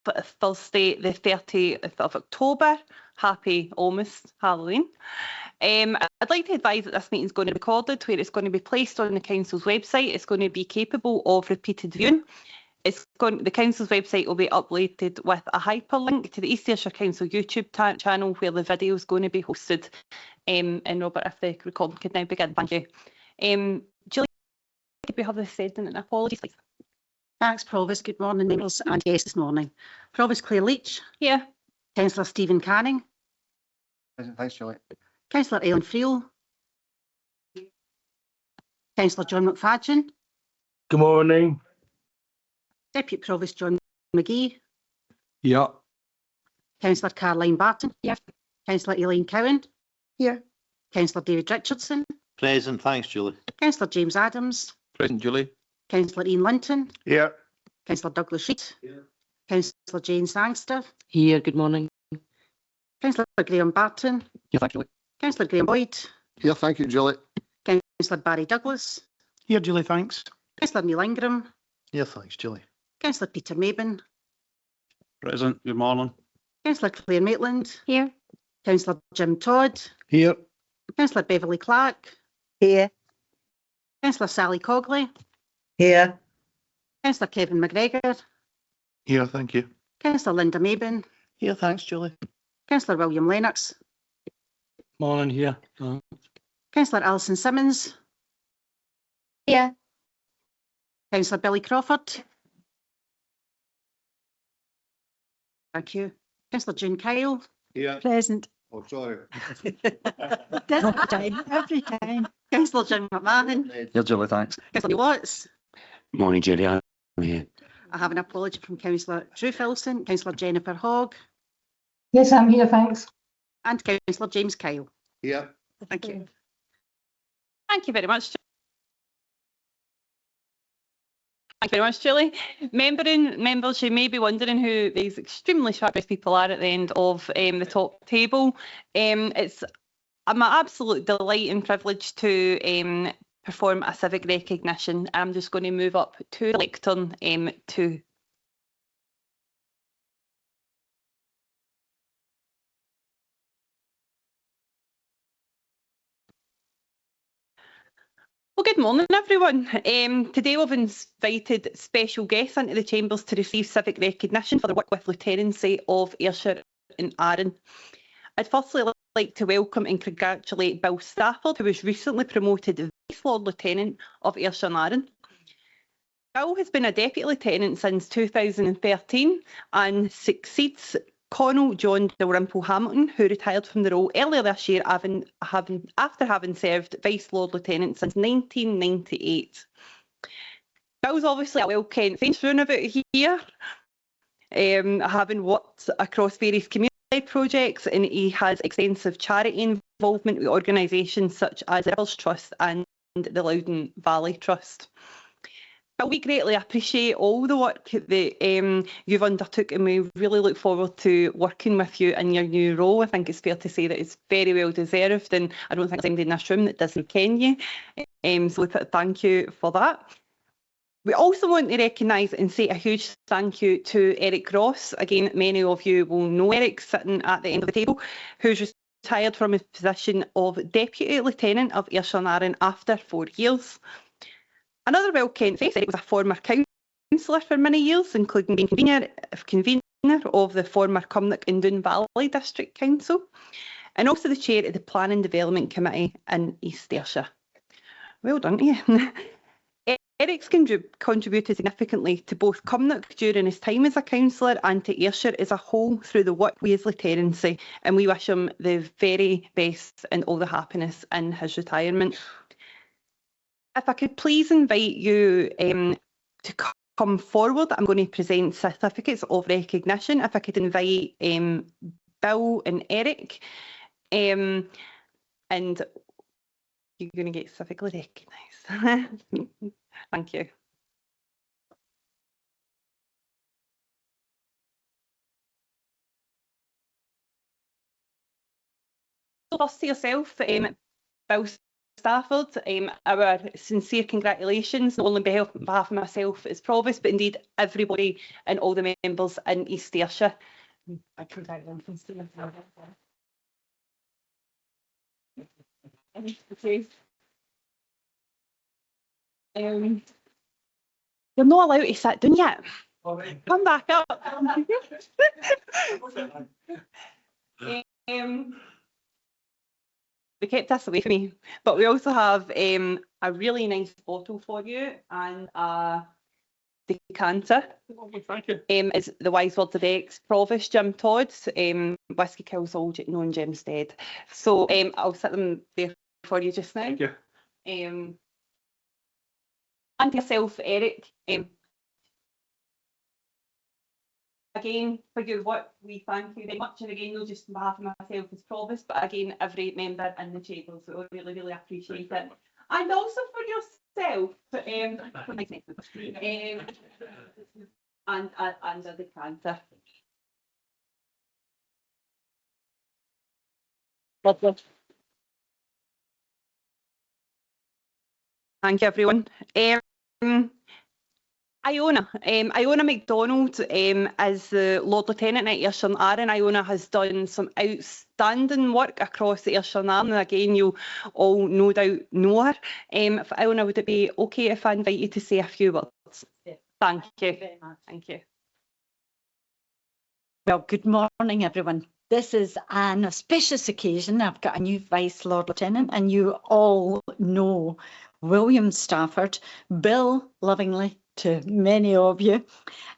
Thursday the 30th of October. Happy almost Halloween. I'd like to advise that this meeting is going to be recorded, where it's going to be placed on the council's website. It's going to be capable of repeated viewing. The council's website will be uploaded with a hyperlink to the East Ayrshire Council YouTube channel, where the video is going to be hosted. And Robert, if the recording could now begin, thank you. Julie, could we have the session and apologies, please? Thanks, Provost. Good morning, members and guests this morning. Provost Claire Leach. Here. Councillor Stephen Canning. Present. Thanks, Julie. Councillor Ellen Friel. Councillor John McFadden. Good morning. Deputy Provost John McGee. Yeah. Councillor Caroline Barton. Here. Councillor Elaine Cowan. Here. Councillor David Richardson. Present. Thanks, Julie. Councillor James Adams. Present, Julie. Councillor Ian Linton. Here. Councillor Douglas Reid. Here. Councillor Jane Sangster. Here. Good morning. Councillor Graham Barton. Here, thank you, Julie. Councillor Graham Boyd. Here, thank you, Julie. Councillor Barry Douglas. Here, Julie, thanks. Councillor Neil Ingram. Here, thanks, Julie. Councillor Peter Maben. Present, good morning. Councillor Claire Maitland. Here. Councillor Jim Todd. Here. Councillor Beverly Clark. Here. Councillor Sally Cogley. Here. Councillor Kevin McGregor. Here, thank you. Councillor Linda Maben. Here, thanks, Julie. Councillor William Lennox. Morning, here. Councillor Alison Simmons. Here. Councillor Billy Crawford. Thank you. Councillor June Kyle. Here. Present. Oh, sorry. Every time. Councillor Jim McMahon. Here, Julie, thanks. Councillor Watts. Morning, Julie. I'm here. I have an apology from Councillor Drew Filson, Councillor Jennifer Hogg, Yes, I'm here, thanks. and Councillor James Kyle. Here. Thank you. Thank you very much. Thank you very much, Julie. Members, you may be wondering who these extremely sharp people are at the end of the top table. It's my absolute delight and privilege to perform a civic recognition. I'm just going to move up to the lectern to Well, good morning, everyone. Today we've invited special guests into the chambers to receive civic recognition for their work with Lieutenancy of Ayrshire and Arran. I'd firstly like to welcome and congratulate Bill Stafford, who was recently promoted Vice Lord Lieutenant of Ayrshire and Arran. Bill has been a Deputy Lieutenant since 2013 and succeeds Colonel John Dalrymple Hamilton, who retired from the role earlier this year after having served Vice Lord Lieutenant since 1998. Bill's obviously a well-kent face round about here, having worked across various community projects, and he has extensive charity involvement with organisations such as the Rivers Trust and the Loudon Valley Trust. But we greatly appreciate all the work that you've undertook, and we really look forward to working with you in your new role. I think it's fair to say that it's very well deserved, and I don't think there's anybody in this room that doesn't ken you. So we put a thank you for that. We also want to recognise and say a huge thank you to Eric Ross. Again, many of you will know Eric sitting at the end of the table, who's retired from his position of Deputy Lieutenant of Ayrshire and Arran after 4 years. Another well-kent face, Eric was a former councillor for many years, including being convener of the former Cumnock and Doon Valley District Council, and also the chair of the Planning and Development Committee in East Ayrshire. Well done to you. Eric's contributed significantly to both Cumnock during his time as a councillor and to Ayrshire as a whole through the work with his lieutenancy, and we wish him the very best and all the happiness in his retirement. If I could please invite you to come forward, I'm going to present certificates of recognition. If I could invite Bill and Eric, and you're going to get civically recognised. Thank you. So first to yourself, Bill Stafford. Our sincere congratulations, not only on behalf of myself as Provost, but indeed everybody and all the members in East Ayrshire. Congratulations to myself. Okay. You're not allowed to sit down yet. Come back up. They kept this away from me, but we also have a really nice bottle for you and a decanter. Thank you. It's the wise words of ex-Provost Jim Todd's. Whiskey kills all known gems dead. So I'll set them there for you just now. Thank you. And yourself, Eric. Again, for your work, we thank you very much. And again, not just on behalf of myself as Provost, but again, every member in the chamber. So we really, really appreciate it. And also for yourself, and a decanter. Lovely. Thank you, everyone. Iona MacDonald is the Lord Lieutenant at Ayrshire and Arran. Iona has done some outstanding work across the Ayrshire and Arran. Again, you all no doubt know her. Iona, would it be okay if I invite you to say a few words? Yeah. Thank you. Very much. Thank you. Well, good morning, everyone. This is an auspicious occasion. I've got a new Vice Lord Lieutenant, and you all know William Stafford, Bill lovingly to many of you.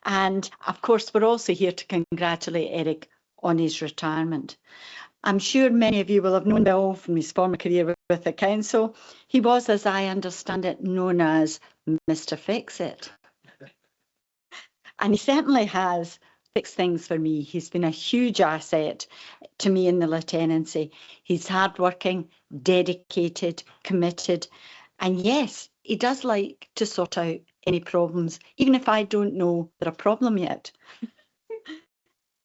And of course, we're also here to congratulate Eric on his retirement. I'm sure many of you will have known Bill from his former career with the council. He was, as I understand it, known as Mr. Fix-It. And he certainly has fixed things for me. He's been a huge asset to me in the lieutenancy. He's hardworking, dedicated, committed. And yes, he does like to sort out any problems, even if I don't know they're a problem yet.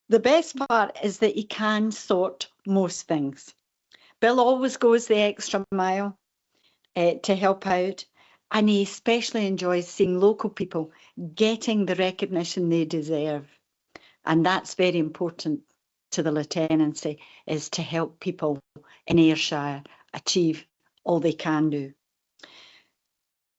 The best part is that he can sort most things. Bill always goes the extra mile to help out, and he especially enjoys seeing local people getting the recognition they deserve. And that's very important to the lieutenancy, is to help people in Ayrshire achieve all they can do.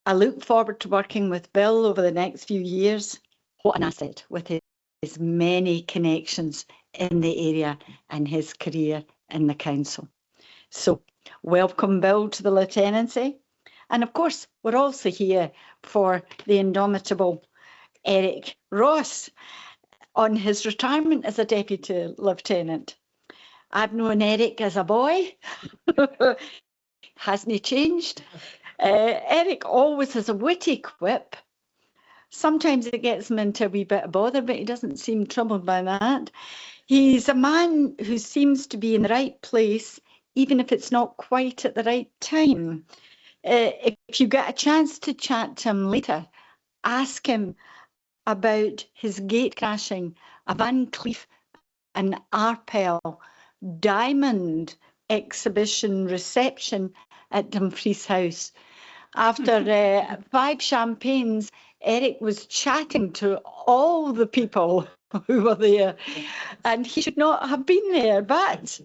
I look forward to working with Bill over the next few years. What an asset with his many connections in the area and his career in the council. So welcome Bill to the lieutenancy. And of course, we're also here for the indomitable Eric Ross on his retirement as a Deputy Lieutenant. I've known Eric as a boy. Hasn't he changed? Eric always has a witty quip. Sometimes it gets him into a wee bit of bother, but he doesn't seem troubled by that. He's a man who seems to be in the right place, even if it's not quite at the right time. If you get a chance to chat to him later, ask him about his gate crashing, a Van Cleef and Arpels diamond exhibition reception at Dumfries House. After 5 champagnes, Eric was chatting to all the people who were there, and he should not have been there, but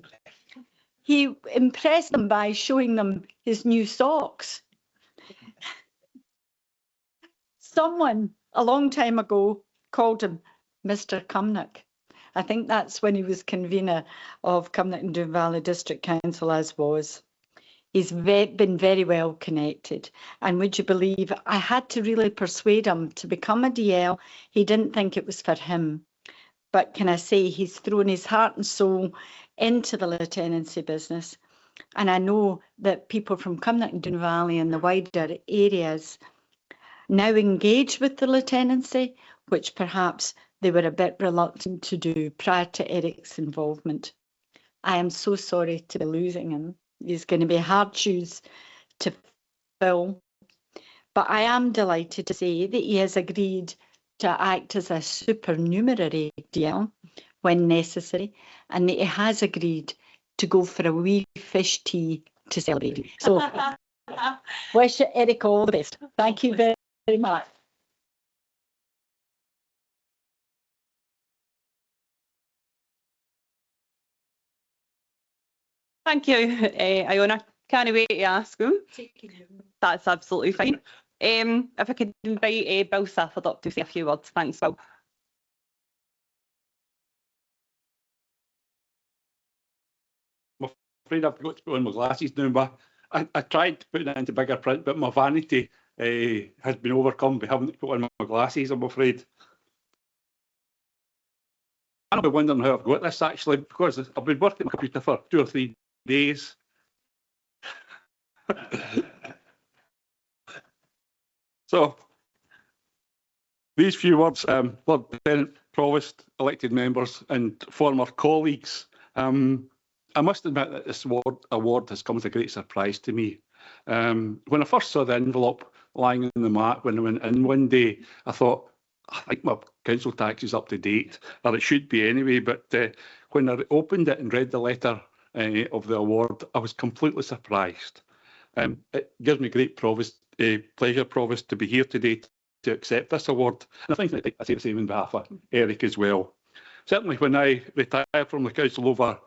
he impressed them by showing them his new socks. Someone a long time ago called him Mr. Cumnock. I think that's when he was convener of Cumnock and Doon Valley District Council, as was. He's been very well connected. And would you believe, I had to really persuade him to become a DL. He didn't think it was for him. But can I say, he's thrown his heart and soul into the lieutenancy business. And I know that people from Cumnock and Doon Valley and the wider areas now engage with the lieutenancy, which perhaps they were a bit reluctant to do prior to Eric's involvement. I am so sorry to be losing him. He's going to be hard shoes to fill. But I am delighted to say that he has agreed to act as a supernumerary DL when necessary, and that he has agreed to go for a wee fish tea to celebrate. So Wish Eric all the best. Thank you very, very much. Thank you, Iona. Can't wait to ask him. That's absolutely fine. If I could invite Bill Safford up to say a few words. Thanks, Bill. I'm afraid I've got to put on my glasses now, but I tried putting it into bigger print, but my vanity has been overcome by having to put on my glasses, I'm afraid. I'll be wondering how I've got this actually, because I've been working on my computer for 2 or 3 days. So, these few words, Lord Lieutenant, Provost, elected members and former colleagues. I must admit that this award has come as a great surprise to me. When I first saw the envelope lying on the mat when I went in one day, I thought, I think my council tax is up to date, or it should be anyway, but when I opened it and read the letter of the award, I was completely surprised. It gives me great pleasure, Provost, to be here today to accept this award. And I think I say the same on behalf of Eric as well. Certainly when I retired from the council over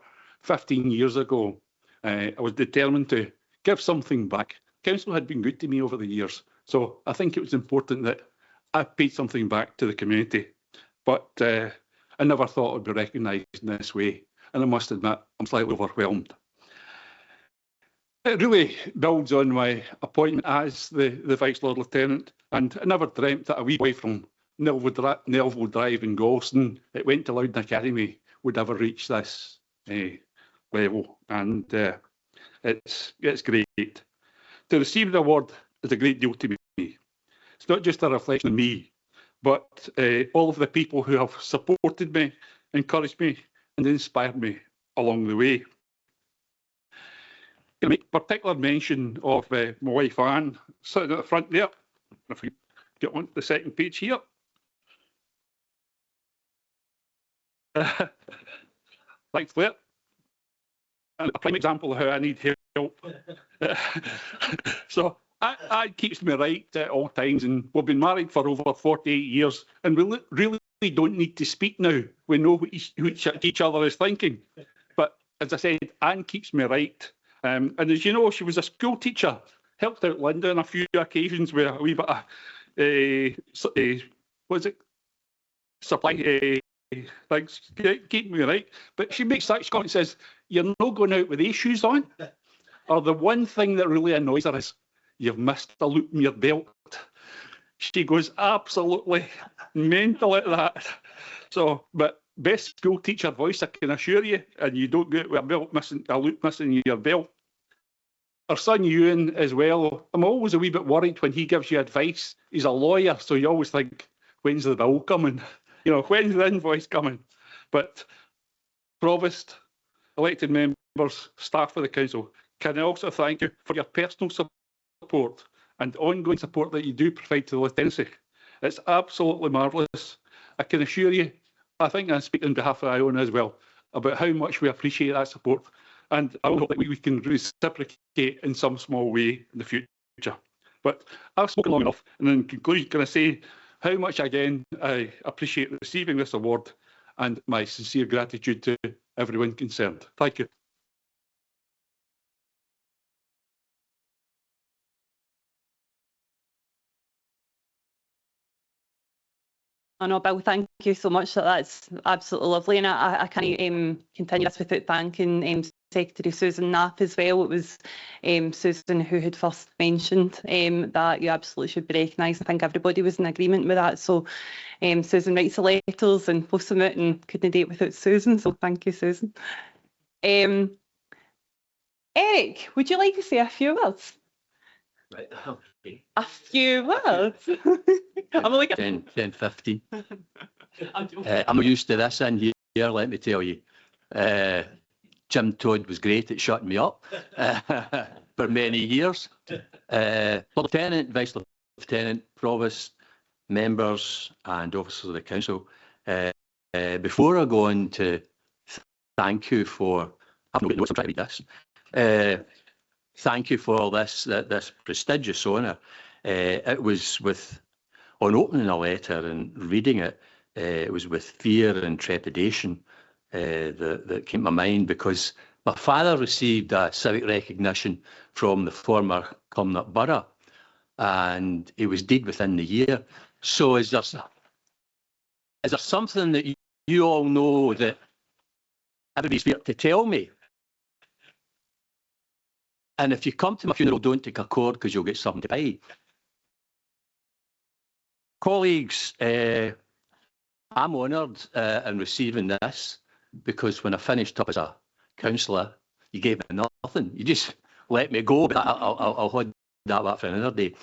15 years ago, I was determined to give something back. Council had been good to me over the years, so I think it was important that I paid something back to the community. But I never thought I'd be recognised in this way, and I must admit I'm slightly overwhelmed. It really builds on my appointment as the Vice Lord Lieutenant, and I never dreamt that a wee boy from Nelville Drive in Galston that went to Loudon Academy would ever reach this level, and it's great. To receive the award is a great deal to me. It's not just a reflection of me, but all of the people who have supported me, encouraged me and inspired me along the way. I make particular mention of my wife Anne, sitting at the front there. If we get on to the second page here. Thanks, Claire. And a prime example of how I need help. So Anne keeps me right at all times, and we've been married for over 48 years, and we really don't need to speak now. We know what each other is thinking. But as I said, Anne keeps me right. And as you know, she was a school teacher, helped out Linda on a few occasions with a wee bit of, what is it? Supply, thanks, keep me right. But she makes such comments, says, you're not going out with these shoes on? Or the one thing that really annoys her is, you've missed a loop in your belt. She goes absolutely mental at that. So, but best school teacher voice, I can assure you, and you don't get with a loop missing in your belt. Our son Ewan as well, I'm always a wee bit worried when he gives you advice. He's a lawyer, so you always think, when's the bill coming? You know, when's the invoice coming? But Provost, elected members, staff of the council, can I also thank you for your personal support and ongoing support that you do provide to the lieutenancy. It's absolutely marvellous. I can assure you, I think I speak on behalf of Iona as well, about how much we appreciate that support. And I hope that we can reciprocate in some small way in the future. But I've spoken long enough, and in conclusion, can I say how much again I appreciate receiving this award and my sincere gratitude to everyone concerned. Thank you. I know, Bill, thank you so much. That's absolutely lovely. And I can't continue this without thanking Secretary Susan Knapp as well. It was Susan who had first mentioned that you absolutely should be recognised. I think everybody was in agreement with that. So Susan writes the letters and posts them out, and couldn't do it without Susan. So thank you, Susan. Eric, would you like to say a few words? Right, okay. A few words? I'm only 10, 15. I'm used to this in here, let me tell you. Jim Todd was great at shutting me up for many years. Lieutenant, Vice Lieutenant, Provost, members and officers of the council, before I go on to thank you for, I'm trying to read this, thank you for this prestigious honour. It was on opening a letter and reading it, it was with fear and trepidation that came to my mind, because my father received a civic recognition from the former Cumnock Borough, and he was dead within the year. So is there something that you all know that everybody's here to tell me? And if you come to my funeral, don't take a cord, because you'll get something to buy. Colleagues, I'm honoured in receiving this, because when I finished up as a councillor, you gave me nothing. You just let me go, but I'll hold that for another day.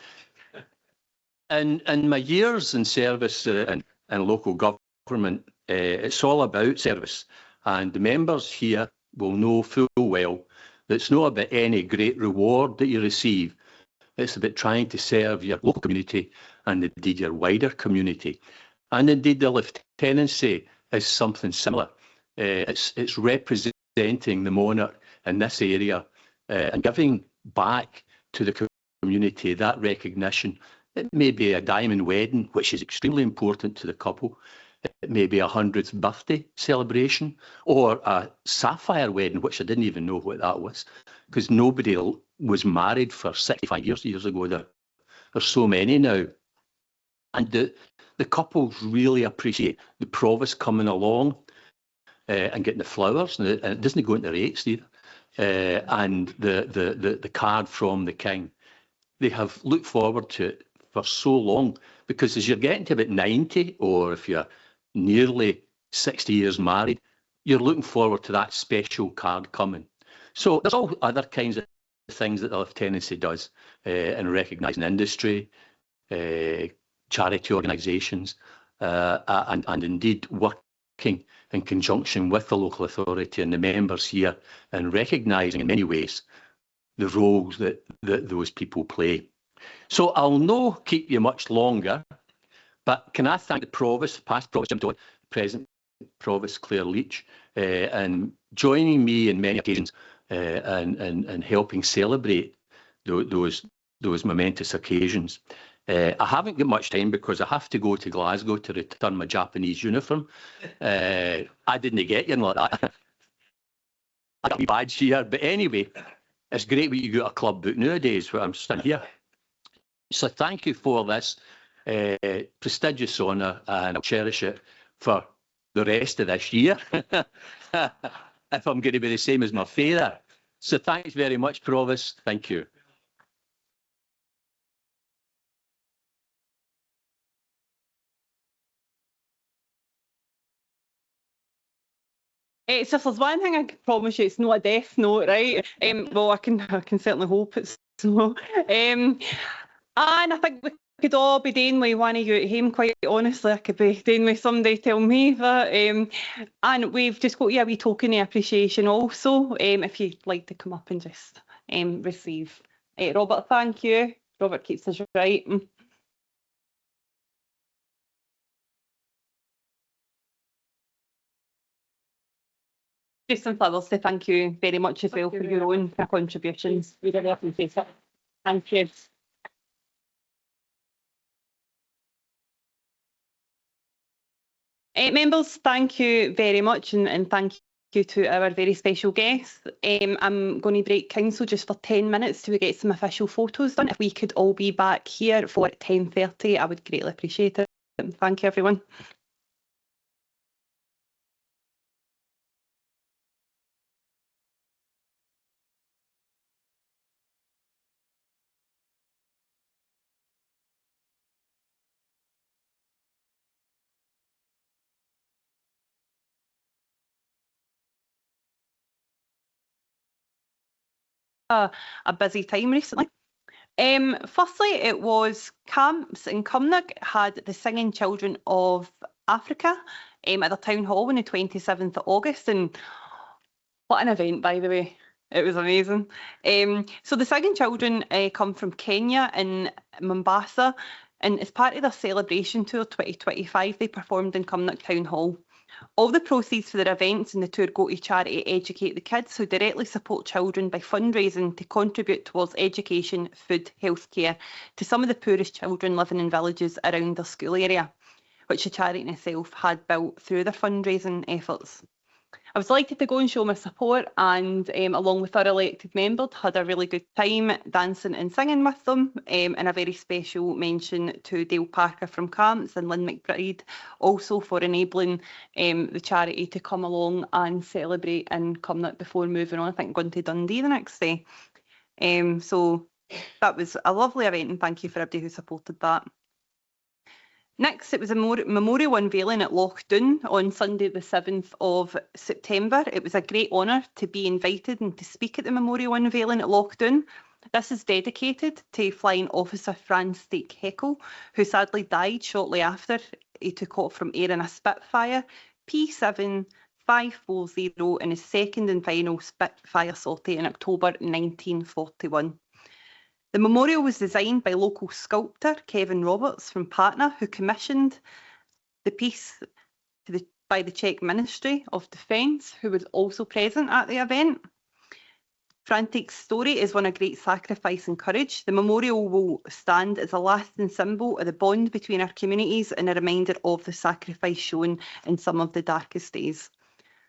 And in my years in service in local government, it's all about service. And the members here will know full well that it's not about any great reward that you receive. It's about trying to serve your local community and indeed your wider community. And indeed the lieutenancy is something similar. It's representing the monarch in this area and giving back to the community that recognition. It may be a diamond wedding, which is extremely important to the couple. It may be a 100th birthday celebration, or a sapphire wedding, which I didn't even know what that was, because nobody was married for 65 years ago. There's so many now. And the couples really appreciate the provost coming along and getting the flowers, and it doesn't go into rates either, and the card from the king. They have looked forward to it for so long, because as you're getting to about 90, or if you're nearly 60 years married, you're looking forward to that special card coming. So there's all other kinds of things that the lieutenancy does in recognising industry, charity organisations, and indeed working in conjunction with the local authority and the members here, and recognising in many ways the roles that those people play. So I'll not keep you much longer, but can I thank the Provost, past Provost Jim Todd, present Provost Claire Leach, and joining me in many occasions and helping celebrate those momentous occasions. I haven't got much time, because I have to go to Glasgow to return my Japanese uniform. I didn't get you like that. I got my badge here, but anyway, it's great when you got a club book nowadays, where I'm standing here. So thank you for this prestigious honour, and I'll cherish it for the rest of this year, if I'm going to be the same as my father. So thanks very much, Provost. Thank you. So if there's one thing I can promise you, it's not a death note, right? Well, I can certainly hope it's not. And I think we could all be doing with one of you at home, quite honestly. I could be doing with somebody tell me that. And we've just got you a wee token of appreciation also, if you'd like to come up and just receive. Robert, thank you. Robert keeps us right. Just in flowers to thank you very much as well for your own contributions. We really appreciate it. Thank you. Members, thank you very much, and thank you to our very special guests. I'm going to break council just for 10 minutes till we get some official photos done. If we could all be back here for 10:30, I would greatly appreciate it. Thank you, everyone. A busy time recently. Firstly, it was camps in Cumnock had the Singing Children of Africa at the town hall on the 27th of August, and what an event, by the way. It was amazing. So the Singing Children come from Kenya and Mombasa, and as part of their celebration tour 2025, they performed in Cumnock Town Hall. All the proceeds for their events and the tour go to charity Educate the Kids, who directly support children by fundraising to contribute towards education, food, healthcare to some of the poorest children living in villages around their school area, which the charity in itself had built through their fundraising efforts. I was delighted to go and show my support, and along with our elected members, had a really good time dancing and singing with them, and a very special mention to Dale Parker from Camps and Lynn McBride also for enabling the charity to come along and celebrate and come before moving on, I think, going to Dundee the next day. So that was a lovely event, and thank you for everybody who supported that. Next, it was a memorial unveiling at Loch Doon on Sunday the 7th of September. It was a great honour to be invited and to speak at the memorial unveiling at Loch Doon. This is dedicated to Flying Officer Franz Stake Heckel, who sadly died shortly after he took off from air in a Spitfire P7540 in his second and final Spitfire sortie in October 1941. The memorial was designed by local sculptor Kevin Roberts from Patna, who commissioned the piece by the Czech Ministry of Defence, who was also present at the event. Frantik's story is one of great sacrifice and courage. The memorial will stand as a lasting symbol of the bond between our communities and a reminder of the sacrifice shown in some of the darkest days.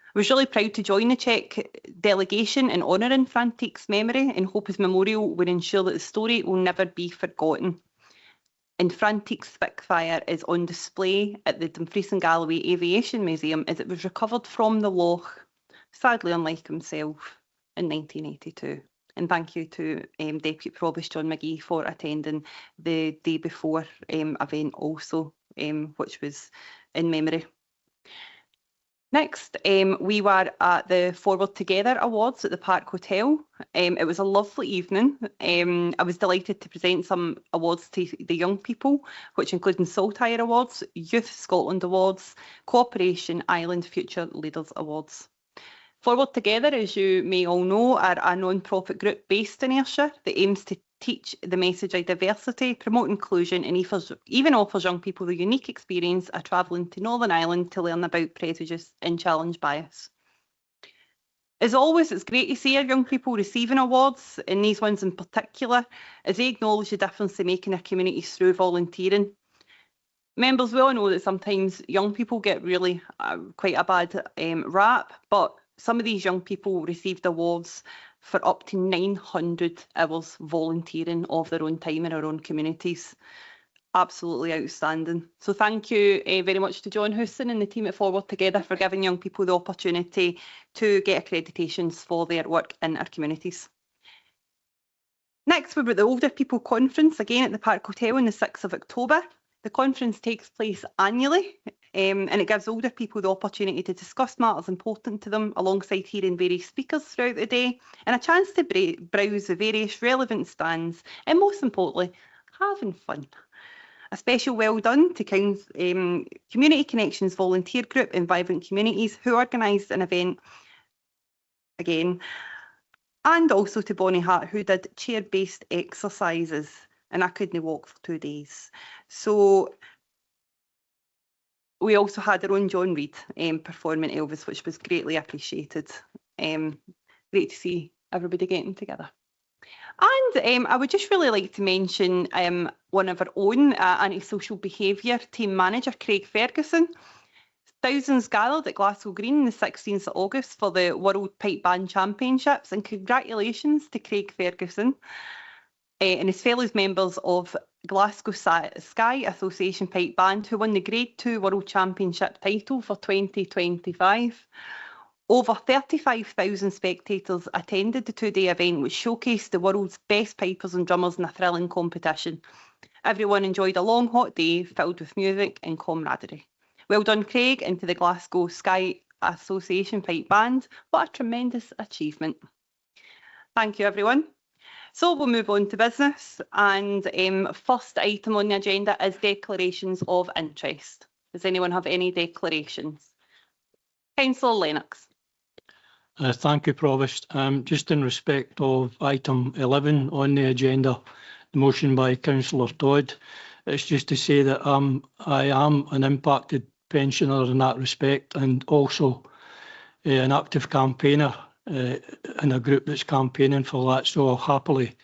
I was really proud to join the Czech delegation in honouring Frantik's memory and hope his memorial will ensure that the story will never be forgotten. And Frantik's Spitfire is on display at the Dumfries and Galloway Aviation Museum as it was recovered from the loch, sadly unlike himself, in 1982. And thank you to Deputy Provost John McGee for attending the day before event also, which was in memory. Next, we were at the Forward Together Awards at the Park Hotel. It was a lovely evening. I was delighted to present some awards to the young people, which included Saltire Awards, Youth Scotland Awards, Cooperation Island Future Leaders Awards. Forward Together, as you may all know, are a non-profit group based in Ayrshire that aims to teach the message of diversity, promote inclusion, and even offers young people the unique experience of travelling to Northern Ireland to learn about prejudice and challenge bias. As always, it's great to see our young people receiving awards, and these ones in particular, as they acknowledge the difference they make in their communities through volunteering. Members, we all know that sometimes young people get really quite a bad rap, but some of these young people received awards for up to 900 hours volunteering of their own time in our own communities. Absolutely outstanding. So thank you very much to John Houston and the team at Forward Together for giving young people the opportunity to get accreditations for their work in our communities. Next, we've got the Older People Conference, again at the Park Hotel on the 6th of October. The conference takes place annually and it gives older people the opportunity to discuss matters important to them alongside hearing various speakers throughout the day and a chance to browse the various relevant stands and, most importantly, having fun. A special well done to Community Connections Volunteer Group in Vibrant Communities, who organised an event again, and also to Bonnie Hart, who did chair-based exercises, and I couldn't walk for 2 days. So we also had our own John Reid performing Elvis, which was greatly appreciated. Great to see everybody getting together. And I would just really like to mention one of our own antisocial behaviour team manager, Craig Ferguson. Thousands gathered at Glasgow Green on the 16th of August for the World Pipe Band Championships, and congratulations to Craig Ferguson and his fellow members of Glasgow Sky Association Pipe Band, who won the Grade 2 World Championship title for 2025. Over 35,000 spectators attended the two-day event, which showcased the world's best pipers and drummers in a thrilling competition. Everyone enjoyed a long, hot day filled with music and camaraderie. Well done, Craig, and to the Glasgow Sky Association Pipe Band. What a tremendous achievement. Thank you, everyone. So we'll move on to business, and first item on the agenda is declarations of interest. Does anyone have any declarations? Councillor Lennox. Thank you, Provost. Just in respect of item 11 on the agenda, the motion by Councillor Todd, it's just to say that I am an impacted pensioner in that respect, and also an active campaigner in a group that's campaigning for that. So I'll happily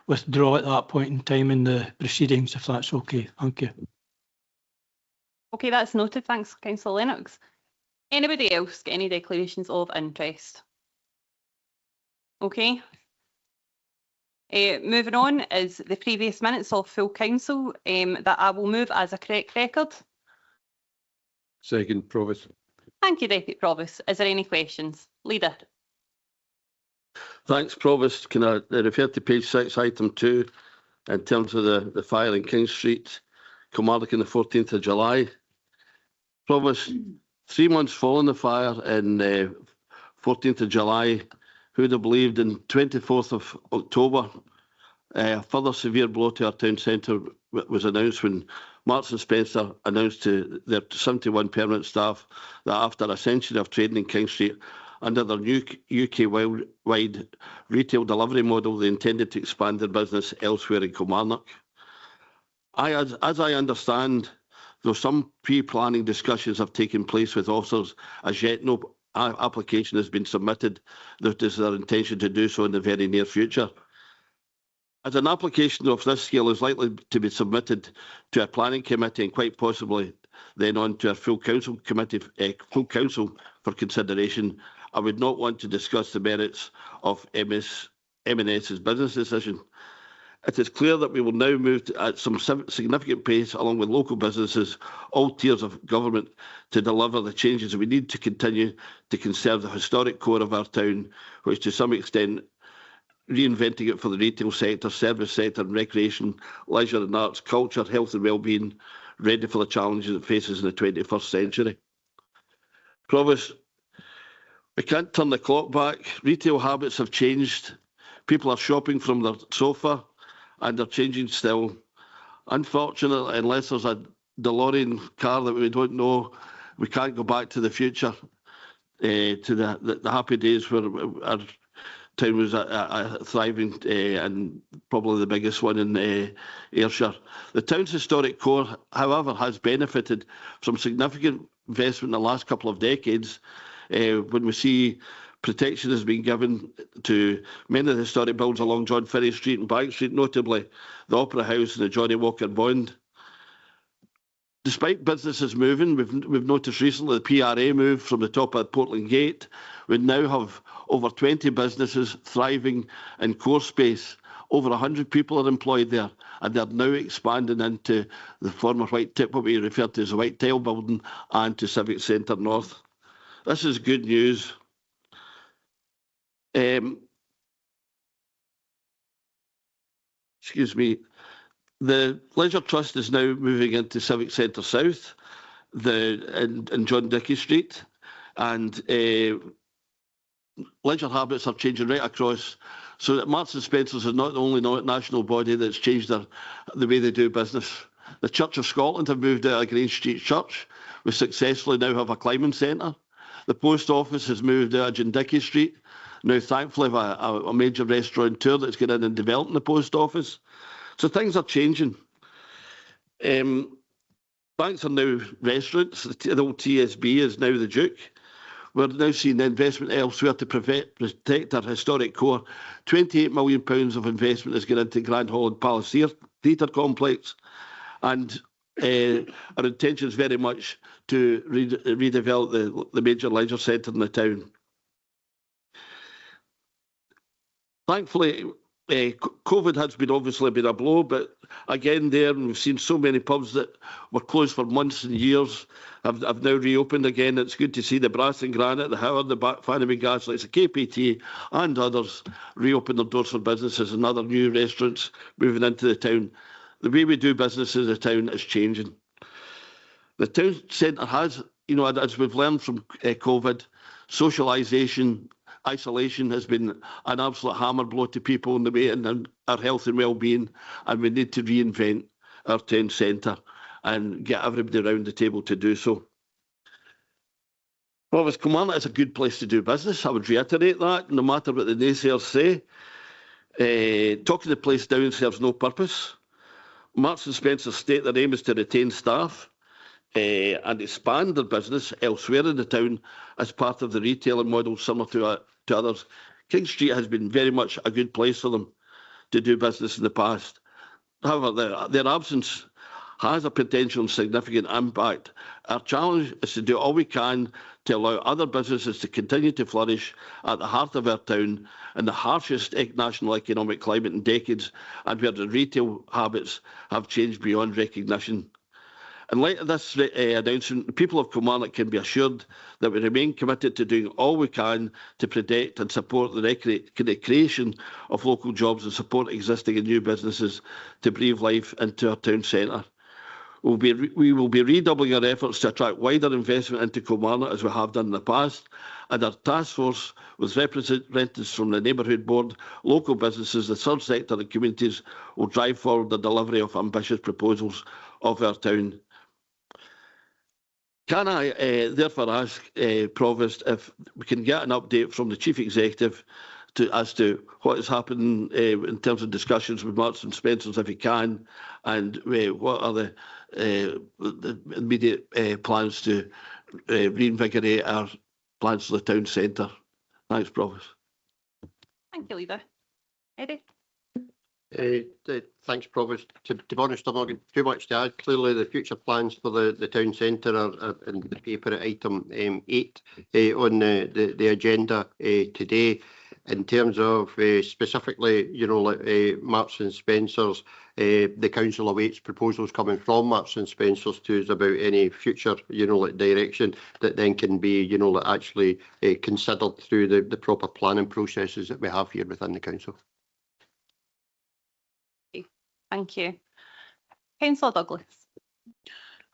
withdraw at that point in time in the proceedings, if that's okay. Thank you. Okay, that's noted. Thanks, Councillor Lennox. Anybody else get any declarations of interest? Okay. Moving on is the previous minutes of full council that I will move as a correct record. Second, Provost. Thank you, Deputy Provost. Is there any questions? Leader. Thanks, Provost. Can I refer to page 6, item 2, in terms of the fire in King Street, Kilmarnock, on the 14th of July? Provost, 3 months following the fire in 14th of July, who would have believed in 24th of October, a further severe blow to our town centre was announced when Marks and Spencer announced to their 71 permanent staff that after a century of trading in King Street under their new UK-wide retail delivery model, they intended to expand their business elsewhere in Kilmarnock. As I understand, though some pre-planning discussions have taken place with officers, as yet no application has been submitted. That is their intention to do so in the very near future. As an application of this scale is likely to be submitted to a planning committee and quite possibly then on to a full council committee, full council for consideration, I would not want to discuss the merits of M&S's business decision. It is clear that we will now move at some significant pace along with local businesses, all tiers of government, to deliver the changes we need to continue to conserve the historic core of our town, which to some extent reinventing it for the retail sector, service sector and recreation, leisure and arts, culture, health and well-being, ready for the challenges it faces in the 21st century. Provost, we can't turn the clock back. Retail habits have changed. People are shopping from their sofa and they're changing still. Unfortunately, unless there's a DeLorean car that we don't know, we can't go back to the future, to the happy days where our town was a thriving and probably the biggest one in Ayrshire. The town's historic core, however, has benefited from significant investment in the last couple of decades. When we see protection has been given to many of the historic buildings along John Ferry Street and Bank Street, notably the Opera House and the Johnny Walker Bond. Despite businesses moving, we've noticed recently the PRA moved from the top of Portland Gate. We now have over 20 businesses thriving in core space. Over 100 people are employed there, and they're now expanding into the former White Tip, what we refer to as the White Tile Building, and to Civic Centre North. This is good news. Excuse me. The Leisure Trust is now moving into Civic Centre South, in John Dickey Street, and leisure habits are changing right across. So that Marks and Spencer's is not the only national body that's changed the way they do business. The Church of Scotland have moved out of Grange Street Church. We successfully now have a climbing centre. The Post Office has moved out of John Dickey Street. Now, thankfully, we have a major restaurateur that's getting in and developing the Post Office. So things are changing. Banks are now restaurants. The old TSB is now the Duke. We're now seeing the investment elsewhere to protect our historic core. £28 million of investment is going into Grand Holland Palace Theatre Complex. And our intention is very much to redevelop the major leisure centre in the town. Thankfully, COVID has obviously been a blow, but again there, we've seen so many pubs that were closed for months and years have now reopened again. It's good to see the Brass and Granite, the Howard, the Fanemy Gaslights, the KPT and others reopen their doors for businesses and other new restaurants moving into the town. The way we do business in the town is changing. The town centre has, as we've learned from COVID, socialisation, isolation has been an absolute hammer blow to people in the way and our health and well-being, and we need to reinvent our town centre and get everybody around the table to do so. Well, Kilmarnock is a good place to do business. I would reiterate that, no matter what the naysayers say. Talking the place down serves no purpose. Marks and Spencer state their aim is to retain staff. and expand their business elsewhere in the town as part of the retailing model similar to others. King Street has been very much a good place for them to do business in the past. However, their absence has a potential and significant impact. Our challenge is to do all we can to allow other businesses to continue to flourish at the heart of our town in the harshest national economic climate in decades, and where the retail habits have changed beyond recognition. In light of this announcement, the people of Kilmarnock can be assured that we remain committed to doing all we can to protect and support the creation of local jobs and support existing and new businesses to breathe life into our town centre. We will be redoubling our efforts to attract wider investment into Kilmarnock as we have done in the past, and our task force, with representatives from the Neighbourhood Board, local businesses, the third sector and communities, will drive forward the delivery of ambitious proposals of our town. Can I therefore ask Provost if we can get an update from the Chief Executive as to what is happening in terms of discussions with Marks and Spencers, if he can, and what are the immediate plans to reinvigorate our plans for the town centre? Thanks, Provost. Thank you, Leader. Eddie? Thanks, Provost. To be honest, I'm not going too much to add. Clearly, the future plans for the town centre are in the paper at item 8 on the agenda today. In terms of specifically, like Marks and Spencers, the council awaits proposals coming from Marks and Spencers to us about any future, like direction that then can be, like actually considered through the proper planning processes that we have here within the council. Thank you. Councillor Douglas.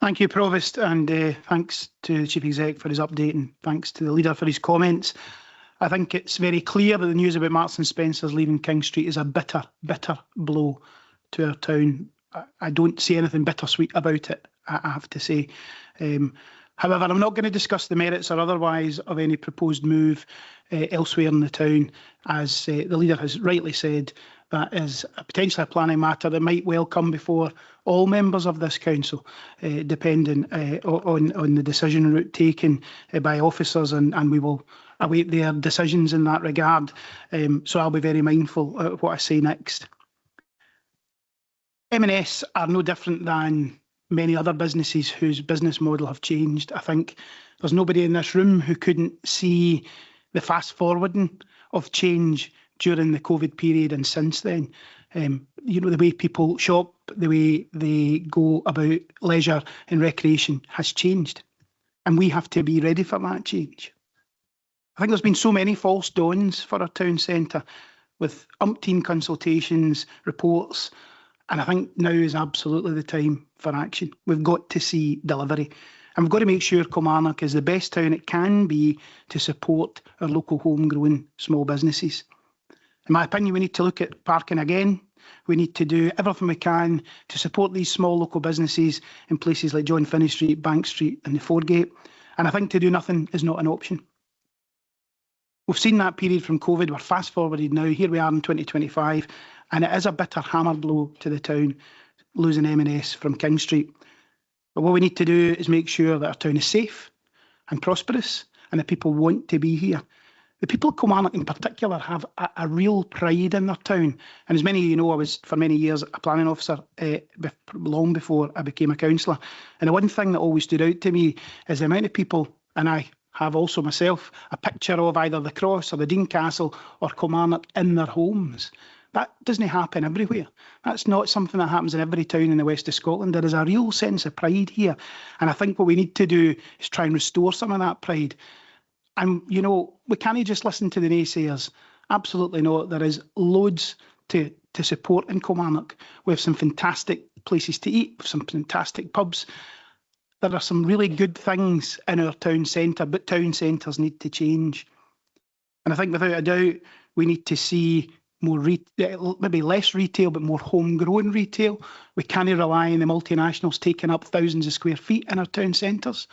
Thank you, Provost, and thanks to the Chief Exec for his update, and thanks to the Leader for his comments. I think it's very clear that the news about Marks and Spencers leaving King Street is a bitter, bitter blow to our town. I don't see anything bittersweet about it, I have to say. However, I'm not going to discuss the merits or otherwise of any proposed move elsewhere in the town. As the Leader has rightly said, that is potentially a planning matter that might well come before all members of this council, depending on the decision route taken by officers, and we will await their decisions in that regard. So I'll be very mindful of what I say next. M&S are no different than many other businesses whose business model have changed. I think there's nobody in this room who couldn't see the fast forwarding of change during the COVID period and since then. The way people shop, the way they go about leisure and recreation has changed, and we have to be ready for that change. I think there's been so many false dawns for our town centre, with umpteen consultations, reports, and I think now is absolutely the time for action. We've got to see delivery, and we've got to make sure Kilmarnock is the best town it can be to support our local homegrown small businesses. In my opinion, we need to look at parking again. We need to do everything we can to support these small local businesses in places like John Finney Street, Bank Street and the Foregate. And I think to do nothing is not an option. We've seen that period from COVID. We're fast forwarded now. Here we are in 2025. And it is a bitter hammer blow to the town, losing M&S from King Street. But what we need to do is make sure that our town is safe and prosperous and that people want to be here. The people of Kilmarnock in particular have a real pride in their town. And as many of you know, I was for many years a planning officer long before I became a councillor. And the one thing that always stood out to me is the amount of people, and I have also myself, a picture of either the Cross or the Dean Castle or Kilmarnock in their homes. That doesn't happen everywhere. That's not something that happens in every town in the west of Scotland. There is a real sense of pride here. And I think what we need to do is try and restore some of that pride. And, we can't just listen to the naysayers. Absolutely not. There is loads to support in Kilmarnock. We have some fantastic places to eat, some fantastic pubs. There are some really good things in our town centre, but town centres need to change. And I think without a doubt, we need to see more maybe less retail, but more homegrown retail. We can't rely on the multinationals taking up thousands of square feet in our town centres.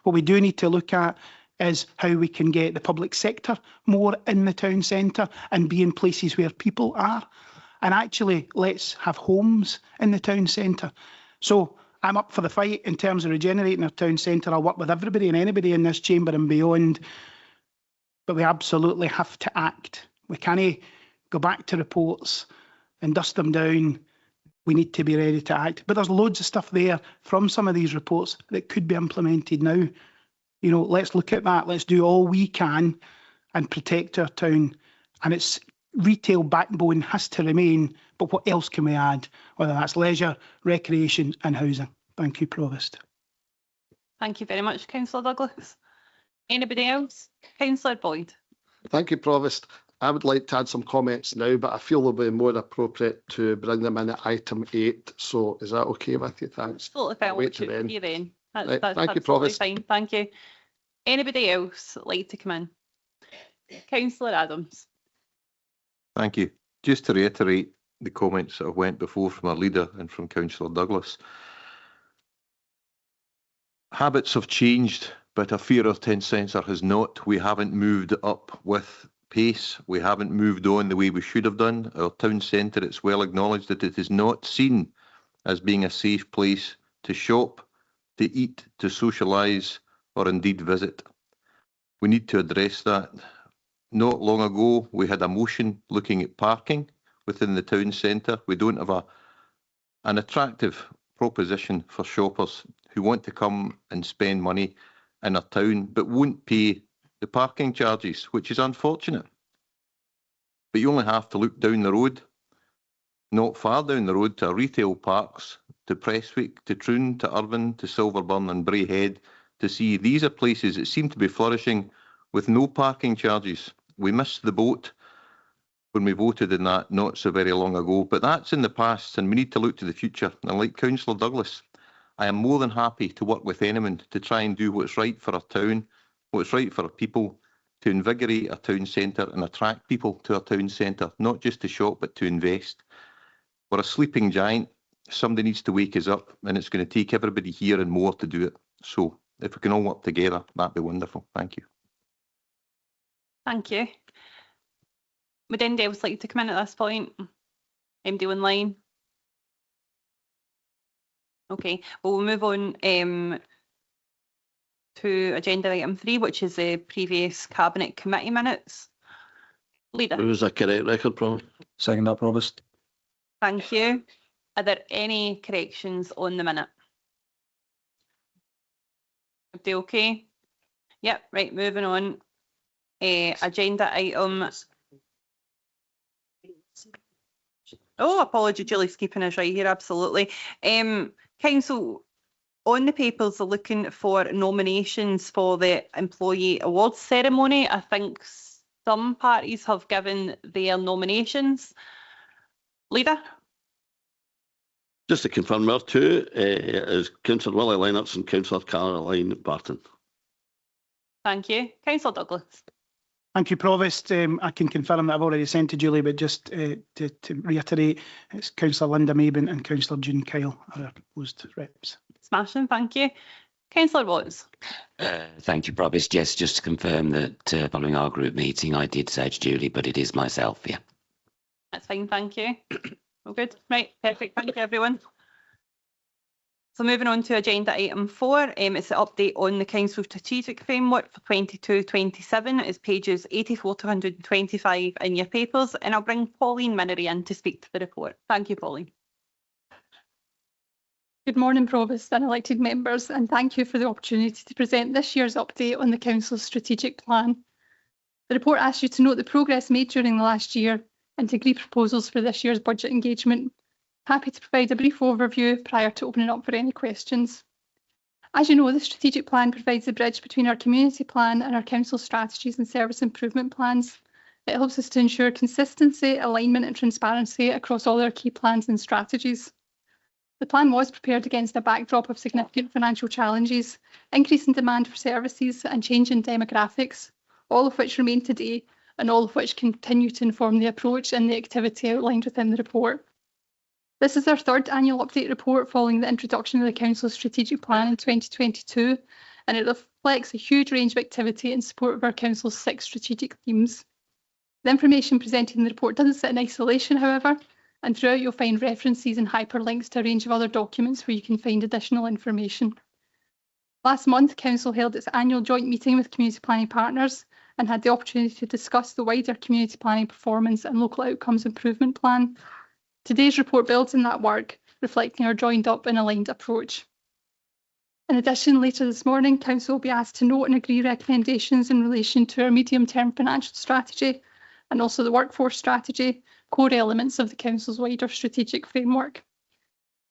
What we do need to look at is how we can get the public sector more in the town centre and be in places where people are. And actually, let's have homes in the town centre. So I'm up for the fight in terms of regenerating our town centre. I'll work with everybody and anybody in this chamber and beyond. But we absolutely have to act. We can't go back to reports and dust them down. We need to be ready to act. But there's loads of stuff there from some of these reports that could be implemented now. You know, let's look at that. Let's do all we can and protect our town. And its retail backbone has to remain. But what else can we add? Whether that's leisure, recreation and housing. Thank you, Provost. Thank you very much, Councillor Douglas. Anybody else? Councillor Boyd. Thank you, Provost. I would like to add some comments now, but I feel they'll be more appropriate to bring them in at item 8. So is that okay with you? Thanks. Absolutely fine. Wait till We'll then. you then. That's, Right, that's thank you, absolutely Provost. fine. Thank you. Anybody else like to come in? Councillor Adams. Thank you. Just to reiterate the comments that have went before from our leader and from Councillor Douglas. Habits have changed, but our fear of town centre has not. We haven't moved up with pace. We haven't moved on the way we should have done. Our town centre, it's well acknowledged that it is not seen as being a safe place to shop, to eat, to socialise, or indeed visit. We need to address that. Not long ago, we had a motion looking at parking within the town centre. We don't have an attractive proposition for shoppers who want to come and spend money in our town but won't pay the parking charges, which is unfortunate. But you only have to look down the road, not far down the road, to our retail parks, to Prestwick, to Troon, to Irvine, to Silverburn and Braehead, to see these are places that seem to be flourishing with no parking charges. We missed the boat when we voted in that not so very long ago, but that's in the past and we need to look to the future. And like Councillor Douglas, I am more than happy to work with anyone to try and do what's right for our town, what's right for our people, to invigorate our town centre and attract people to our town centre, not just to shop but to invest. We're a sleeping giant. Somebody needs to wake us up and it's going to take everybody here and more to do it. So if we can all work together, that'd be wonderful. Thank you. Thank you. Would anybody else like to come in at this point? MD online? Okay, well, we'll move on to agenda item 3, which is the previous Cabinet Committee minutes. Leader. It was a correct record, Provost. Second that, Provost. Thank you. Are there any corrections on the minute? Everybody okay? Yep, right, moving on. Agenda item. Oh, apology, Julie's keeping us right here, absolutely. Council, on the papers are looking for nominations for the Employee Awards ceremony. I think some parties have given their nominations. Leader? Just to confirm, there two is Councillor Willie Lennox and Councillor Caroline Barton. Thank you. Councillor Douglas? Thank you, Provost. I can confirm that I've already sent to Julie, but just to reiterate, it's Councillor Linda Maben and Councillor June Kyle are our proposed reps. Smashing, thank you. Councillor Watts? Thank you, Provost. Yes, just to confirm that following our group meeting, I did say to Julie, but it is myself, yeah. That's fine, thank you. All good. Right, perfect. Thank you, everyone. So moving on to agenda item 4, it's an update on the Council Strategic Framework for 22-27. It's pages 84 to 125 in your papers, and I'll bring Pauline Minery in to speak to the report. Thank you, Pauline. Good morning, Provost and elected members, and thank you for the opportunity to present this year's update on the Council's strategic plan. The report asks you to note the progress made during the last year and to agree proposals for this year's budget engagement. Happy to provide a brief overview prior to opening up for any questions. As you know, the strategic plan provides the bridge between our community plan and our council strategies and service improvement plans. It helps us to ensure consistency, alignment and transparency across all our key plans and strategies. The plan was prepared against a backdrop of significant financial challenges, increasing demand for services and change in demographics, all of which remain today and all of which continue to inform the approach and the activity outlined within the report. This is our third annual update report following the introduction of the Council's strategic plan in 2022, and it reflects a huge range of activity in support of our Council's 6 strategic themes. The information presented in the report doesn't sit in isolation, however, and throughout you'll find references and hyperlinks to a range of other documents where you can find additional information. Last month, Council held its annual joint meeting with community planning partners and had the opportunity to discuss the wider community planning performance and local outcomes improvement plan. Today's report builds on that work, reflecting our joined up and aligned approach. In addition, later this morning, Council will be asked to note and agree recommendations in relation to our medium-term financial strategy and also the workforce strategy, core elements of the Council's wider strategic framework.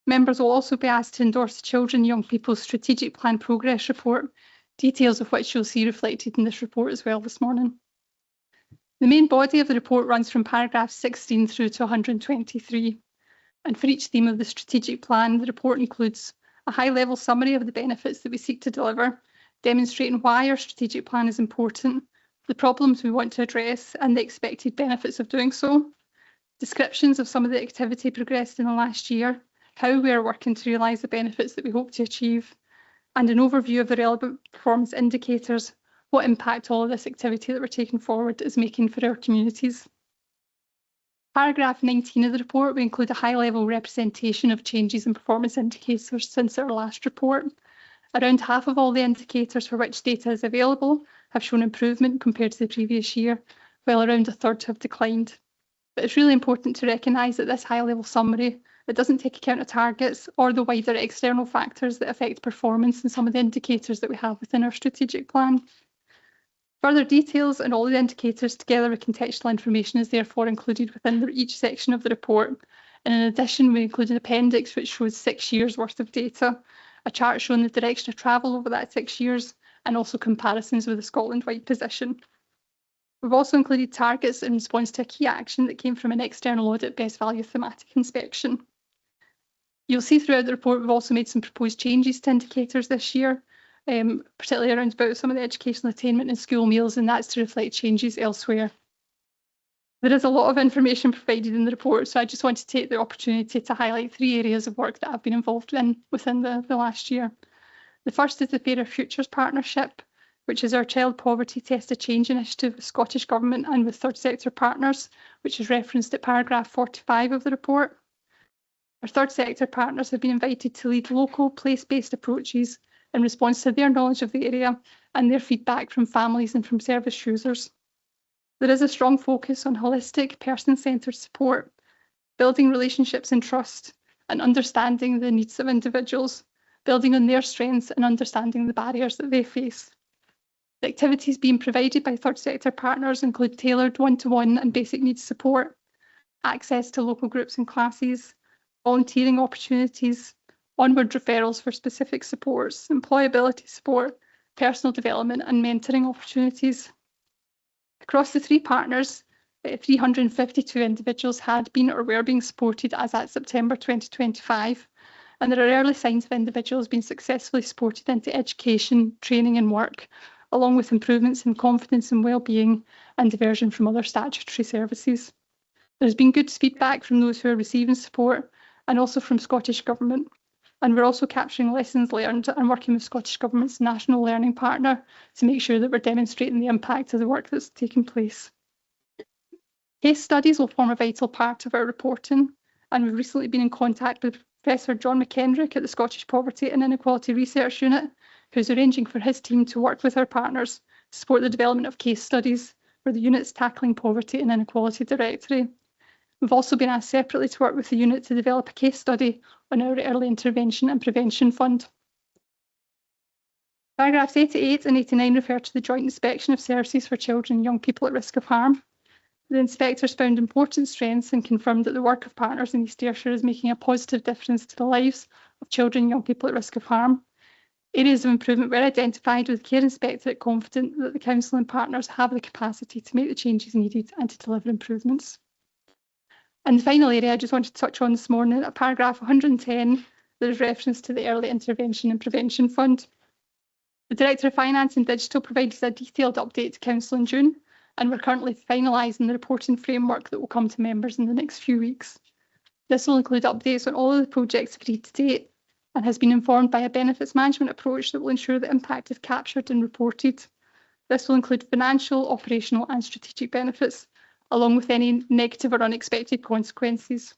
Members will also be asked to endorse the Children and Young People's Strategic Plan Progress Report, details of which you'll see reflected in this report as well this morning. The main body of the report runs from paragraph 16 through to 123, and for each theme of the strategic plan, the report includes a high-level summary of the benefits that we seek to deliver, demonstrating why our strategic plan is important, the problems we want to address, and the expected benefits of doing so, descriptions of some of the activity progressed in the last year, how we are working to realise the benefits that we hope to achieve, and an overview of the relevant performance indicators, what impact all of this activity that we're taking forward is making for our communities. Paragraph 19 of the report will include a high-level representation of changes in performance indicators since our last report. Around half of all the indicators for which data is available have shown improvement compared to the previous year, while around a third have declined. But it's really important to recognise that this high-level summary, it doesn't take account of targets or the wider external factors that affect performance in some of the indicators that we have within our strategic plan. Further details and all the indicators together with contextual information is therefore included within each section of the report. And in addition, we include an appendix which shows 6 years worth of data, a chart showing the direction of travel over that 6 years, and also comparisons with the Scotland-wide position. We've also included targets in response to a key action that came from an external audit best value thematic inspection. You'll see throughout the report we've also made some proposed changes to indicators this year, particularly around about some of the educational attainment and school meals, and that's to reflect changes elsewhere. There is a lot of information provided in the report, so I just want to take the opportunity to highlight 3 areas of work that I've been involved in within the last year. The first is the Fairer Futures Partnership, which is our child poverty tested change initiative with Scottish Government and with third sector partners, which is referenced at paragraph 45 of the report. Our third sector partners have been invited to lead local place-based approaches in response to their knowledge of the area and their feedback from families and from service users. There is a strong focus on holistic, person-centred support, building relationships and trust, and understanding the needs of individuals, building on their strengths and understanding the barriers that they face. The activities being provided by third sector partners include tailored one-to-one and basic needs support, access to local groups and classes, volunteering opportunities, onward referrals for specific supports, employability support, personal development and mentoring opportunities. Across the 3 partners, 352 individuals had been or were being supported as at September 2025, and there are early signs of individuals being successfully supported into education, training and work, along with improvements in confidence and well-being and diversion from other statutory services. There's been good feedback from those who are receiving support and also from Scottish Government. And we're also capturing lessons learned and working with Scottish Government's national learning partner to make sure that we're demonstrating the impact of the work that's taking place. Case studies will form a vital part of our reporting, and we've recently been in contact with Professor John McKendrick at the Scottish Poverty and Inequality Research Unit, who's arranging for his team to work with our partners to support the development of case studies for the unit's Tackling Poverty and Inequality Directory. We've also been asked separately to work with the unit to develop a case study on our Early Intervention and Prevention Fund. Paragraphs 88 and 89 refer to the joint inspection of services for children and young people at risk of harm. The inspectors found important strengths and confirmed that the work of partners in East Ayrshire is making a positive difference to the lives of children and young people at risk of harm. Areas of improvement were identified with the Care Inspectorate confident that the Council and partners have the capacity to make the changes needed and to deliver improvements. And the final area I just wanted to touch on this morning, at paragraph 110, there is reference to the Early Intervention and Prevention Fund. The Director of Finance and Digital provided a detailed update to Council in June, and we're currently finalising the reporting framework that will come to members in the next few weeks. This will include updates on all of the projects agreed to date and has been informed by a benefits management approach that will ensure the impact is captured and reported. This will include financial, operational and strategic benefits, along with any negative or unexpected consequences.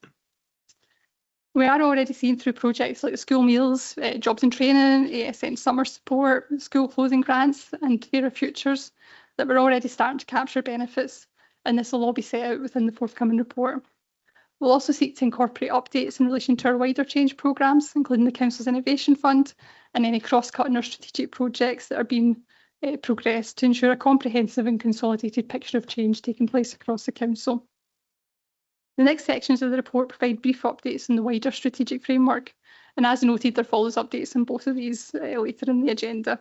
We are already seeing through projects like the school meals, jobs and training, ASN summer support, school clothing grants and Fairer Futures that we're already starting to capture benefits, and this will all be set out within the forthcoming report. We'll also seek to incorporate updates in relation to our wider change programmes, including the Council's Innovation Fund and any cross-cutting or strategic projects that are being progressed to ensure a comprehensive and consolidated picture of change taking place across the Council. The next sections of the report provide brief updates on the wider strategic framework, and as noted, there follows updates on both of these later in the agenda.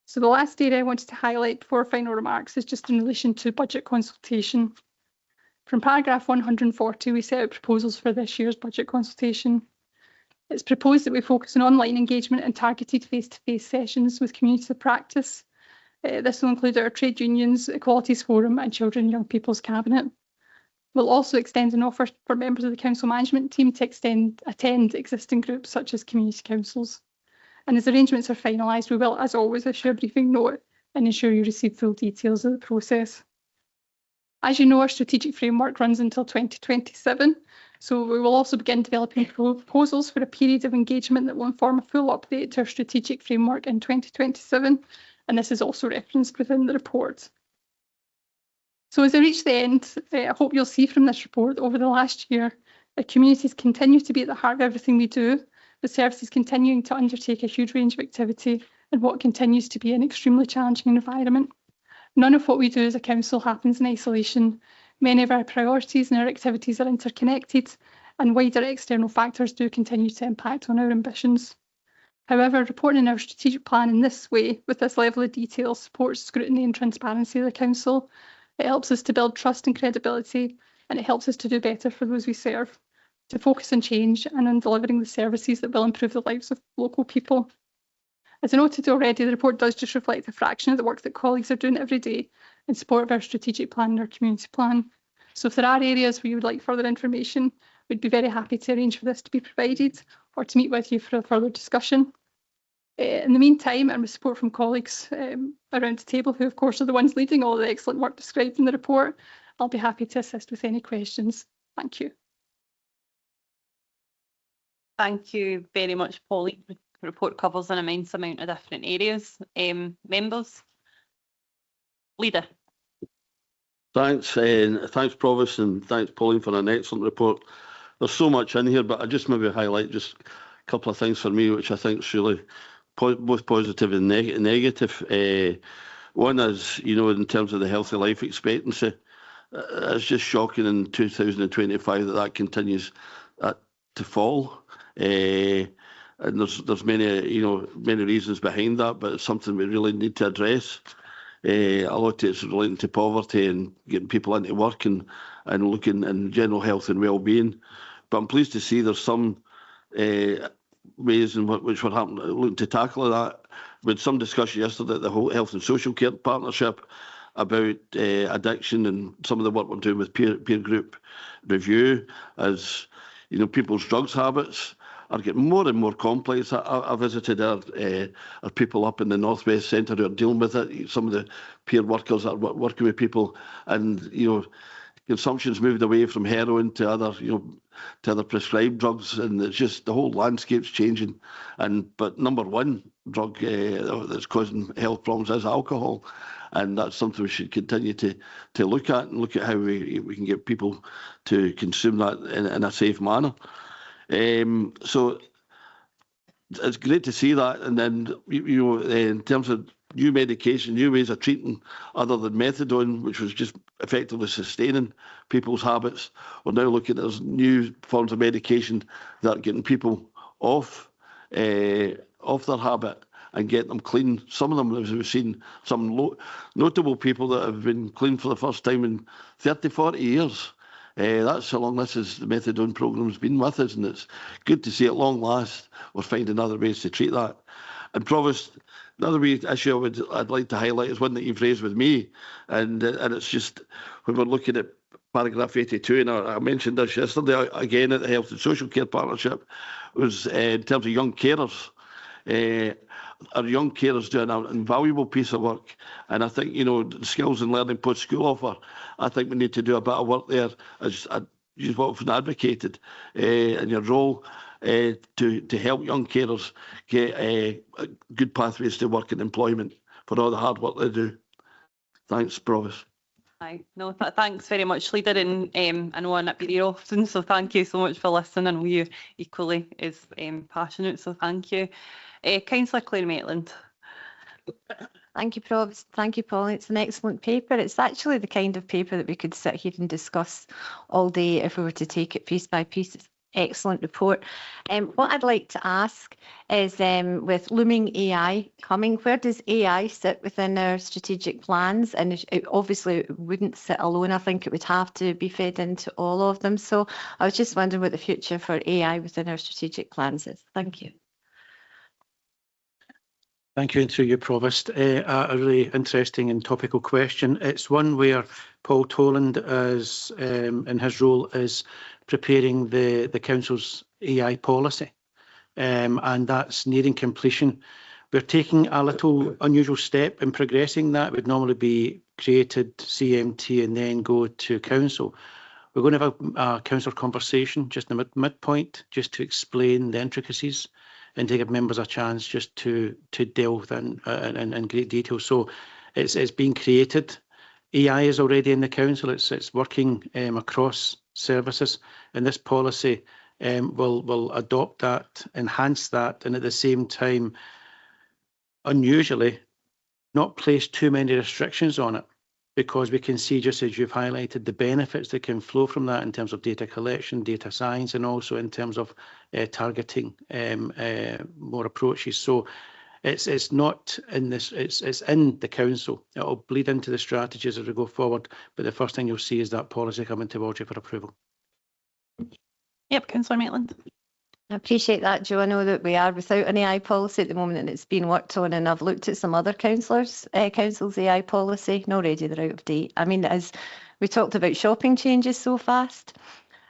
So the last area I wanted to highlight before final remarks is just in relation to budget consultation. From paragraph 140, we set out proposals for this year's budget consultation. It's proposed that we focus on online engagement and targeted face-to-face sessions with communities of practice. This will include our trade unions, Equalities Forum and Children and Young People's Cabinet. We'll also extend an offer for members of the Council Management Team to attend existing groups such as community councils. And as arrangements are finalised, we will, as always, issue a briefing note and ensure you receive full details of the process. As you know, our strategic framework runs until 2027, so we will also begin developing proposals for a period of engagement that will inform a full update to our strategic framework in 2027, and this is also referenced within the report. So as I reach the end, I hope you'll see from this report over the last year that communities continue to be at the heart of everything we do, with services continuing to undertake a huge range of activity in what continues to be an extremely challenging environment. None of what we do as a council happens in isolation. Many of our priorities and our activities are interconnected, and wider external factors do continue to impact on our ambitions. However, reporting our strategic plan in this way, with this level of detail, supports scrutiny and transparency of the council. It helps us to build trust and credibility, and it helps us to do better for those we serve, to focus on change and on delivering the services that will improve the lives of local people. As I noted already, the report does just reflect a fraction of the work that colleagues are doing every day in support of our strategic plan and our community plan. So if there are areas where you would like further information, we'd be very happy to arrange for this to be provided or to meet with you for a further discussion. In the meantime, and with support from colleagues around the table, who of course are the ones leading all the excellent work described in the report, I'll be happy to assist with any questions. Thank you. Thank you very much, Pauline. The report covers an immense amount of different areas. Members? Leader. Thanks, thanks Provost, and thanks Pauline for an excellent report. There's so much in here, but I just maybe highlight just a couple of things for me, which I think is really both positive and negative. One is, you know, in terms of the healthy life expectancy, it's just shocking in 2025 that continues to fall. And there's many, you know, many reasons behind that, but it's something we really need to address. A lot of it's relating to poverty and getting people into work and looking in general health and well-being. But I'm pleased to see there's some ways in which we're looking to tackle that. We had some discussion yesterday at the whole Health and Social Care Partnership about addiction and some of the work we're doing with peer group review, as you know, people's drugs habits are getting more and more complex. I visited our people up in the Northwest Centre who are dealing with it. Some of the peer workers are working with people, and you know, consumption's moved away from heroin to other, you know, to other prescribed drugs, and it's just the whole landscape's changing. But number one drug that's causing health problems is alcohol, and that's something we should continue to look at and look at how we can get people to consume that in a safe manner. So it's great to see that. And then, you know, in terms of new medication, new ways of treating other than methadone, which was just effectively sustaining people's habits, we're now looking at new forms of medication that are getting people off their habit and getting them clean. Some of them, as we've seen, some notable people that have been clean for the first time in 30, 40 years. That's how long the methadone program's been with us, and it's good to see at long last we're finding other ways to treat that. And Provost, another issue I'd like to highlight is one that you've raised with me, and it's just when we're looking at paragraph 82, and I mentioned this yesterday again at the Health and Social Care Partnership, was in terms of young carers. Our young carers do an invaluable piece of work, and I think, you know, the skills and learning post-school offer, I think we need to do a bit of work there, as you've often advocated in your role, to help young carers get good pathways to work and employment for all the hard work they do. Thanks, Provost. Aye, no, thanks very much, Leader, and I know I'm up your ear often, so thank you so much for listening. I know you're equally as passionate, so thank you. Councillor Claire Maitland. Thank you, Provost. Thank you, Pauline. It's an excellent paper. It's actually the kind of paper that we could sit here and discuss all day if we were to take it piece by piece. It's an excellent report. What I'd like to ask is, with looming AI coming, where does AI sit within our strategic plans? And it obviously wouldn't sit alone. I think it would have to be fed into all of them. So I was just wondering what the future for AI within our strategic plans is. Thank you. Thank you, and through you, Provost. A really interesting and topical question. It's one where Paul Toland, is, in his role, is preparing the Council's AI policy, and that's nearing completion. We're taking a little unusual step in progressing that. It would normally be created CMT and then go to Council. We're going to have a Council conversation just in the midpoint, just to explain the intricacies and to give members a chance just to delve in great detail. So it's being created. AI is already in the Council. It's working across services, and this policy will adopt that, enhance that, and at the same time, unusually, not place too many restrictions on it, because we can see, just as you've highlighted, the benefits that can flow from that in terms of data collection, data science, and also in terms of targeting more approaches. So it's not in this, it's in the Council. It will bleed into the strategies as we go forward, but the first thing you'll see is that policy coming towards you for approval. Yep, Councillor Maitland. I appreciate that, Joe. I know that we are without an AI policy at the moment and it's being worked on, and I've looked at some other councillors' AI policy, and already they're out of date. I mean, as we talked about, shopping changes so fast.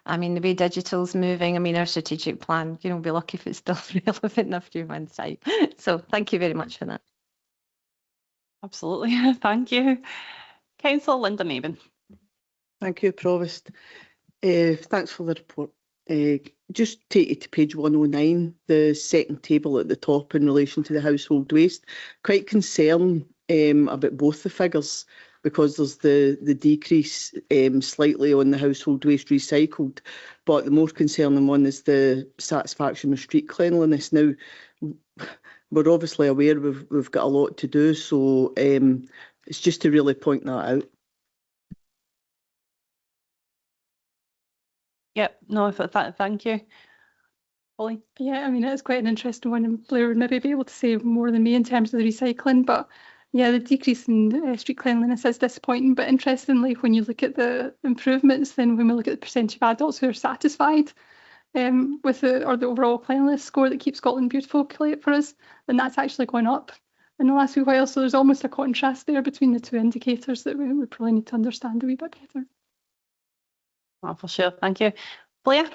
I mean, the way digital's moving, I mean, our strategic plan, we'll be lucky if it's still relevant in a few months' time. So thank you very much for that. Absolutely, thank you. Councillor Linda Maben. Thank you, Provost. Thanks for the report. Just take you to page 109, the second table at the top in relation to the household waste. Quite concerned about both the figures, because there's the decrease slightly on the household waste recycled, but the more concerning one is the satisfaction with street cleanliness. Now, we're obviously aware we've got a lot to do, so it's just to really point that out. Yep, no, thank you. Pauline? Yeah, I mean, it's quite an interesting one, and Blair would maybe be able to say more than me in terms of the recycling, but yeah, the decrease in street cleanliness is disappointing, but interestingly, when you look at the improvements, then when we look at the percentage of adults who are satisfied with the overall cleanliness score that Keep Scotland Beautiful collate for us, then that's actually gone up in the last wee while, so there's almost a contrast there between the two indicators that we probably need to understand a wee bit better. Oh, for sure, thank you. Blair?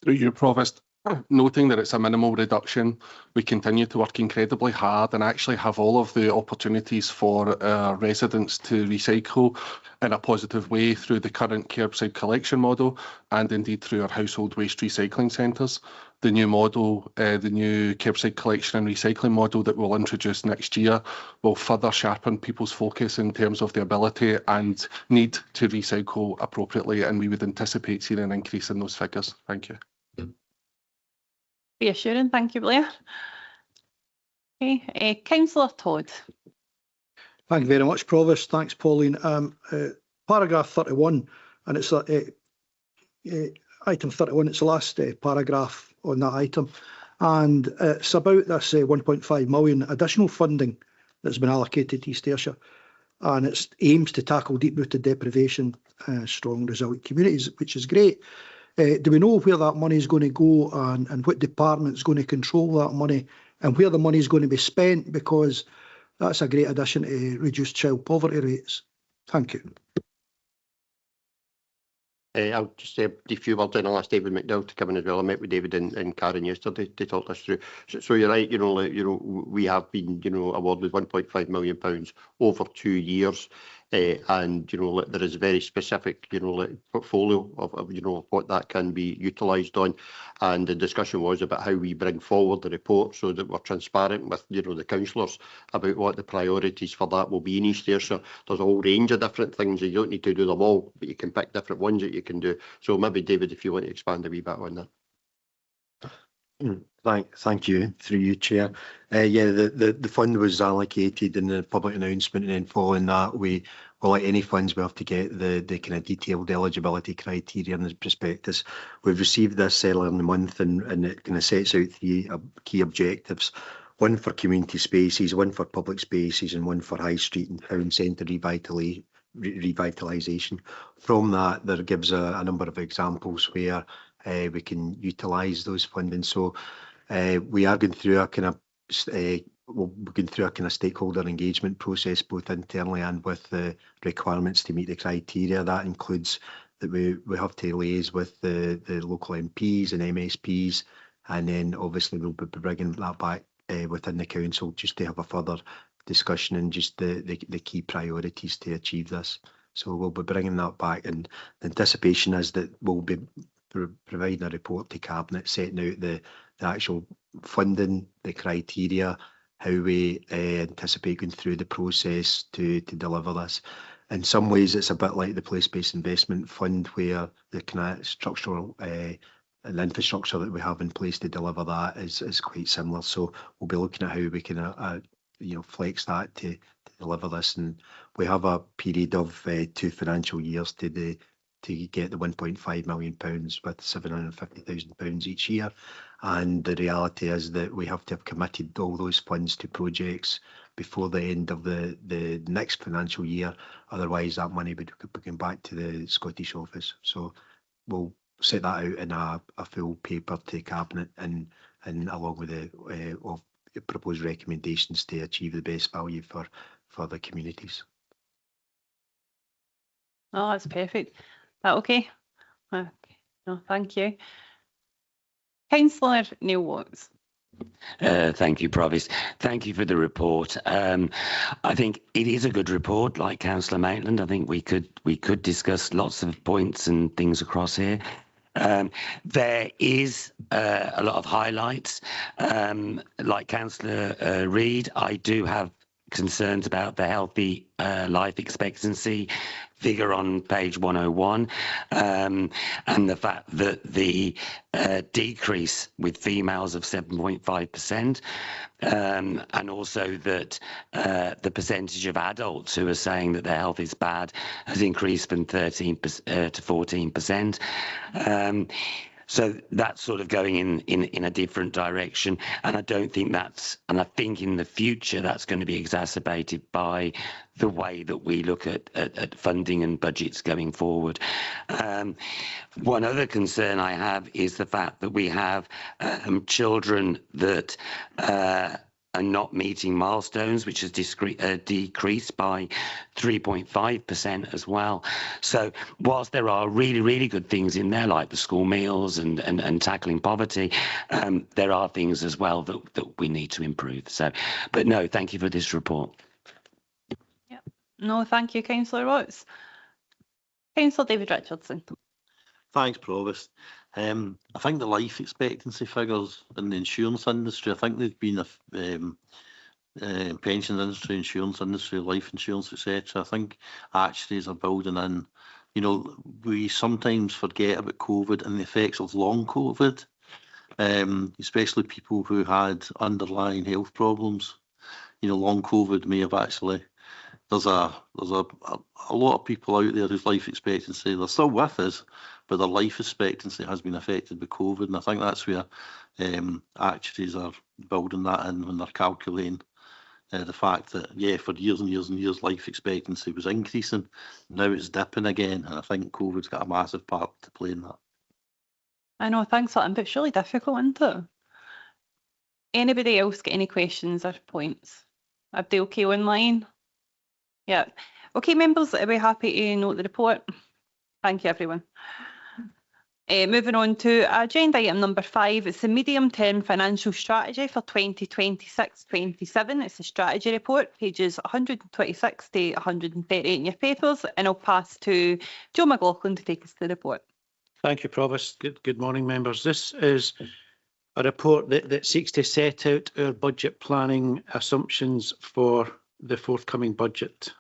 Through you, Provost. Noting that it's a minimal reduction, we continue to work incredibly hard and actually have all of the opportunities for our residents to recycle in a positive way through the current curbside collection model and indeed through our household waste recycling centres. The new model, the new curbside collection and recycling model that we'll introduce next year will further sharpen people's focus in terms of the ability and need to recycle appropriately, and we would anticipate seeing an increase in those figures. Thank you. Reassuring, thank you, Blair. Okay, Councillor Todd. Thank you very much, Provost. Thanks, Pauline. Paragraph 31, and it's item 31, it's the last paragraph on that item, and it's about this 1.5 million additional funding that's been allocated to East Ayrshire, and it aims to tackle deep-rooted deprivation, strong, resilient communities, which is great. Do we know where that money is going to go, and what department is going to control that money, and where the money is going to be spent? Because that's a great addition to reduce child poverty rates. Thank you. I'll just say a few words, and I'll ask David McDowell to come in as well. I met with David and Karen yesterday to talk us through. So you're right. We have been awarded £1.5 million over 2 years. and there is a very specific portfolio of what that can be utilised on, and the discussion was about how we bring forward the report so that we're transparent with the councillors about what the priorities for that will be in East Ayrshire. There's a whole range of different things. You don't need to do them all, but you can pick different ones that you can do. So maybe David, if you want to expand a wee bit on that. Thank you, through you, Chair. Yeah, the fund was allocated in the public announcement, and then following that, like any funds, we have to get the kind of detailed eligibility criteria in the prospectus. We've received this earlier in the month, and it kind of sets out three key objectives: one for community spaces, one for public spaces, and one for high street and town centre revitalisation. From that, there gives a number of examples where we can utilise those funding. So we are going through a kind of stakeholder engagement process, both internally and with the requirements to meet the criteria. That includes that we have to liaise with the local MPs and MSPs, and then obviously we'll be bringing that back within the council just to have a further discussion and just the key priorities to achieve this. So we'll be bringing that back, and the anticipation is that we'll be providing a report to Cabinet setting out the actual funding, the criteria, how we anticipate going through the process to deliver this. In some ways, it's a bit like the place-based investment fund, where the kind of structural and infrastructure that we have in place to deliver that is quite similar. So we'll be looking at how we can flex that to deliver this, and we have a period of 2 financial years to get the £1.5 million with £750,000 each year. And the reality is that we have to have committed all those funds to projects before the end of the next financial year. Otherwise, that money would be going back to the Scottish Office. So we'll set that out in a full paper to Cabinet, and along with the proposed recommendations to achieve the best value for the communities. Oh, that's perfect. That okay? Okay. No, thank you. Councillor Neil Watts. Thank you, Provost. Thank you for the report. I think it is a good report, like Councillor Maitland. I think we could discuss lots of points and things across here. There is a lot of highlights. Like Councillor Reid, I do have concerns about the healthy life expectancy figure on page 101, and the fact that the decrease with females of 7.5%, and also that the percentage of adults who are saying that their health is bad has increased from 13% to 14%. So that's sort of going in a different direction, and I don't think that's, and I think in the future that's going to be exacerbated by the way that we look at funding and budgets going forward. One other concern I have is the fact that we have children that are not meeting milestones, which has decreased by 3.5% as well. So whilst there are really, really good things in there, like the school meals and tackling poverty, there are things as well that we need to improve. So, but no, thank you for this report. Yeah. No, thank you, Councillor Watts. Councillor David Richardson. Thanks, Provost. I think the life expectancy figures in the insurance industry, I think they've been pensions industry, insurance industry, life insurance, etc. I think actuaries are building in. We sometimes forget about COVID and the effects of long COVID, especially people who had underlying health problems. Long COVID may have actually. There's a lot of people out there whose life expectancy, they're still with us, but their life expectancy has been affected by COVID, and I think that's where actuaries are building that in when they're calculating the fact that, yeah, for years and years and years, life expectancy was increasing. Now it's dipping again, and I think COVID's got a massive part to play in that. I know, thanks for that, but it's really difficult, isn't it? Anybody else got any questions or points? Are they okay online? Yeah. Okay, members, are we happy to note the report? Thank you, everyone. Moving on to agenda item number 5, it's the medium-term financial strategy for 2026-27. It's a strategy report, pages 126 to 138 in your papers, and I'll pass to Joe McLaughlin to take us through the report. Thank you, Provost. Good morning, members. This is a report that seeks to set out our budget planning assumptions for the forthcoming budget.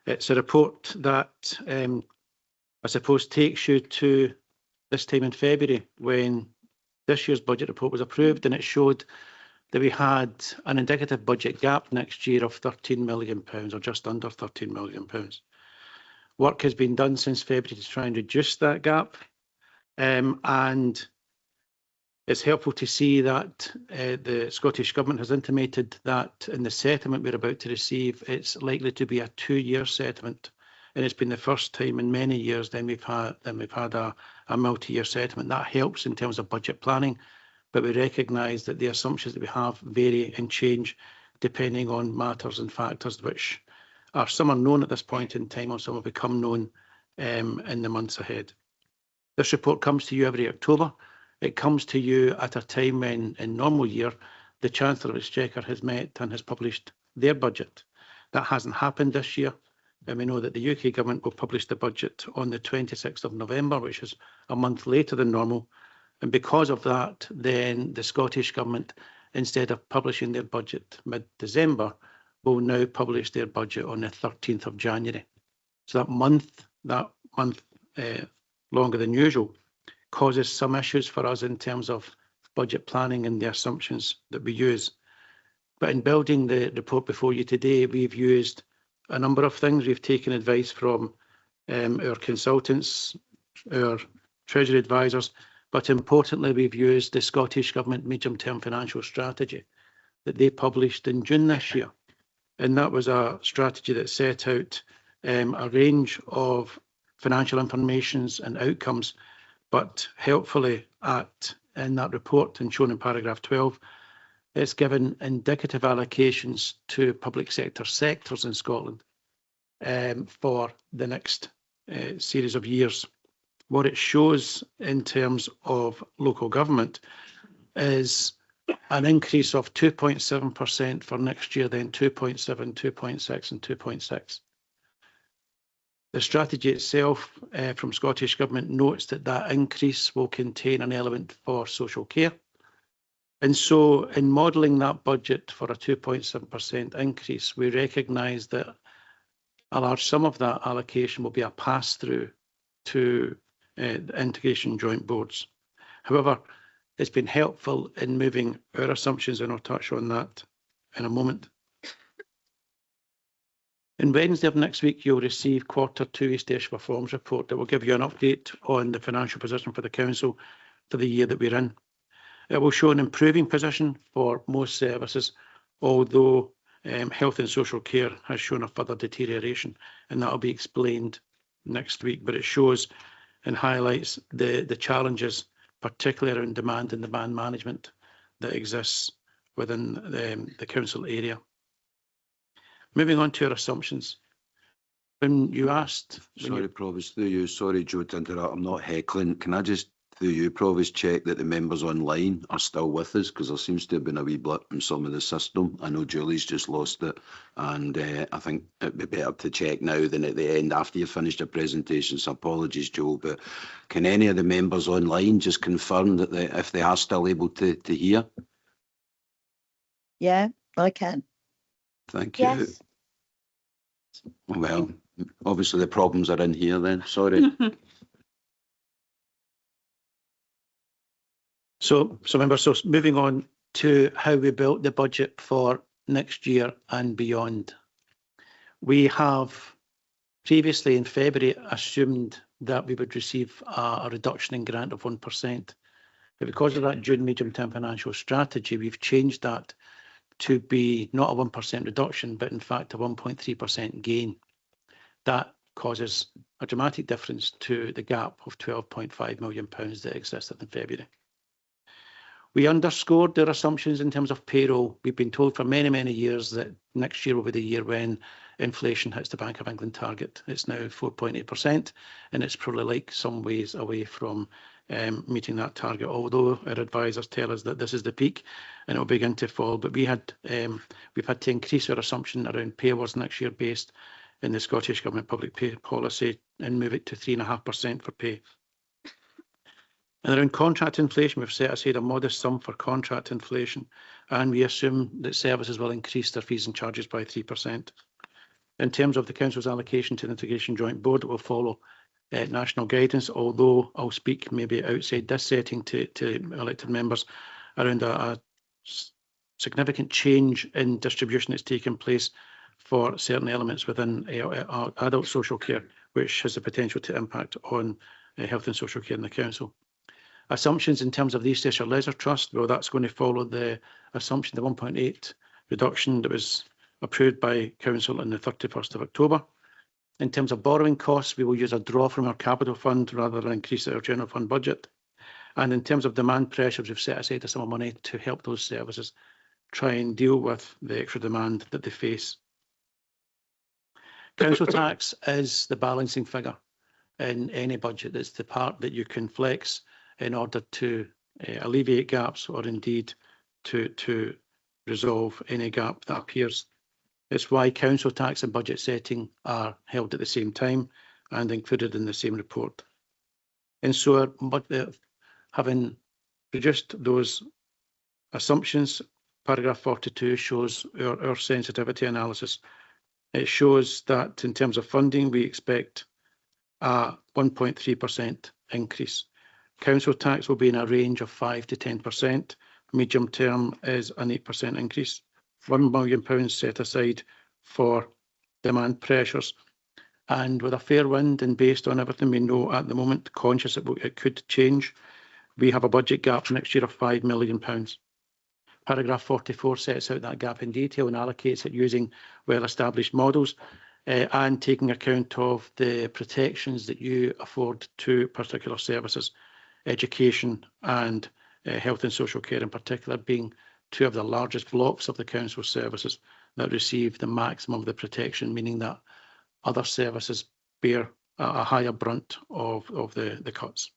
It's a report that I suppose takes you to this time in February when this year's budget report was approved, and it showed that we had an indicative budget gap next year of £13 million, or just under £13 million. Work has been done since February to try and reduce that gap, and it's helpful to see that the Scottish Government has intimated that in the settlement we're about to receive, it's likely to be a 2-year settlement. And it's been the first time in many years then we've had a multi-year settlement. That helps in terms of budget planning, but we recognise that the assumptions that we have vary and change depending on matters and factors which are some are known at this point in time, or some will become known in the months ahead. This report comes to you every October. It comes to you at a time when, in normal year, the Chancellor of the Exchequer has met and has published their budget. That hasn't happened this year. And we know that the UK Government will publish the budget on the 26th of November, which is a month later than normal. And because of that, then the Scottish Government, instead of publishing their budget mid-December, will now publish their budget on the 13th of January. So that month longer than usual causes some issues for us in terms of budget planning and the assumptions that we use. But in building the report before you today, we've used a number of things. We've taken advice from our consultants, our Treasury advisors, but importantly, we've used the Scottish Government medium-term financial strategy that they published in June this year. And that was a strategy that set out a range of financial informations and outcomes, but helpfully in that report and shown in paragraph 12, it's given indicative allocations to public sector sectors in Scotland for the next series of years. What it shows in terms of local government is an increase of 2.7% for next year, then 2.7, 2.6 and 2.6. The strategy itself from Scottish Government notes that that increase will contain an element for social care. And so in modelling that budget for a 2.7% increase, we recognise that a large sum of that allocation will be a pass-through to the integration joint boards. However, it's been helpful in moving our assumptions, and I'll touch on that in a moment. On Wednesday of next week, you'll receive Q2 East Ayrshire Performance Report that will give you an update on the financial position for the Council for the year that we're in. It will show an improving position for most services, although health and social care has shown a further deterioration, and that will be explained next week. But it shows and highlights the challenges, particularly around demand and demand management that exists within the Council area. Moving on to our assumptions. When you asked... Sorry, Provost, through you. Sorry, Joe, to interrupt. I'm not heckling. Can I just, through you, Provost, check that the members online are still with us? Because there seems to have been a wee blip in some of the system. I know Julie's just lost it. And I think it'd be better to check now than at the end after you've finished your presentation. So apologies, Joe. But can any of the members online just confirm that if they are still able to hear? Yeah, I can. Thank you. Yes. Well, obviously the problems are in here then. Sorry. So members, moving on to how we built the budget for next year and beyond. We have previously in February assumed that we would receive a reduction in grant of 1%. But because of that June medium-term financial strategy, we've changed that to be not a 1% reduction, but in fact a 1.3% gain. That causes a dramatic difference to the gap of £12.5 million that existed in February. We underscored their assumptions in terms of payroll. We've been told for many, many years that next year will be the year when inflation hits the Bank of England target. It's now 4.8%, and it's probably like some ways away from meeting that target, although our advisors tell us that this is the peak and it will begin to fall. But we've had to increase our assumption around pay awards next year based in the Scottish Government public pay policy and move it to 3.5% for pay. And around contract inflation, we've set aside a modest sum for contract inflation, and we assume that services will increase their fees and charges by 3%. In terms of the Council's allocation to the Integration Joint Board, it will follow national guidance, although I'll speak maybe outside this setting to elected members around a significant change in distribution that's taken place for certain elements within adult social care, which has the potential to impact on health and social care in the Council. Assumptions in terms of the East Ayrshire Leisure Trust, well, that's going to follow the assumption, the 1.8 reduction that was approved by Council on the 31st of October. In terms of borrowing costs, we will use a draw from our capital fund rather than increase our general fund budget. And in terms of demand pressures, we've set aside a sum of money to help those services try and deal with the extra demand that they face. Council tax is the balancing figure in any budget. It's the part that you can flex in order to alleviate gaps or indeed to resolve any gap that appears. It's why council tax and budget setting are held at the same time and included in the same report. And so, having produced those assumptions, paragraph 42 shows our sensitivity analysis. It shows that in terms of funding, we expect a 1.3% increase. Council tax will be in a range of 5 to 10%. Medium term is an 8% increase. £1 million set aside for demand pressures. And with a fair wind and based on everything we know at the moment, conscious it could change, we have a budget gap next year of £5 million. Paragraph 44 sets out that gap in detail and allocates it using well-established models and taking account of the protections that you afford to particular services, education and health and social care in particular being two of the largest blocks of the council services that receive the maximum of the protection, meaning that other services bear a higher brunt of the cuts.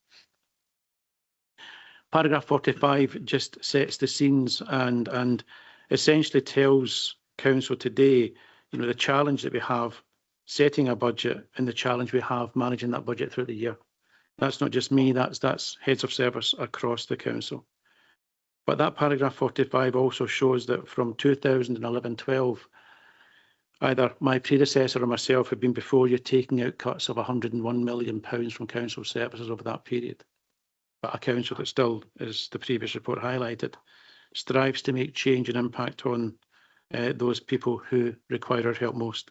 Paragraph 45 just sets the scenes and essentially tells council today, the challenge that we have setting a budget and the challenge we have managing that budget through the year. That's not just me, that's heads of service across the council. But that paragraph 45 also shows that from 2011-12, either my predecessor or myself have been before you taking out cuts of £101 million from council services over that period. But a council that still, as the previous report highlighted, strives to make change and impact on those people who require our help most.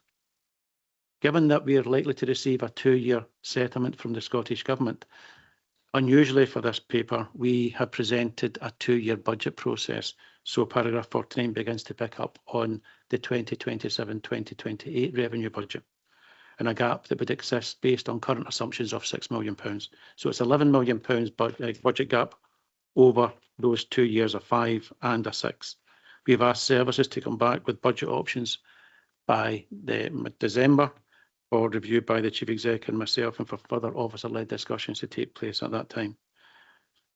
Given that we are likely to receive a 2-year settlement from the Scottish Government, unusually for this paper, we have presented a 2-year budget process. So paragraph 49 begins to pick up on the 2027-2028 revenue budget and a gap that would exist based on current assumptions of £6 million. So it's £11 million budget gap over those 2 years, a 5 and a 6. We've asked services to come back with budget options by December for review by the Chief Executive and myself and for further officer-led discussions to take place at that time.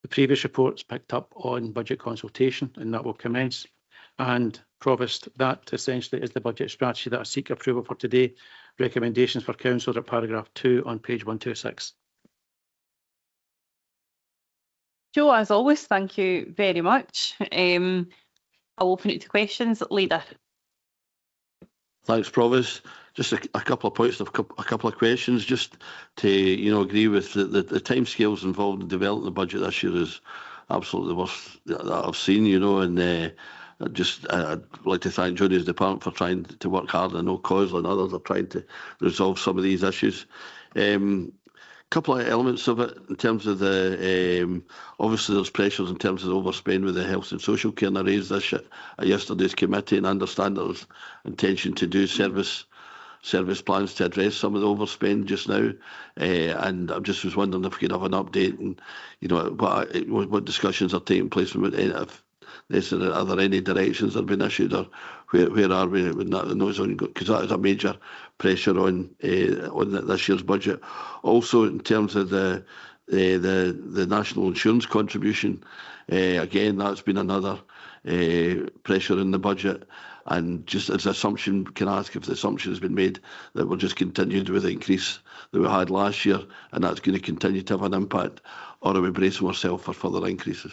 The previous reports picked up on budget consultation and that will commence. And Provost, that essentially is the budget strategy that I seek approval for today. Recommendations for council at paragraph 2 on page 126. Joe, as always, thank you very much. I'll open it to questions. Leader. Thanks, Provost. Just a couple of points, a couple of questions, just to agree with the timescales involved in developing the budget this year is absolutely the worst that I've seen, and I'd like to thank Jodie's department for trying to work hard. I know COSLA and others are trying to resolve some of these issues. Couple of elements of it in terms of obviously there's pressures in terms of the overspend with the health and social care, and I raised this at yesterday's committee, and I understand there's intention to do service plans to address some of the overspend just now, and I just was wondering if we could have an update and what discussions are taking place with are there any directions that have been issued, or where are we with that? Because that is a major pressure on this year's budget. Also, in terms of the the national insurance contribution. Again, that's been another pressure in the budget. And just as assumption, can I ask if the assumption has been made that we're just continued with the increase that we had last year, and that's going to continue to have an impact, or are we bracing ourselves for further increases?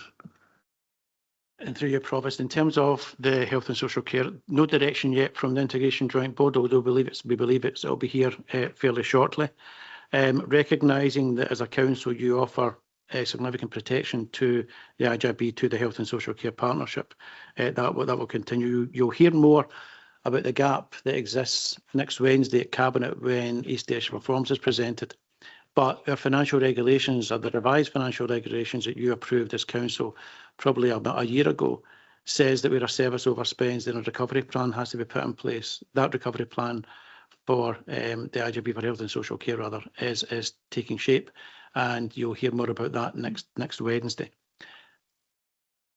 And through your Provost, in terms of the health and social care, no direction yet from the Integration Joint Board, although we believe it'll be here fairly shortly. Recognising that as a council you offer significant protection to the IJB, to the Health and Social Care Partnership, that will continue. You'll hear more about the gap that exists next Wednesday at Cabinet when East Ayrshire Reforms is presented. But our financial regulations, or the revised financial regulations that you approved as council probably about a year ago, says that where a service overspends, then a recovery plan has to be put in place. That recovery plan for the IJB for Health and Social Care rather is taking shape, and you'll hear more about that next Wednesday.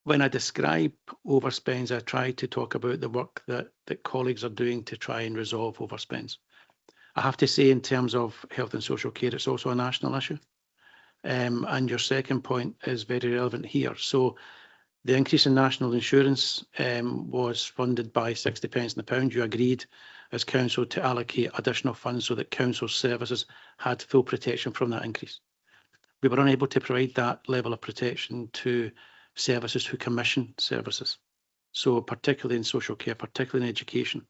When I describe overspends, I try to talk about the work that colleagues are doing to try and resolve overspends. I have to say, in terms of health and social care, it's also a national issue. And your second point is very relevant here. So the increase in national insurance was funded by 60 pence in the pound. You agreed as council to allocate additional funds so that council services had full protection from that increase. We were unable to provide that level of protection to services who commission services. So particularly in social care, particularly in education,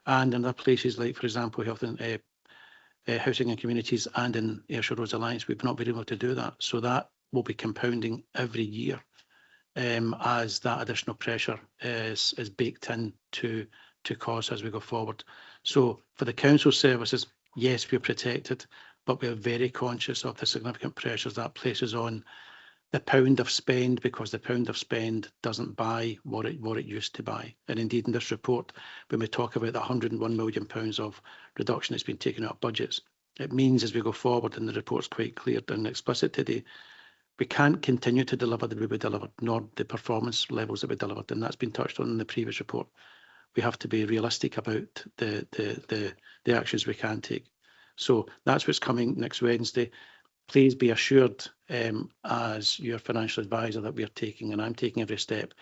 and in other places like, for example, health and housing and communities, and in Ayrshire Roads Alliance, we've not been able to do that. So that will be compounding every year as that additional pressure is baked in to costs as we go forward. So for the council services, yes, we're protected, but we're very conscious of the significant pressures that places on the pound of spend, because the pound of spend doesn't buy what it used to buy. And indeed, in this report, when we talk about the £101 million of reduction that's been taken out of budgets, it means as we go forward, and the report's quite clear and explicit today, we can't continue to deliver the way we delivered, nor the performance levels that we delivered, and that's been touched on in the previous report. We have to be realistic about the actions we can take. So that's what's coming next Wednesday. Please be assured, as your financial advisor, that we are taking, and I'm taking every step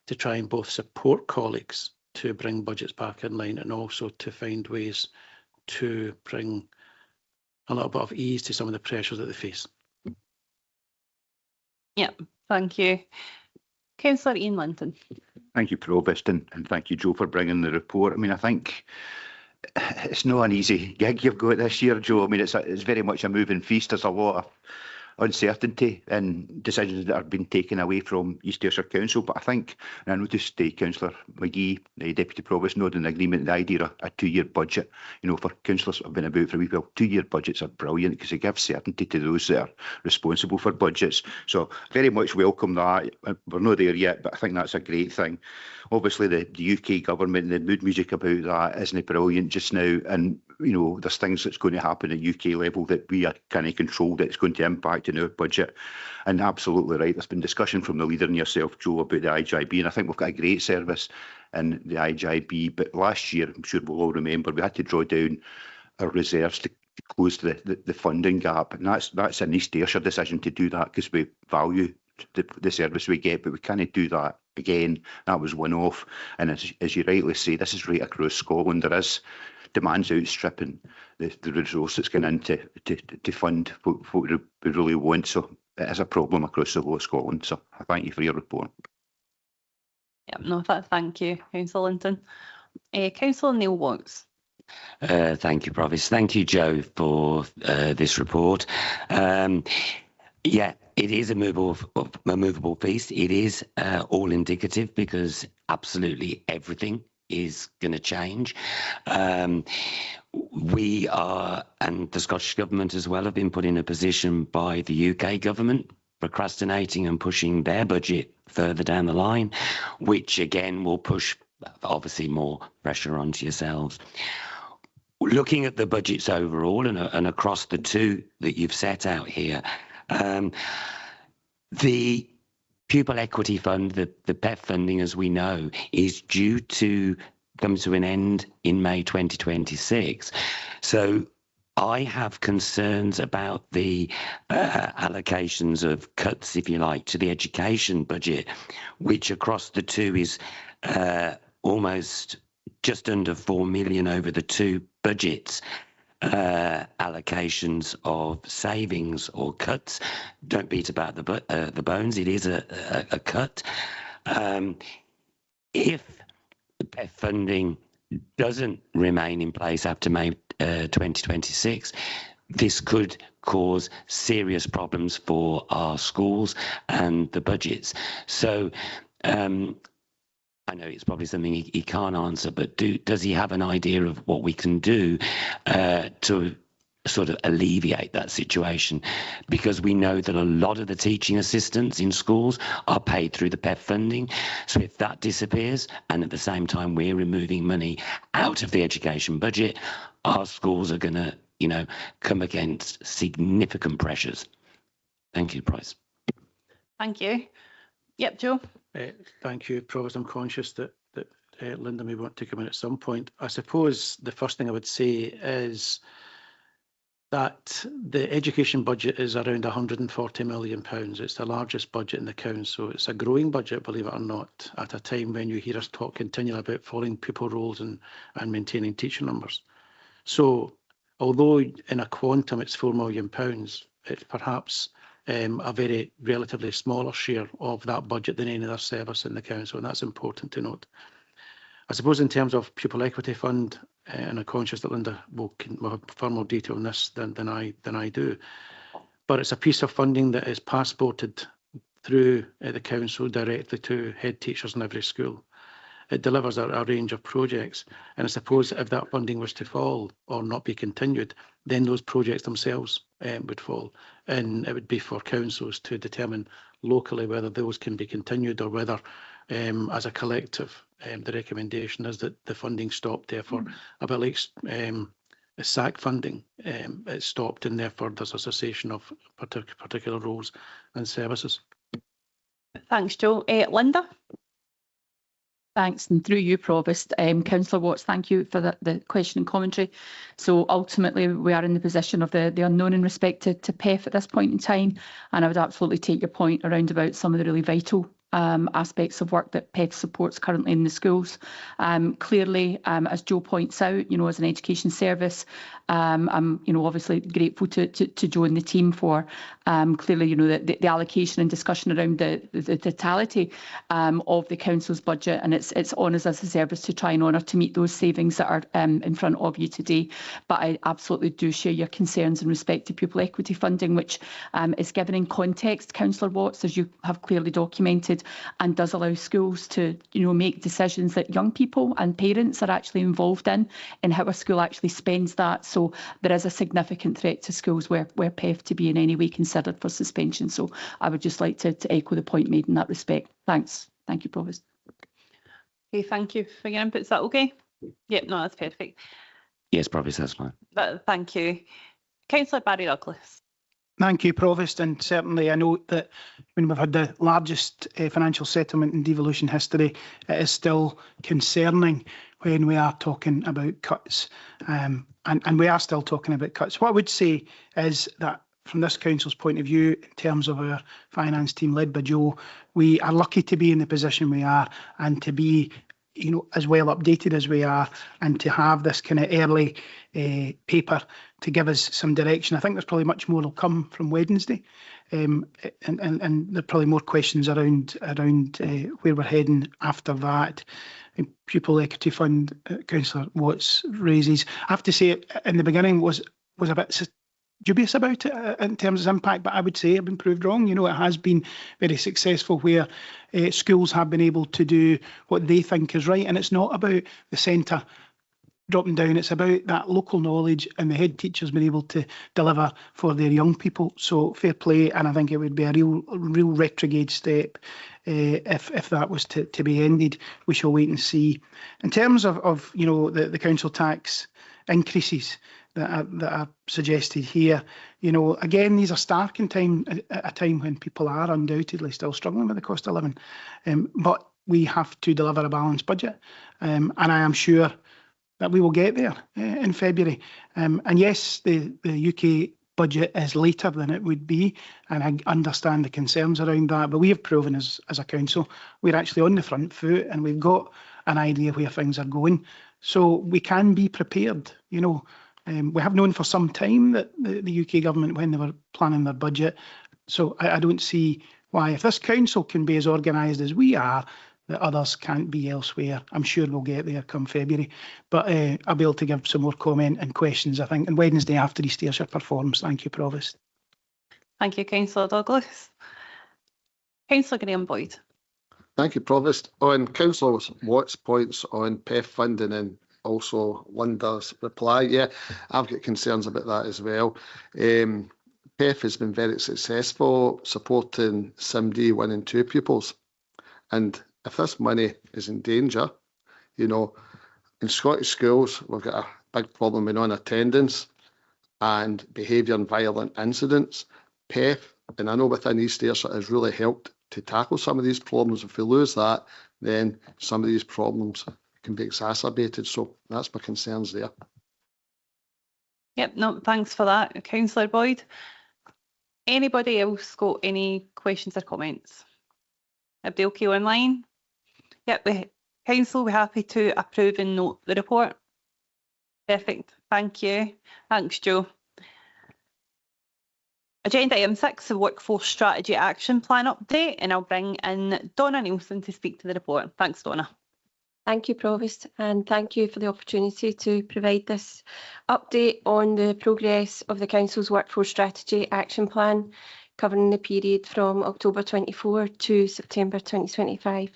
to try and both support colleagues to bring budgets back in line, and also to find ways to bring a little bit of ease to some of the pressures that they face. Yeah, thank you. Councillor Ian Linton. Thank you, Provost, and thank you, Joe, for bringing the report. I mean, I think it's not an easy gig you've got this year, Joe. I mean, it's very much a moving feast. There's a lot of uncertainty and decisions that are being taken away from East Ayrshire Council. But I think, and I noticed Councillor McGee, the Deputy Provost, noted an agreement, the idea of a 2-year budget. You know, for councillors I've been about for a wee while, 2-year budgets are brilliant because they give certainty to those that are responsible for budgets. So very much welcome that. We're not there yet, but I think that's a great thing. Obviously, the UK government, the mood music about that isn't brilliant just now. And, you know, there's things that's going to happen at UK level that we can't control that's going to impact in our budget. And absolutely right, there's been discussion from the leader and yourself, Joe, about the IJB. And I think we've got a great service in the IJB. But last year, I'm sure we'll all remember, we had to draw down our reserves to close the funding gap. And that's an East Ayrshire decision to do that because we value the service we get, but we can't do that again. That was one off. And as you rightly say, this is right across Scotland. There is demands outstripping the resource that's going in to fund what we really want. So it is a problem across the whole of Scotland. So I thank you for your report. Yeah, no, thank you, Councillor Linton. Councillor Neil Watts. Thank you, Provost. Thank you, Joe, for this report. Yeah, it is a movable feast. It is all indicative because absolutely everything is going to change. We are, and the Scottish Government as well, have been put in a position by the UK Government procrastinating and pushing their budget further down the line, which again will push obviously more pressure onto yourselves. Looking at the budgets overall and across the two that you've set out here, the Pupil Equity Fund, the PEF funding, as we know, is due to come to an end in May 2026. So I have concerns about the allocations of cuts, if you like, to the education budget, which across the two is almost just under 4 million over the two budgets. Allocations of savings or cuts. Don't beat about the bones. It is a cut. If the PEF funding doesn't remain in place after May 2026, this could cause serious problems for our schools and the budgets. So I know it's probably something he can't answer, but does he have an idea of what we can do to sort of alleviate that situation? Because we know that a lot of the teaching assistants in schools are paid through the PEF funding. So if that disappears, and at the same time we're removing money out of the education budget, our schools are going to, you know, come against significant pressures. Thank you, Bryce. Thank you. Yep, Joe. Thank you, Provost. I'm conscious that Linda may want to come in at some point. I suppose the first thing I would say is that the education budget is around £140 million. It's the largest budget in the council. It's a growing budget, believe it or not, at a time when you hear us talk continually about falling pupil rolls and maintaining teacher numbers. So although in a quantum it's £4 million, it's perhaps a very relatively smaller share of that budget than any other service in the council, and that's important to note. I suppose in terms of pupil equity fund, and I'm conscious that Linda will have far more detail on this than I do, but it's a piece of funding that is passported through the council directly to head teachers in every school. It delivers a range of projects, and I suppose if that funding was to fall or not be continued, then those projects themselves would fall, and it would be for councils to determine locally whether those can be continued or whether, as a collective, the recommendation is that the funding stopped. Therefore, a bit like SAC funding, it's stopped, and therefore there's a cessation of particular roles and services. Thanks, Joe. Linda. Thanks, and through you, Provost. Councillor Watts, thank you for the question and commentary. So ultimately, we are in the position of the unknown in respect to PEF at this point in time, and I would absolutely take your point around about some of the really vital aspects of work that PEF supports currently in the schools. Clearly, as Joe points out, you know, as an education service, I'm, you know, obviously grateful to Joe and the team for clearly, you know, the allocation and discussion around the totality of the council's budget, and it's on us as a service to try and honour to meet those savings that are in front of you today. But I absolutely do share your concerns in respect to pupil equity funding, which is given in context, Councillor Watts, as you have clearly documented, and does allow schools to, you know, make decisions that young people and parents are actually involved in how a school actually spends that. So there is a significant threat to schools where PEF to be in any way considered for suspension. So I would just like to echo the point made in that respect. Thanks. Thank you, Provost. Okay, thank you for your input. Is that okay? Yep, no, that's perfect. Yes, Provost, that's fine. Thank you. Councillor Barry Douglas. Thank you, Provost, and certainly I note that when we've had the largest financial settlement in devolution history, it is still concerning when we are talking about cuts, and we are still talking about cuts. What I would say is that from this council's point of view, in terms of our finance team led by Joe, we are lucky to be in the position we are and to be, you know, as well updated as we are, and to have this kind of early paper to give us some direction. I think there's probably much more will come from Wednesday, and there are probably more questions around where we're heading after that. Pupil Equity Fund, Councillor Watts raises. I have to say, in the beginning was a bit dubious about it in terms of impact, but I would say I've been proved wrong. You know, it has been very successful where schools have been able to do what they think is right, and it's not about the centre dropping down, it's about that local knowledge and the head teachers being able to deliver for their young people. So fair play, and I think it would be a real retrograde step if that was to be ended. We shall wait and see. In terms of you know, the council tax increases that are suggested here, you know, again, these are stark in time, at a time when people are undoubtedly still struggling with the cost of living, but we have to deliver a balanced budget, and I am sure that we will get there in February. And yes, the UK budget is later than it would be, and I understand the concerns around that, but we have proven as a council, we're actually on the front foot and we've got an idea where things are going. So we can be prepared, you know. We have known for some time that the UK government, when they were planning their budget, so I don't see why, if this council can be as organised as we are, that others can't be elsewhere. I'm sure we'll get there come February. But I'll be able to give some more comment and questions, I think, on Wednesday after East Ayrshire performs. Thank you, Provost. Thank you, Councillor Douglas. Councillor Graham Boyd. Thank you, Provost. On Councillor Watt's points on PEF funding and also Linda's reply, yeah, I've got concerns about that as well. PEF has been very successful supporting SIMD 1 and 2 pupils. And if this money is in danger, you know, in Scottish schools, we've got a big problem with non-attendance and behaviour and violent incidents. PEF, and I know within East Ayrshire, has really helped to tackle some of these problems. If we lose that, then some of these problems can be exacerbated. So that's my concerns there. Yep, no, thanks for that, Councillor Boyd. Anybody else got any questions or comments? Everybody okay online? Yep, the council, we're happy to approve and note the report. Perfect, thank you. Thanks, Joe. Agenda item 6, the Workforce Strategy Action Plan update, and I'll bring in Donna Nielsen to speak to the report. Thanks, Donna. Thank you, Provost, and thank you for the opportunity to provide this update on the progress of the Council's Workforce Strategy Action Plan, covering the period from October 24 to September 2025,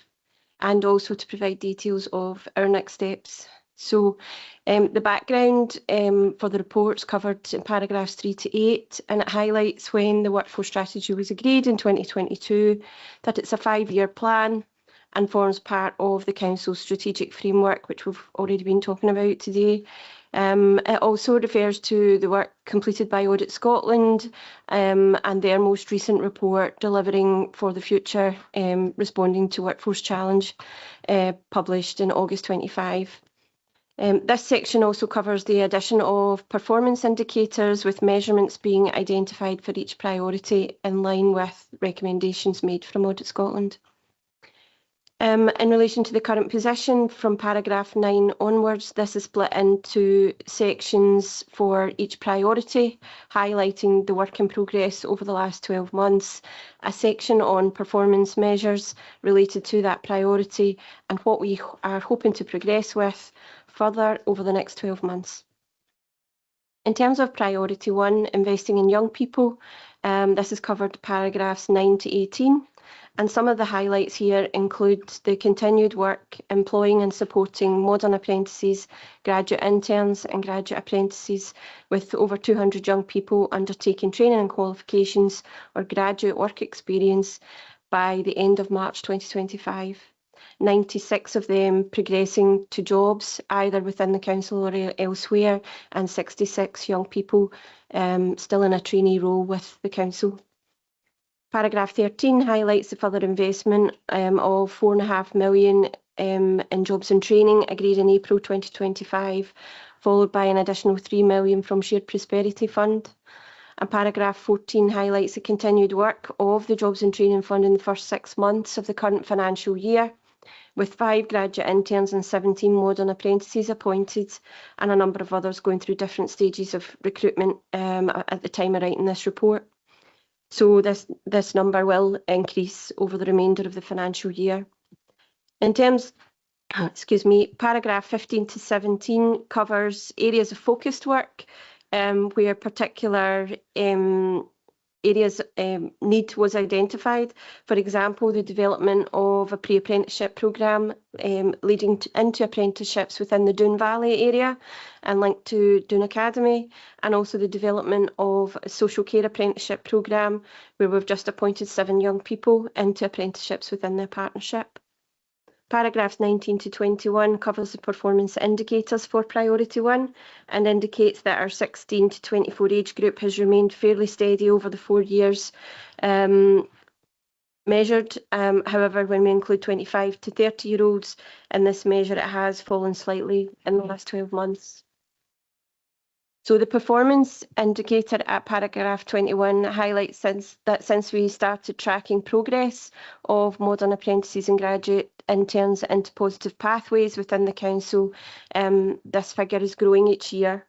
and also to provide details of our next steps. So the background for the report's covered in paragraphs 3 to 8, and it highlights when the workforce strategy was agreed in 2022, that it's a 5-year plan and forms part of the Council's strategic framework, which we've already been talking about today. It also refers to the work completed by Audit Scotland and their most recent report, Delivering for the Future, responding to Workforce Challenge, published in August 25. This section also covers the addition of performance indicators, with measurements being identified for each priority in line with recommendations made from Audit Scotland. In relation to the current position, from paragraph 9 onwards, this is split into sections for each priority, highlighting the work in progress over the last 12 months, a section on performance measures related to that priority, and what we are hoping to progress with further over the next 12 months. In terms of priority 1, investing in young people, this is covered paragraphs 9 to 18. And some of the highlights here include the continued work employing and supporting modern apprentices, graduate interns and graduate apprentices, with over 200 young people undertaking training and qualifications or graduate work experience by the end of March 2025. 96 of them progressing to jobs either within the council or elsewhere, and 66 young people still in a trainee role with the council. Paragraph 13 highlights the further investment of £4.5 million in jobs and training agreed in April 2025, followed by an additional £3 million from Shared Prosperity Fund. And paragraph 14 highlights the continued work of the Jobs and Training Fund in the first 6 months of the current financial year, with 5 graduate interns and 17 modern apprentices appointed, and a number of others going through different stages of recruitment at the time of writing this report. So this number will increase over the remainder of the financial year. In terms, paragraph 15 to 17 covers areas of focused work, where particular areas need was identified. For example, the development of a pre-apprenticeship programme leading into apprenticeships within the Doon Valley area and linked to Doon Academy, and also the development of a social care apprenticeship programme where we've just appointed 7 young people into apprenticeships within their partnership. Paragraphs 19 to 21 covers the performance indicators for Priority 1 and indicates that our 16 to 24 age group has remained fairly steady over the 4 years measured. However, when we include 25 to 30-year-olds in this measure, it has fallen slightly in the last 12 months. So the performance indicator at paragraph 21 highlights since we started tracking progress of modern apprentices and graduate interns into positive pathways within the council, this figure is growing each year.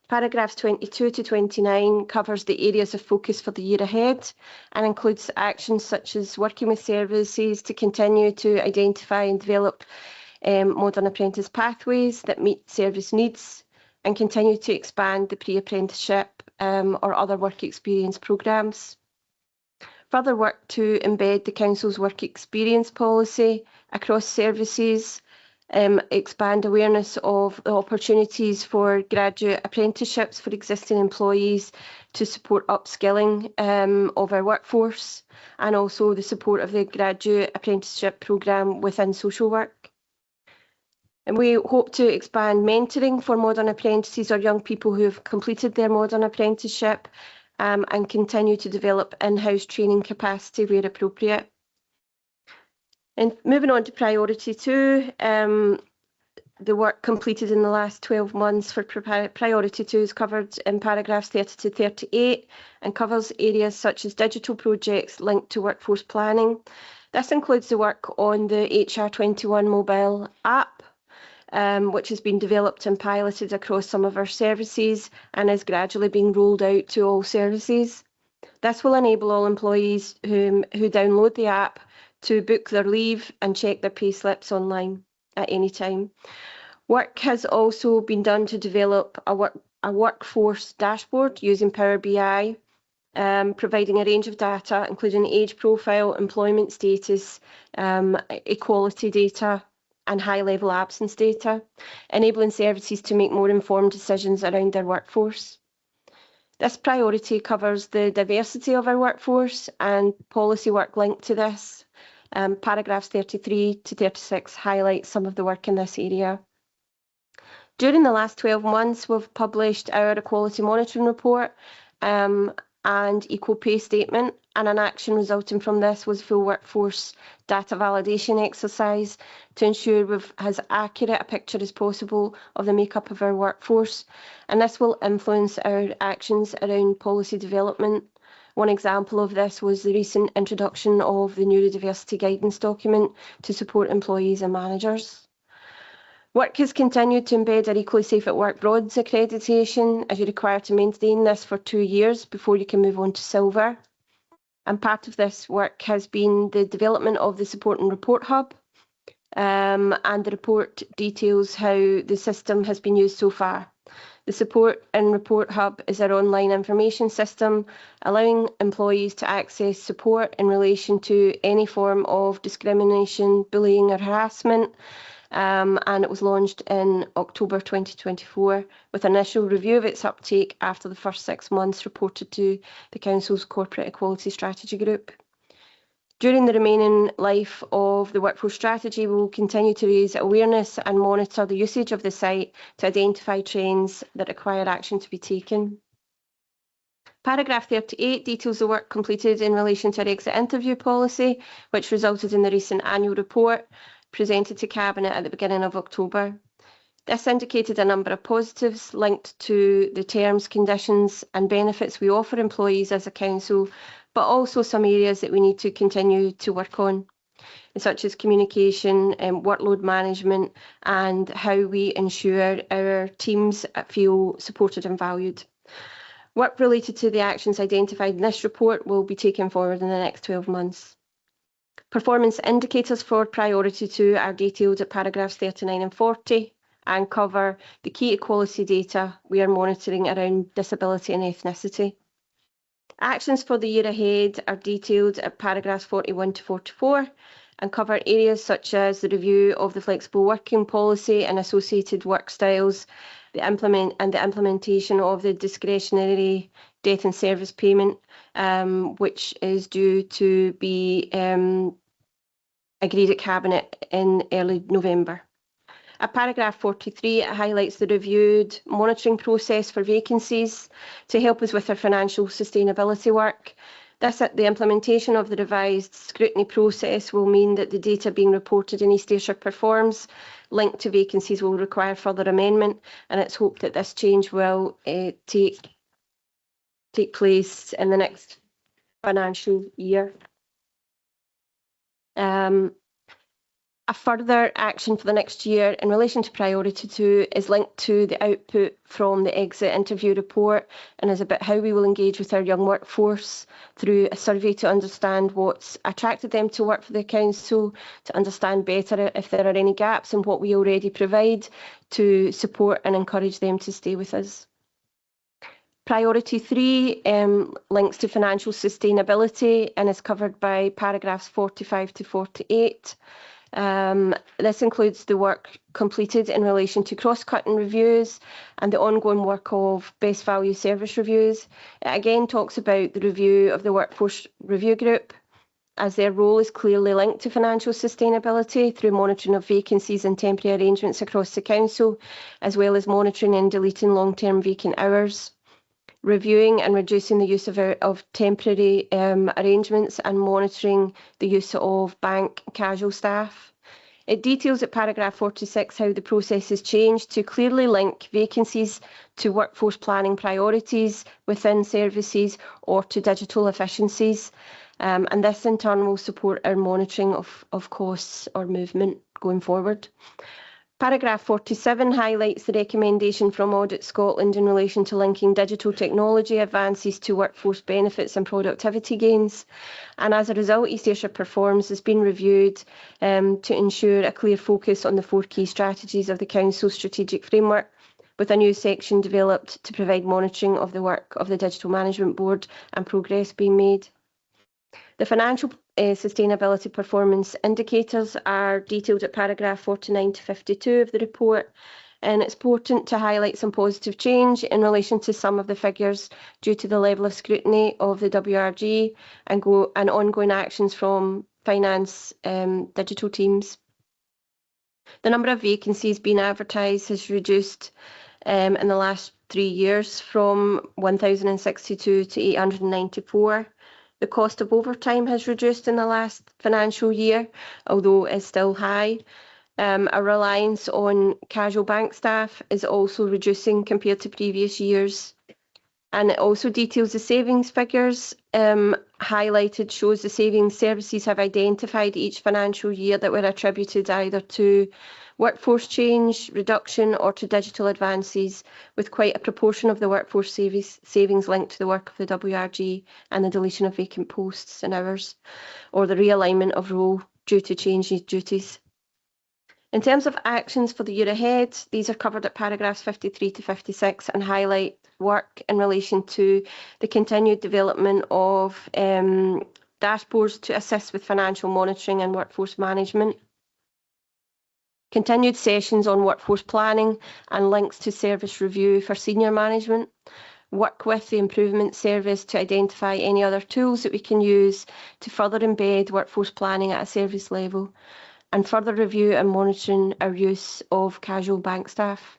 Paragraphs 22 to 29 covers the areas of focus for the year ahead and includes actions such as working with services to continue to identify and develop modern apprentice pathways that meet service needs, and continue to expand the pre-apprenticeship or other work experience programmes. Further work to embed the Council's work experience policy across services, expand awareness of the opportunities for graduate apprenticeships for existing employees to support upskilling of our workforce, and also the support of the graduate apprenticeship programme within social work. And we hope to expand mentoring for modern apprentices or young people who have completed their modern apprenticeship, and continue to develop in-house training capacity where appropriate. And moving on to priority 2, the work completed in the last 12 months for priority 2 is covered in paragraphs 30 to 38 and covers areas such as digital projects linked to workforce planning. This includes the work on the HR21 mobile app, which has been developed and piloted across some of our services and is gradually being rolled out to all services. This will enable all employees who download the app to book their leave and check their pay slips online at any time. Work has also been done to develop a workforce dashboard using Power BI, providing a range of data, including age profile, employment status, equality data, and high-level absence data, enabling services to make more informed decisions around their workforce. This priority covers the diversity of our workforce and policy work linked to this. Paragraphs 33 to 36 highlight some of the work in this area. During the last 12 months, we've published our Equality Monitoring Report and Equal Pay Statement, and an action resulting from this was full workforce data validation exercise to ensure we've as accurate a picture as possible of the makeup of our workforce, and this will influence our actions around policy development. One example of this was the recent introduction of the neurodiversity guidance document to support employees and managers. Work has continued to embed our Equally Safe at Work Broads accreditation, as you're required to maintain this for 2 years before you can move on to Silver. And part of this work has been the development of the Support and Report Hub, and the report details how the system has been used so far. The Support and Report Hub is our online information system, allowing employees to access support in relation to any form of discrimination, bullying or harassment. And it was launched in October 2024 with initial review of its uptake after the first 6 months reported to the Council's Corporate Equality Strategy Group. During the remaining life of the workforce strategy, we will continue to raise awareness and monitor the usage of the site to identify trends that require action to be taken. Paragraph 38 details the work completed in relation to our exit interview policy, which resulted in the recent annual report presented to Cabinet at the beginning of October. This indicated a number of positives linked to the terms, conditions and benefits we offer employees as a council, but also some areas that we need to continue to work on, such as communication and workload management and how we ensure our teams feel supported and valued. Work related to the actions identified in this report will be taken forward in the next 12 months. Performance indicators for priority 2 are detailed at paragraphs 39 and 40 and cover the key equality data we are monitoring around disability and ethnicity. Actions for the year ahead are detailed at paragraphs 41 to 44 and cover areas such as the review of the flexible working policy and associated work styles, the implementation of the discretionary death and service payment, which is due to be agreed at Cabinet in early November. At paragraph 43, it highlights the reviewed monitoring process for vacancies to help us with our financial sustainability work. The implementation of the revised scrutiny process will mean that the data being reported in East Ayrshire Performs linked to vacancies will require further amendment, and it's hoped that this change will take place in the next financial year. A further action for the next year in relation to priority 2 is linked to the output from the exit interview report and is about how we will engage with our young workforce through a survey to understand what's attracted them to work for the council, to understand better if there are any gaps in what we already provide, to support and encourage them to stay with us. Priority 3 links to financial sustainability and is covered by paragraphs 45 to 48. This includes the work completed in relation to cross-cutting reviews and the ongoing work of best value service reviews. It again talks about the review of the Workforce Review Group, as their role is clearly linked to financial sustainability through monitoring of vacancies and temporary arrangements across the council, as well as monitoring and deleting long-term vacant hours, reviewing and reducing the use of temporary arrangements, and monitoring the use of bank casual staff. It details at paragraph 46 how the process has changed to clearly link vacancies to workforce planning priorities within services or to digital efficiencies. And this in turn will support our monitoring of costs or movement going forward. Paragraph 47 highlights the recommendation from Audit Scotland in relation to linking digital technology advances to workforce benefits and productivity gains. And as a result, East Ayrshire Performs has been reviewed to ensure a clear focus on the 4 key strategies of the Council's strategic framework, with a new section developed to provide monitoring of the work of the Digital Management Board and progress being made. The financial sustainability performance indicators are detailed at paragraph 49 to 52 of the report, and it's important to highlight some positive change in relation to some of the figures due to the level of scrutiny of the WRG and ongoing actions from finance digital teams. The number of vacancies being advertised has reduced in the last 3 years from 1,062 to 894. The cost of overtime has reduced in the last financial year, although it's still high. A reliance on casual bank staff is also reducing compared to previous years. And it also details the savings figures. Highlighted shows the savings services have identified each financial year that were attributed either to workforce change, reduction or to digital advances, with quite a proportion of the workforce savings linked to the work of the WRG and the deletion of vacant posts and hours, or the realignment of role due to changing duties. In terms of actions for the year ahead, these are covered at paragraphs 53 to 56 and highlight work in relation to the continued development of dashboards to assist with financial monitoring and workforce management. Continued sessions on workforce planning and links to service review for senior management. Work with the improvement service to identify any other tools that we can use to further embed workforce planning at a service level, and further review and monitoring our use of casual bank staff.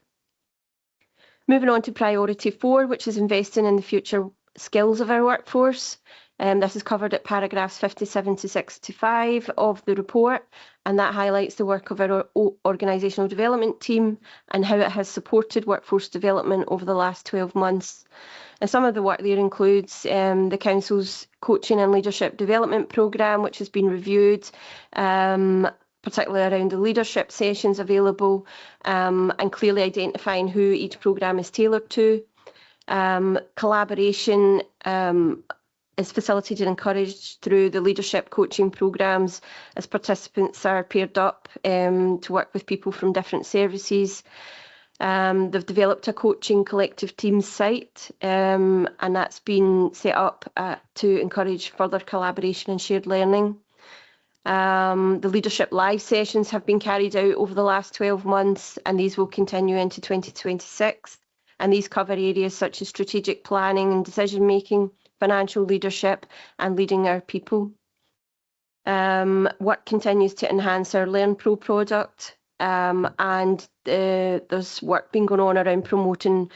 Moving on to priority 4, which is investing in the future skills of our workforce. This is covered at paragraphs 57 to 65 of the report, and that highlights the work of our organisational development team and how it has supported workforce development over the last 12 months. And some of the work there includes the Council's coaching and leadership development programme, which has been reviewed, particularly around the leadership sessions available, and clearly identifying who each programme is tailored to. Collaboration is facilitated and encouraged through the leadership coaching programmes as participants are paired up to work with people from different services. They've developed a coaching collective teams site, and that's been set up to encourage further collaboration and shared learning. The leadership live sessions have been carried out over the last 12 months, and these will continue into 2026. And these cover areas such as strategic planning and decision making, financial leadership, and leading our people. Work continues to enhance our Learn Pro product, and there's work being going on around promoting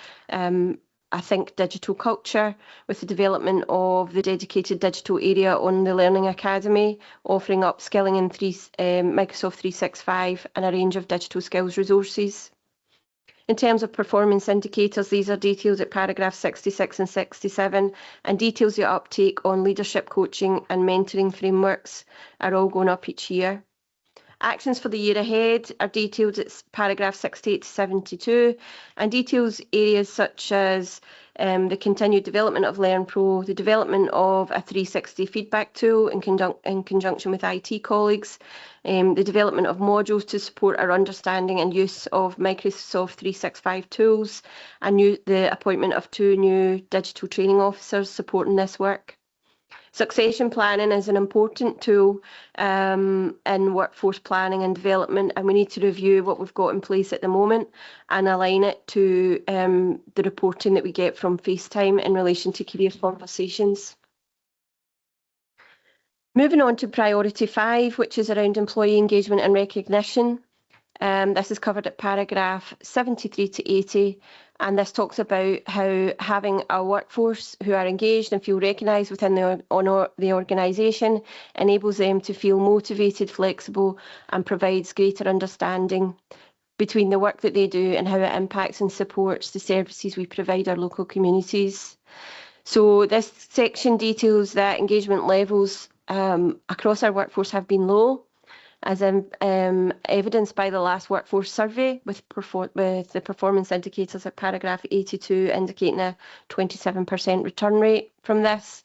a Think Digital culture with the development of the dedicated digital area on the Learning Academy, offering upskilling in Microsoft 365 and a range of digital skills resources. In terms of performance indicators, these are detailed at paragraphs 66 and 67, and details the uptake on leadership coaching and mentoring frameworks are all going up each year. Actions for the year ahead are detailed at paragraph 68 to 72, and details areas such as the continued development of LearnPro, the development of a 360 feedback tool in conjunction with IT colleagues, the development of modules to support our understanding and use of Microsoft 365 tools, and the appointment of 2 new digital training officers supporting this work. Succession planning is an important tool in workforce planning and development, and we need to review what we've got in place at the moment and align it to the reporting that we get from FaceTime in relation to career conversations. Moving on to priority 5, which is around employee engagement and recognition. This is covered at paragraph 73 to 80, and this talks about how having a workforce who are engaged and feel recognised within the organisation enables them to feel motivated, flexible, and provides greater understanding between the work that they do and how it impacts and supports the services we provide our local communities. So this section details that engagement levels across our workforce have been low, as evidenced by the last workforce survey, with the performance indicators at paragraph 82 indicating a 27% return rate from this.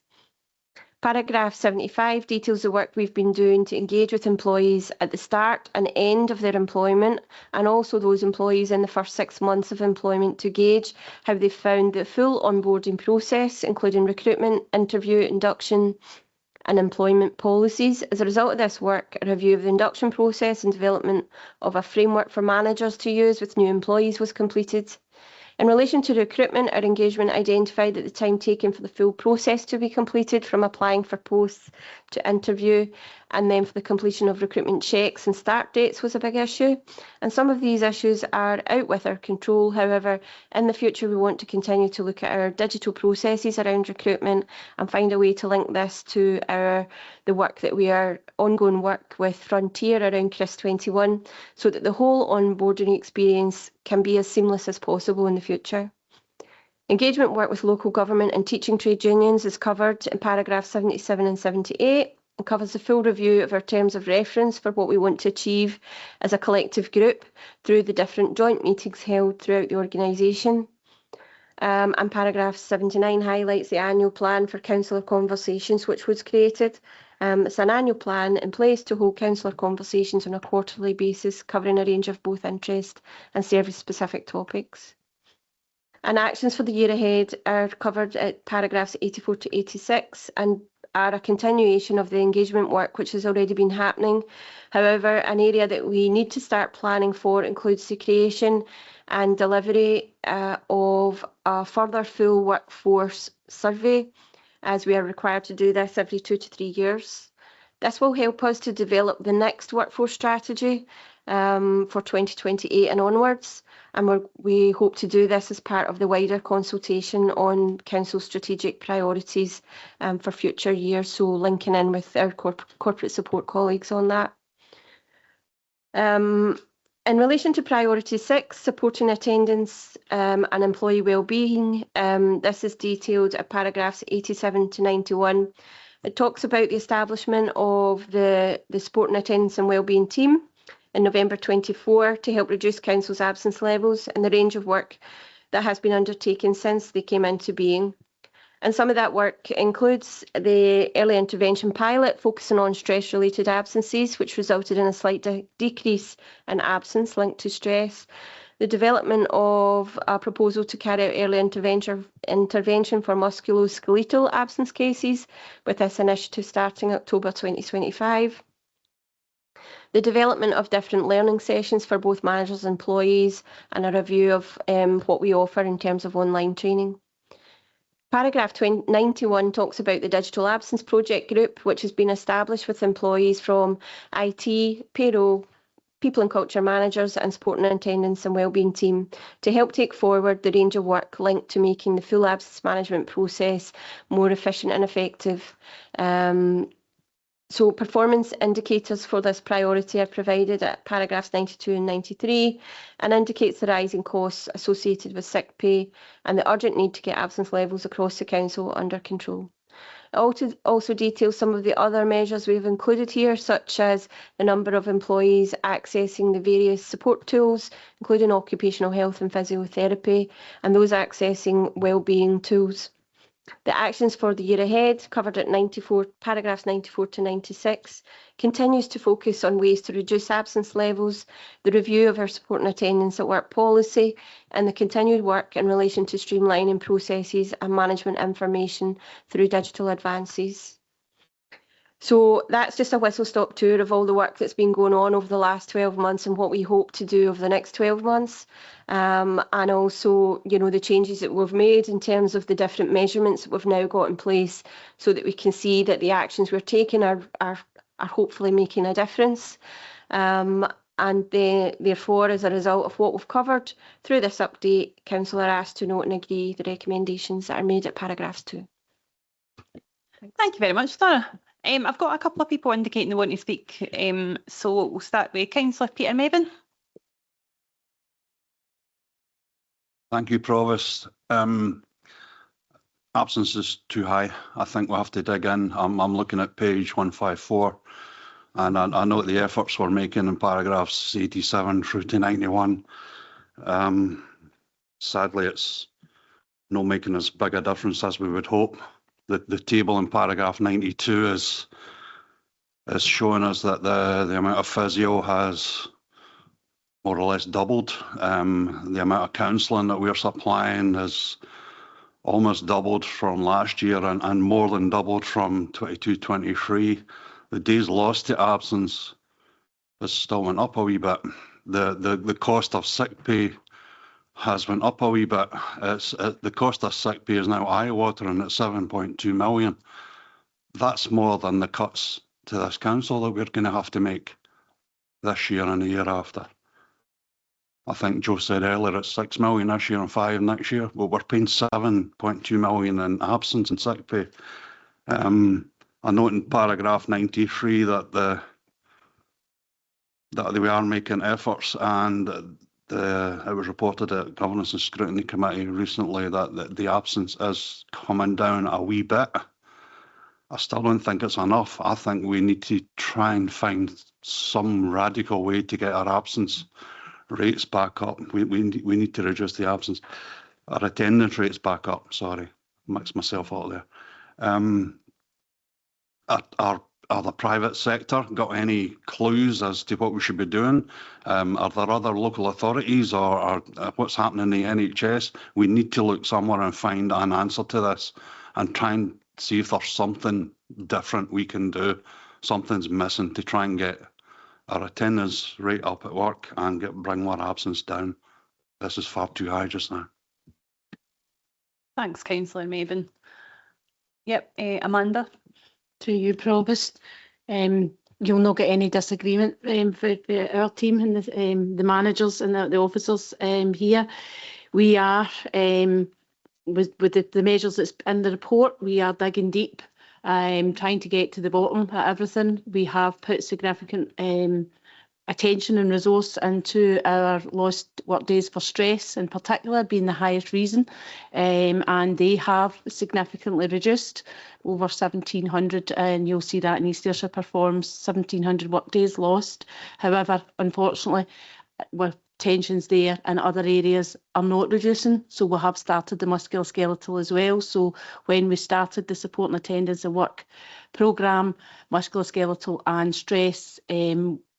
Paragraph 75 details the work we've been doing to engage with employees at the start and end of their employment, and also those employees in the first 6 months of employment to gauge how they found the full onboarding process, including recruitment, interview, induction, and employment policies. As a result of this work, a review of the induction process and development of a framework for managers to use with new employees was completed. In relation to recruitment, our engagement identified that the time taken for the full process to be completed, from applying for posts to interview, and then for the completion of recruitment checks and start dates, was a big issue. And some of these issues are out with our control. However, in the future, we want to continue to look at our digital processes around recruitment and find a way to link this to the work that we are ongoing work with Frontier around CRIS 21, so that the whole onboarding experience can be as seamless as possible in the future. Engagement work with local government and teaching trade unions is covered in paragraphs 77 and 78. It covers the full review of our terms of reference for what we want to achieve as a collective group through the different joint meetings held throughout the organisation. And paragraph 79 highlights the annual plan for councillor conversations, which was created. It's an annual plan in place to hold councillor conversations on a quarterly basis, covering a range of both interest and service-specific topics. And actions for the year ahead are covered at paragraphs 84 to 86 and are a continuation of the engagement work which has already been happening. However, an area that we need to start planning for includes the creation and delivery of a further full workforce survey, as we are required to do this every 2 to 3 years. This will help us to develop the next workforce strategy for 2028 and onwards, and we hope to do this as part of the wider consultation on council strategic priorities for future years, so linking in with our corporate support colleagues on that. In relation to priority 6, supporting attendance and employee wellbeing, this is detailed at paragraphs 87 to 91. It talks about the establishment of the Sport and Attendance and Wellbeing team in November 24 to help reduce council's absence levels, and the range of work that has been undertaken since they came into being. And some of that work includes the early intervention pilot focusing on stress-related absences, which resulted in a slight decrease in absence linked to stress. The development of a proposal to carry out early intervention for musculoskeletal absence cases, with this initiative starting October 2025. The development of different learning sessions for both managers and employees, and a review of what we offer in terms of online training. Paragraph 91 talks about the Digital Absence Project Group, which has been established with employees from IT, payroll, people and culture managers and support and attendance and wellbeing team to help take forward the range of work linked to making the full absence management process more efficient and effective. So performance indicators for this priority are provided at paragraphs 92 and 93 and indicates the rising costs associated with sick pay and the urgent need to get absence levels across the council under control. It also details some of the other measures we've included here, such as the number of employees accessing the various support tools, including occupational health and physiotherapy, and those accessing wellbeing tools. The actions for the year ahead, covered at paragraphs 94 to 96, continues to focus on ways to reduce absence levels, the review of our support and attendance at work policy, and the continued work in relation to streamlining processes and management information through digital advances. So that's just a whistle-stop tour of all the work that's been going on over the last 12 months and what we hope to do over the next 12 months. And also, you know, the changes that we've made in terms of the different measurements that we've now got in place so that we can see that the actions we're taking are hopefully making a difference. And therefore, as a result of what we've covered through this update, Council are asked to note and agree the recommendations that are made at paragraphs 2. Thank you very much, Donna. I've got a couple of people indicating they want to speak, so we'll start with Councillor Peter Mavin. Thank you, Provost. Absence is too high. I think we'll have to dig in. I'm looking at page 154, and I note the efforts we're making in paragraphs 87 through to 91. Sadly, it's not making as big a difference as we would hope. The table in paragraph 92 is showing us that the amount of physio has more or less doubled. The amount of counselling that we're supplying has almost doubled from last year and more than doubled from 22-23. The days lost to absence has still went up a wee bit. The cost of sick pay has went up a wee bit. The cost of sick pay is now eye-watering at 7.2 million. That's more than the cuts to this council that we're going to have to make this year and the year after. I think Joe said earlier it's 6 million this year and 5 next year. Well, we're paying 7.2 million in absence and sick pay. I note in paragraph 93 that we are making efforts, and it was reported at Governance and Scrutiny Committee recently that the absence is coming down a wee bit. I still don't think it's enough. I think we need to try and find some radical way to get our absence rates back up. We need to reduce the absence. Our attendance rates back up, sorry. Mixed myself up there. Are the private sector got any clues as to what we should be doing? Are there other local authorities or what's happening in the NHS? We need to look somewhere and find an answer to this and try and see if there's something different we can do. Something's missing to try and get our attendance rate up at work and bring our absence down. This is far too high just now. Thanks, Councillor Mavin. Yep, Amanda. To you, Provost. You'll not get any disagreement for our team and the managers and the officers here. We are, with the measures that's in the report, we are digging deep, trying to get to the bottom of everything. We have put significant attention and resource into our lost work days for stress in particular being the highest reason, and they have significantly reduced, over 1,700, and you'll see that in East Ayrshire performs 1,700 work days lost. However, unfortunately, with tensions there and other areas are not reducing, so we have started the musculoskeletal as well. So when we started the support and attendance and work programme, musculoskeletal and stress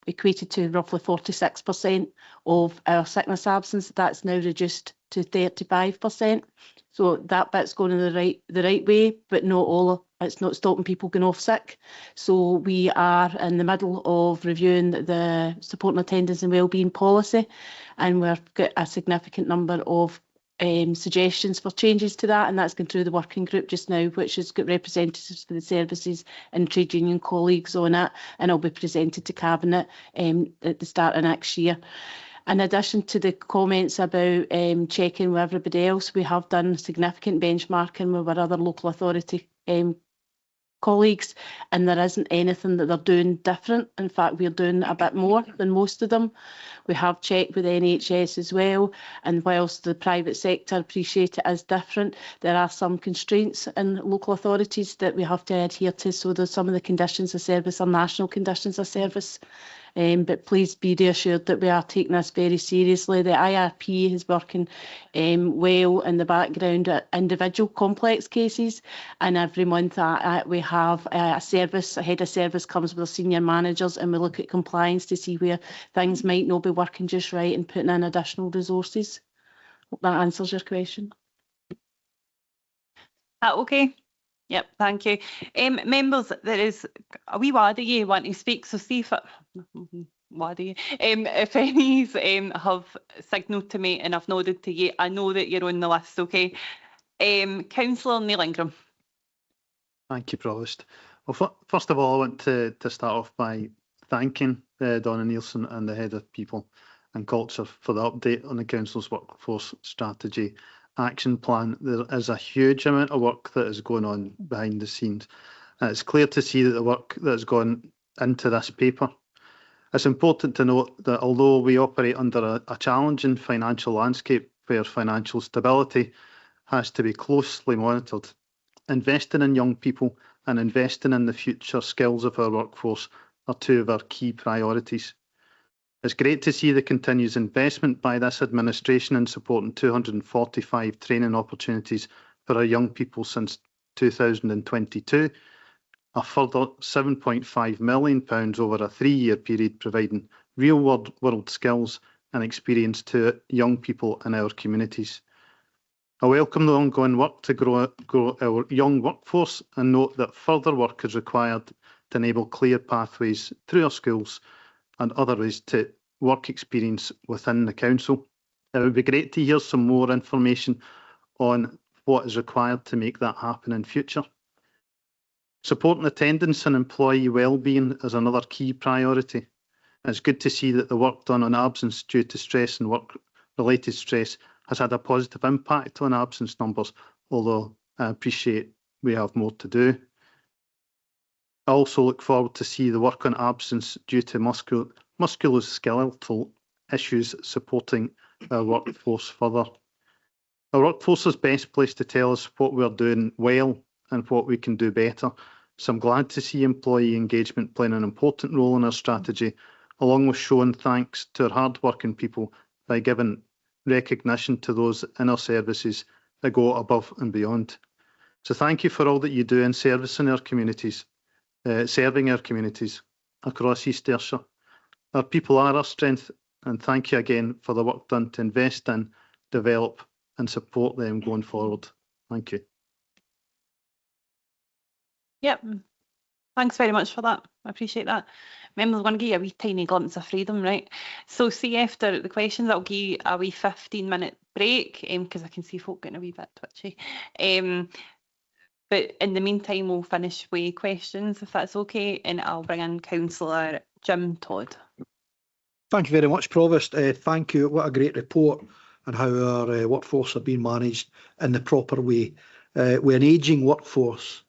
equated to roughly 46% of our sickness absence. That's now reduced to 35%. So that bit's going in the right way, but not all. It's not stopping people going off sick. So we are in the middle of reviewing the support and attendance and wellbeing policy, and we've got a significant number of suggestions for changes to that, and that's going through the working group just now, which has got representatives for the services and trade union colleagues on it, and will be presented to Cabinet at the start of next year. In addition to the comments about checking with everybody else, we have done significant benchmarking with our other local authority colleagues, and there isn't anything that they're doing different. In fact, we're doing a bit more than most of them. We have checked with NHS as well, and whilst the private sector appreciate it as different, there are some constraints in local authorities that we have to adhere to. So there's some of the conditions of service are national conditions of service. But please be reassured that we are taking this very seriously. The IRP is working well in the background at individual complex cases, and every month we have a head of service comes with the senior managers, and we look at compliance to see where things might not be working just right and putting in additional resources. Hope that answers your question. Okay. Yep, thank you. Members, there is a wee wad of you want to speak, so see if if any have signalled to me and I've nodded to you, I know that you're on the list, okay? Councillor Neil Ingram. Thank you, Provost. Well, first of all, I want to start off by thanking Donna Nielsen and the Head of People and Culture for the update on the Council's Workforce Strategy Action Plan. There is a huge amount of work that is going on behind the scenes, and it's clear to see that the work that has gone into this paper. It's important to note that although we operate under a challenging financial landscape where financial stability has to be closely monitored, investing in young people and investing in the future skills of our workforce are two of our key priorities. It's great to see the continuous investment by this administration in supporting 245 training opportunities for our young people since 2022, a further £7.5 million over a 3-year period, providing real-world skills and experience to young people in our communities. I welcome the ongoing work to grow our young workforce and note that further work is required to enable clear pathways through our schools and other ways to work experience within the council. It would be great to hear some more information on what is required to make that happen in future. Supporting attendance and employee wellbeing is another key priority. It's good to see that the work done on absence due to stress and work-related stress has had a positive impact on absence numbers, although I appreciate we have more to do. I also look forward to see the work on absence due to musculoskeletal issues supporting our workforce further. Our workforce is best placed to tell us what we're doing well and what we can do better. So I'm glad to see employee engagement playing an important role in our strategy, along with showing thanks to our hard-working people by giving recognition to those in our services that go above and beyond. So thank you for all that you do in serving our communities across East Ayrshire. Our people are our strength, and thank you again for the work done to invest in, develop and support them going forward. Thank you. Yep, thanks very much for that. I appreciate that. Members, I'm going to give you a wee tiny glimpse of freedom, right? So see after the questions, I'll give you a wee 15-minute break because I can see folk getting a wee bit twitchy. But in the meantime, we'll finish with questions if that's okay, and I'll bring in Councillor Jim Todd. Thank you very much, Provost. Thank you. What a great report on how our workforce are being managed in the proper way. With an ageing workforce,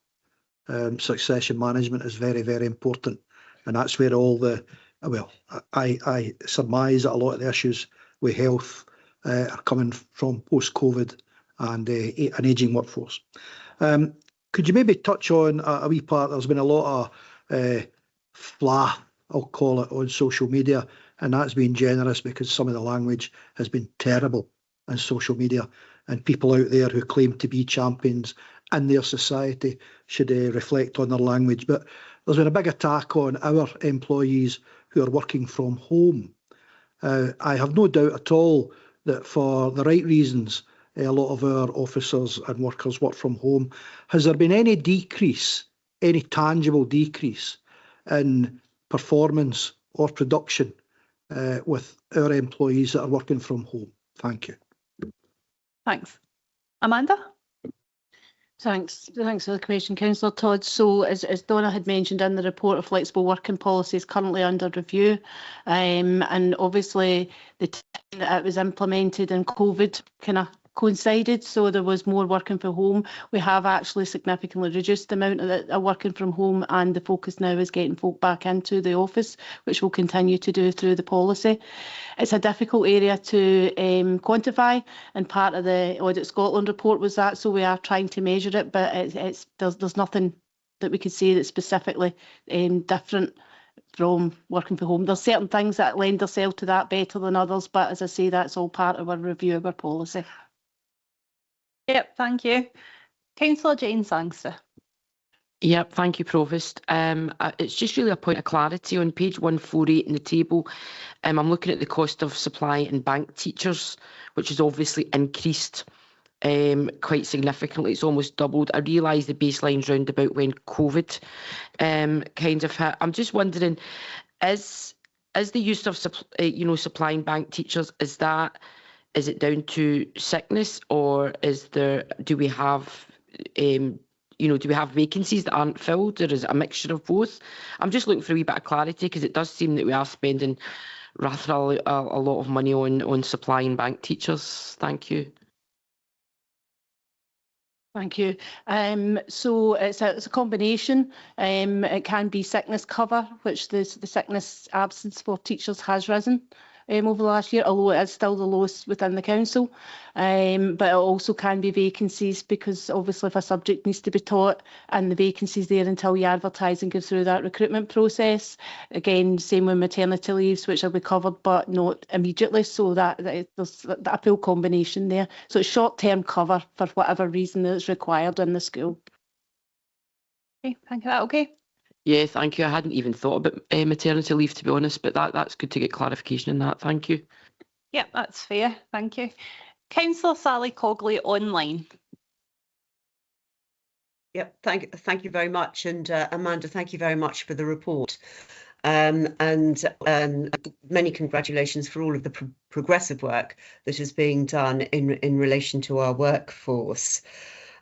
succession management is very, very important. And that's where all the, well, I surmise that a lot of the issues with health are coming from post-COVID and an ageing workforce. Could you maybe touch on a wee part? There's been a lot of flack, I'll call it, on social media, and that's been generous because some of the language has been terrible on social media, and people out there who claim to be champions in their society should reflect on their language. But there's been a big attack on our employees who are working from home. I have no doubt at all that for the right reasons, a lot of our officers and workers work from home. Has there been any decrease, any tangible decrease in performance or production with our employees that are working from home? Thank you. Thanks. Amanda? Thanks for the question, Councillor Todd. So as Donna had mentioned in the report, a flexible working policy is currently under review. And obviously the time that it was implemented and COVID kind of coincided, so there was more working from home. We have actually significantly reduced the amount of working from home, and the focus now is getting folk back into the office, which we'll continue to do through the policy. It's a difficult area to quantify, and part of the Audit Scotland report was that, so we are trying to measure it, but there's nothing that we could say that's specifically different from working from home. There's certain things that lend themselves to that better than others, but as I say, that's all part of our review of our policy. Yep, thank you. Councillor Jane Sangster. Yep, thank you, Provost. It's just really a point of clarity on page 148 in the table. I'm looking at the cost of supply and bank teachers, which has obviously increased quite significantly. It's almost doubled. I realise the baseline's round about when COVID kind of hit. I'm just wondering, is the use of supplying bank teachers, is it down to sickness, or do we have vacancies that aren't filled, or is it a mixture of both? I'm just looking for a wee bit of clarity, because it does seem that we are spending rather a lot of money on supplying bank teachers. Thank you. Thank you. So it's a combination. It can be sickness cover, which the sickness absence for teachers has risen over the last year, although it is still the lowest within the council. But it also can be vacancies, because obviously if a subject needs to be taught and the vacancies there until you advertise and go through that recruitment process. Again, same with maternity leaves, which will be covered but not immediately. So there's a full combination there. So it's short-term cover for whatever reason that is required in the school. Okay, thank you. That okay? Yeah, thank you. I hadn't even thought about maternity leave, to be honest, but that's good to get clarification in that. Thank you. Yep, that's fair. Thank you. Councillor Sally Cogley online. Yep, thank you very much, and Amanda, thank you very much for the report, and many congratulations for all of the progressive work that is being done in relation to our workforce.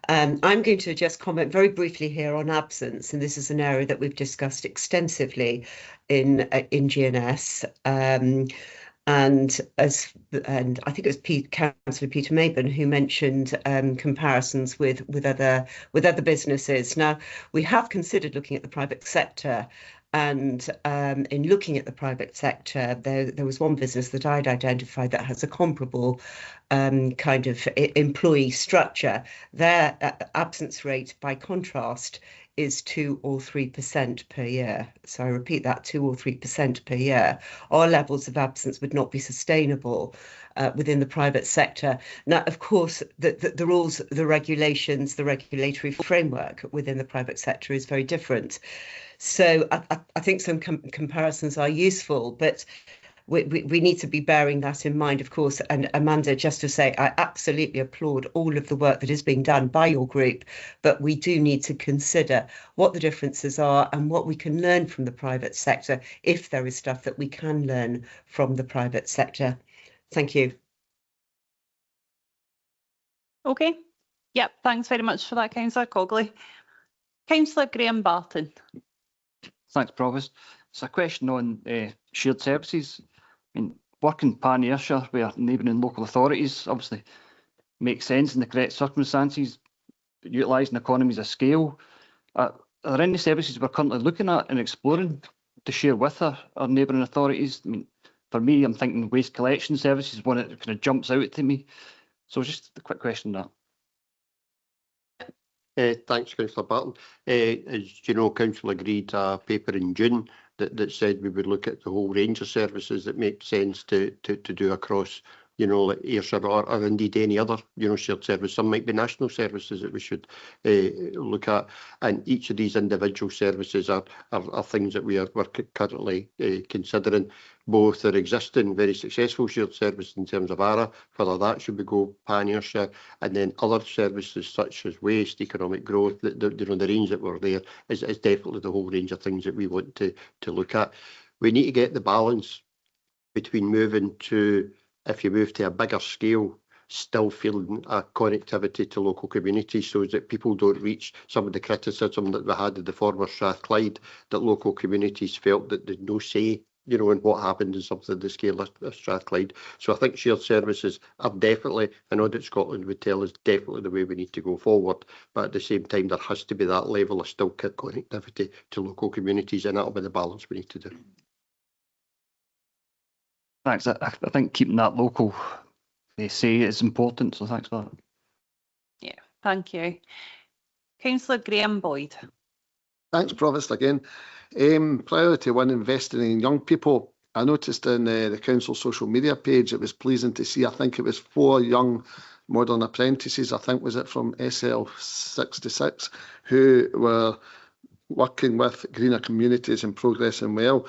I'm going to just comment very briefly here on absence, and this is an area that we've discussed extensively in GNS. And I think it was Councillor Peter Maben who mentioned comparisons with other businesses. Now, we have considered looking at the private sector, and in looking at the private sector, there was one business that I'd identified that has a comparable kind of employee structure. Their absence rate, by contrast, is 2 or 3% per year. So I repeat that, 2 or 3% per year. Our levels of absence would not be sustainable within the private sector. Now, of course, the rules, the regulations, the regulatory framework within the private sector is very different. So I think some comparisons are useful, but we need to be bearing that in mind, of course. And Amanda, just to say, I absolutely applaud all of the work that is being done by your group, but we do need to consider what the differences are and what we can learn from the private sector, if there is stuff that we can learn from the private sector. Thank you. Okay. Yep, thanks very much for that, Councillor Cogley. Councillor Graham Barton. Thanks, Provost. It's a question on shared services. I mean, working pan Ayrshire with neighbouring local authorities obviously makes sense in the correct circumstances, utilising economies of scale. Are there any services we're currently looking at and exploring to share with our neighbouring authorities? I mean, for me, I'm thinking waste collection services, one that kind of jumps out to me. So just a quick question on that. Thanks, Councillor Barton. As you know, Council agreed a paper in June that said we would look at the whole range of services that make sense to do across, like Ayrshire or indeed any other, shared service. Some might be national services that we should look at, and each of these individual services are things that we're currently considering. Both are existing very successful shared services in terms of ARA, whether that should we go pan Ayrshire, and then other services such as waste, economic growth, the range that were there is definitely the whole range of things that we want to look at. We need to get the balance between moving to, if you move to a bigger scale, still feeling a connectivity to local communities, so that people don't reach some of the criticism that we had of the former Strathclyde, that local communities felt that there's no say, you know, in what happened in something of the scale of Strathclyde. So I think shared services are definitely, and Audit Scotland would tell us, definitely the way we need to go forward. But at the same time, there has to be that level of still connectivity to local communities, and that'll be the balance we need to do. Thanks. I think keeping that local, they say, is important. So thanks for that. Yeah, thank you. Councillor Graham Boyd. Thanks, Provost, again. Priority 1, investing in young people. I noticed in the council social media page, it was pleasing to see, I think it was 4 young modern apprentices, I think was it from SL66, who were working with greener communities and progressing well.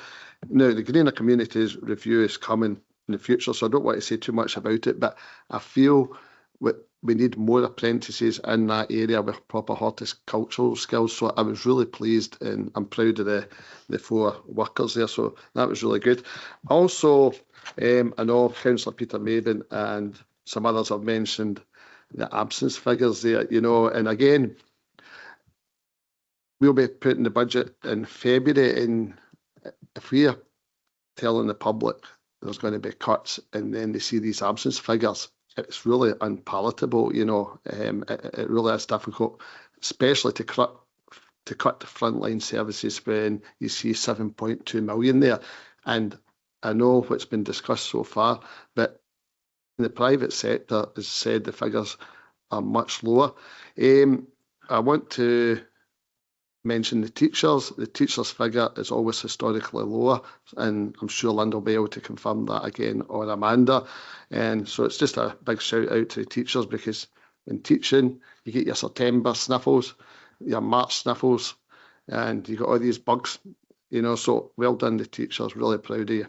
Now, the greener communities review is coming in the future, so I don't want to say too much about it, but I feel we need more apprentices in that area with proper horticultural skills. So I was really pleased, and I'm proud of the 4 workers there. So that was really good. Also, I know Councillor Peter Maben and some others have mentioned the absence figures there, you know, and again, we'll be putting the budget in February, and if we are telling the public there's going to be cuts and then they see these absence figures, it's really unpalatable, you know. It really is difficult, especially to cut the frontline services when you see 7.2 million there. And I know what's been discussed so far, but in the private sector, as said, the figures are much lower. I want to mention the teachers. The teachers' figure is always historically lower, and I'm sure Linda will be able to confirm that again, or Amanda. And so it's just a big shout out to the teachers, because in teaching, you get your September sniffles, your March sniffles, and you got all these bugs, you know, so well done the teachers, really proud of you.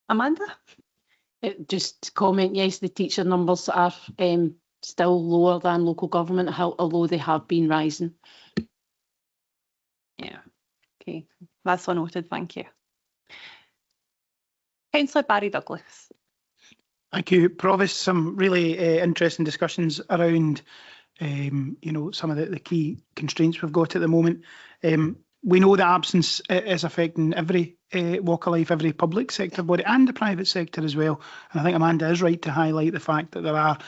Amanda? Just to comment, yes, the teacher numbers are still lower than local government, although they have been rising. Yeah, okay, that's one noted, thank you. Councillor Barry Douglas. Thank you, Provost. Some really interesting discussions around you know, some of the key constraints we've got at the moment. We know the absence is affecting every walk of life, every public sector body and the private sector as well. And I think Amanda is right to highlight the fact that there are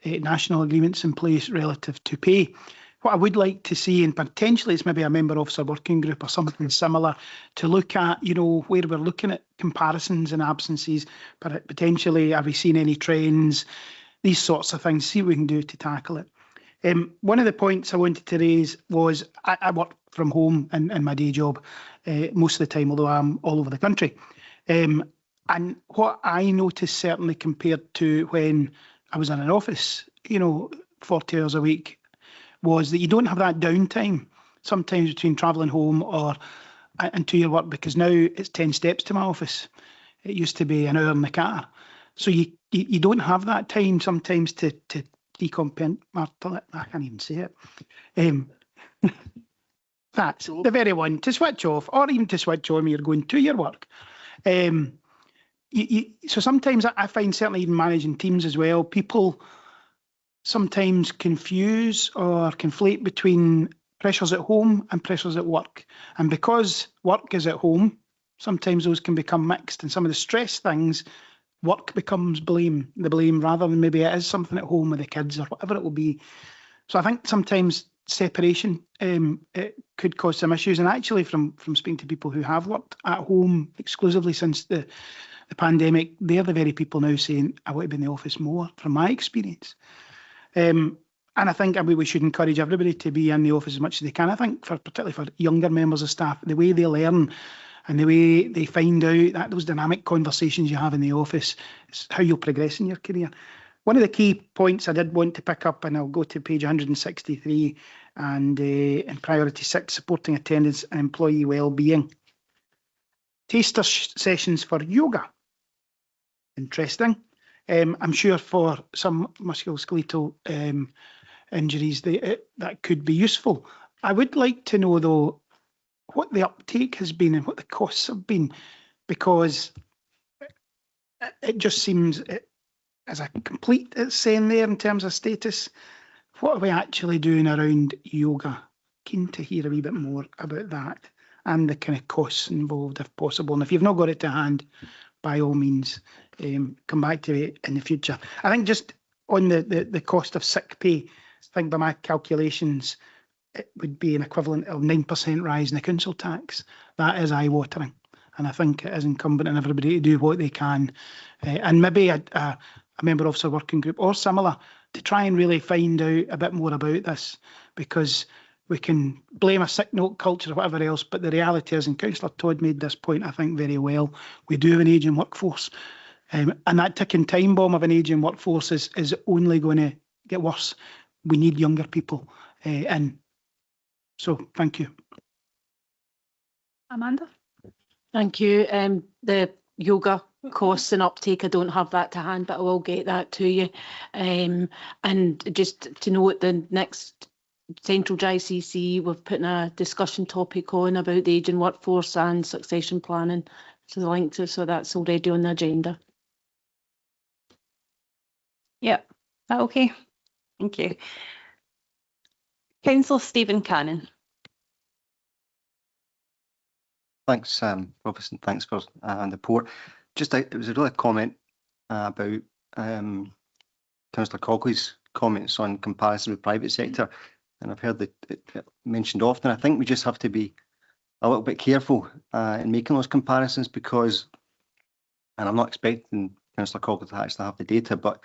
national agreements in place relative to pay. What I would like to see, and potentially it's maybe a member officer working group or something similar, to look at, you know, where we're looking at comparisons and absences, but potentially have we seen any trends, these sorts of things, see what we can do to tackle it. One of the points I wanted to raise was I work from home in my day job most of the time, although I'm all over the country. And what I noticed, certainly compared to when I was in an office, you know, 40 hours a week, was that you don't have that downtime sometimes between travelling home and to your work, because now it's 10 steps to my office. It used to be an hour in the car. So you don't have that time sometimes to decompartmentalize. I can't even say it. That's the very one, to switch off, or even to switch on when you're going to your work. So sometimes I find, certainly even managing teams as well, people sometimes confuse or conflate between pressures at home and pressures at work. And because work is at home, sometimes those can become mixed, and some of the stress things, work becomes the blame, rather than maybe it is something at home with the kids or whatever it will be. So I think sometimes separation it could cause some issues. And actually from speaking to people who have worked at home exclusively since the pandemic, they're the very people now saying, I want to be in the office more, from my experience. And I think we should encourage everybody to be in the office as much as they can. I think particularly for younger members of staff, the way they learn and the way they find out that those dynamic conversations you have in the office is how you'll progress in your career. One of the key points I did want to pick up, and I'll go to page 163 and in priority 6, supporting attendance and employee well-being. Taster sessions for yoga. Interesting. I'm sure for some musculoskeletal injuries that could be useful. I would like to know, though, what the uptake has been and what the costs have been, because it just seems as a complete saying there in terms of status. What are we actually doing around yoga? Keen to hear a wee bit more about that and the kind of costs involved if possible. And if you've not got it to hand, by all means, come back to it in the future. I think just on the cost of sick pay, I think by my calculations, it would be an equivalent of 9% rise in the council tax. That is eye-watering. And I think it is incumbent on everybody to do what they can. And maybe a member officer working group or similar to try and really find out a bit more about this, because we can blame a sick note culture or whatever else, but the reality is, and Councillor Todd made this point, I think, very well, we do have an ageing workforce. And that ticking time bomb of an ageing workforce is only going to get worse. We need younger people in. So thank you. Amanda? Thank you. The yoga costs and uptake, I don't have that to hand, but I will get that to you. And just to note, the next Central JCC, we've put a discussion topic on about the ageing workforce and succession planning to the link to, so that's already on the agenda. Yeah, that okay? Thank you. Councillor Stephen Cannon. Thanks, Provost, and thanks for the report. Just it was a really comment about Councillor Cogley's comments on comparison with private sector, and I've heard it mentioned often. I think we just have to be a little bit careful in making those comparisons, because, and I'm not expecting Councillor Cogley to actually have the data, but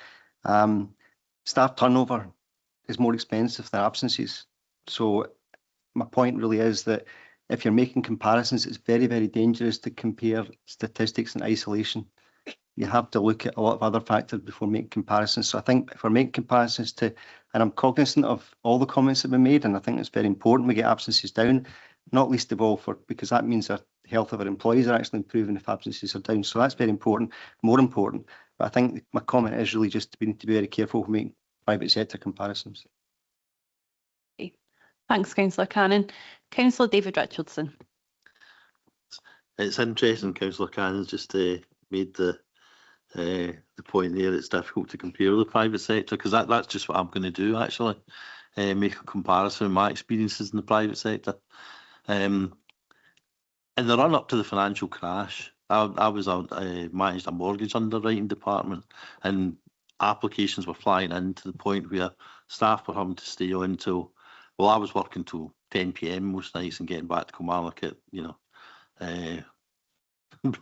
staff turnover is more expensive than absences. So my point really is that if you're making comparisons, it's very, very dangerous to compare statistics in isolation. You have to look at a lot of other factors before making comparisons. So I think if we're making comparisons to, and I'm cognizant of all the comments that have been made, and I think it's very important we get absences down, not least of all because that means the health of our employees are actually improving if absences are down. So that's very important, more important. But I think my comment is really just we need to be very careful when making private sector comparisons. Thanks, Councillor Cannon. Councillor David Richardson. It's interesting, Councillor Cannon just made the point there. It's difficult to compare with the private sector, because that's just what I'm going to do actually. Make a comparison with my experiences in the private sector. In the run up to the financial crash, I managed a mortgage underwriting department, and applications were flying in to the point where staff were having to stay on till, well, I was working till 10 p.m. most nights and getting back to Kilmarnock at,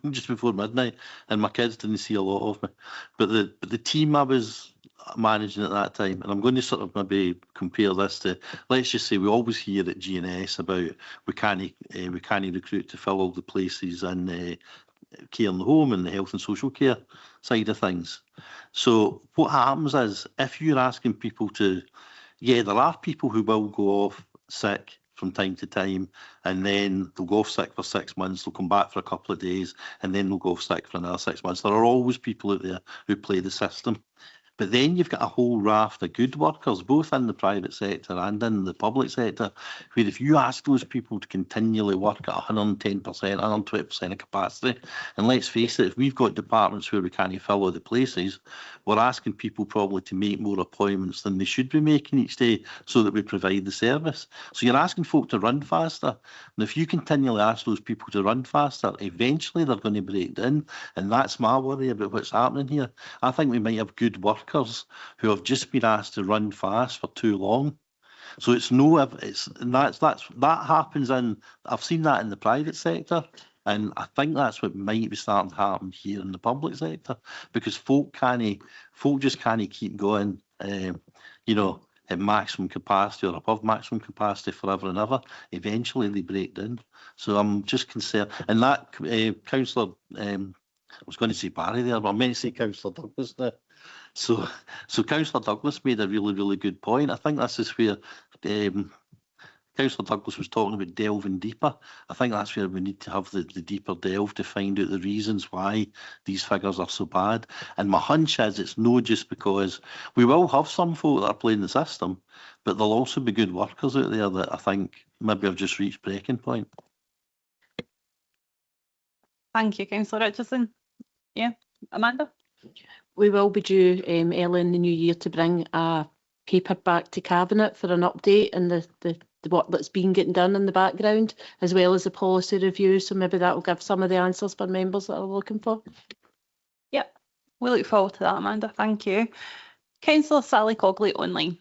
just before midnight, and my kids didn't see a lot of me. But the team I was managing at that time, and I'm going to sort of maybe compare this to, let's just say we always hear at GNS about we can't recruit to fill all the places in care in the home and the health and social care side of things. So what happens is, if you're asking people to, there are people who will go off sick from time to time, and then they'll go off sick for 6 months, they'll come back for a couple of days, and then they'll go off sick for another 6 months. There are always people out there who play the system. But then you've got a whole raft of good workers, both in the private sector and in the public sector, where if you ask those people to continually work at 110%, 120% of capacity, and let's face it, if we've got departments where we can't fill all the places, we're asking people probably to make more appointments than they should be making each day so that we provide the service. So you're asking folk to run faster. And if you continually ask those people to run faster, eventually they're going to break down. And that's my worry about what's happening here. I think we might have good workers who have just been asked to run fast for too long. So that happens in, I've seen that in the private sector, and I think that's what might be starting to happen here in the public sector, because folk just can't keep going, at maximum capacity or above maximum capacity forever and ever. Eventually they break down. So I'm just concerned. And that Councillor, I was going to say Barry there, but I meant to say Councillor Douglas there. So Councillor Douglas made a really, really good point. I think this is where Councillor Douglas was talking about delving deeper. I think that's where we need to have the deeper delve to find out the reasons why these figures are so bad. And my hunch is it's not just because we will have some folk that are playing the system, but there'll also be good workers out there that I think maybe have just reached breaking point. Thank you, Councillor Richardson. Yeah, Amanda? We will be due early in the new year to bring a paper back to Cabinet for an update and the work that's been getting done in the background, as well as a policy review. So maybe that will give some of the answers for members that are looking for. Yep, we look forward to that, Amanda. Thank you. Councillor Sally Cogley online.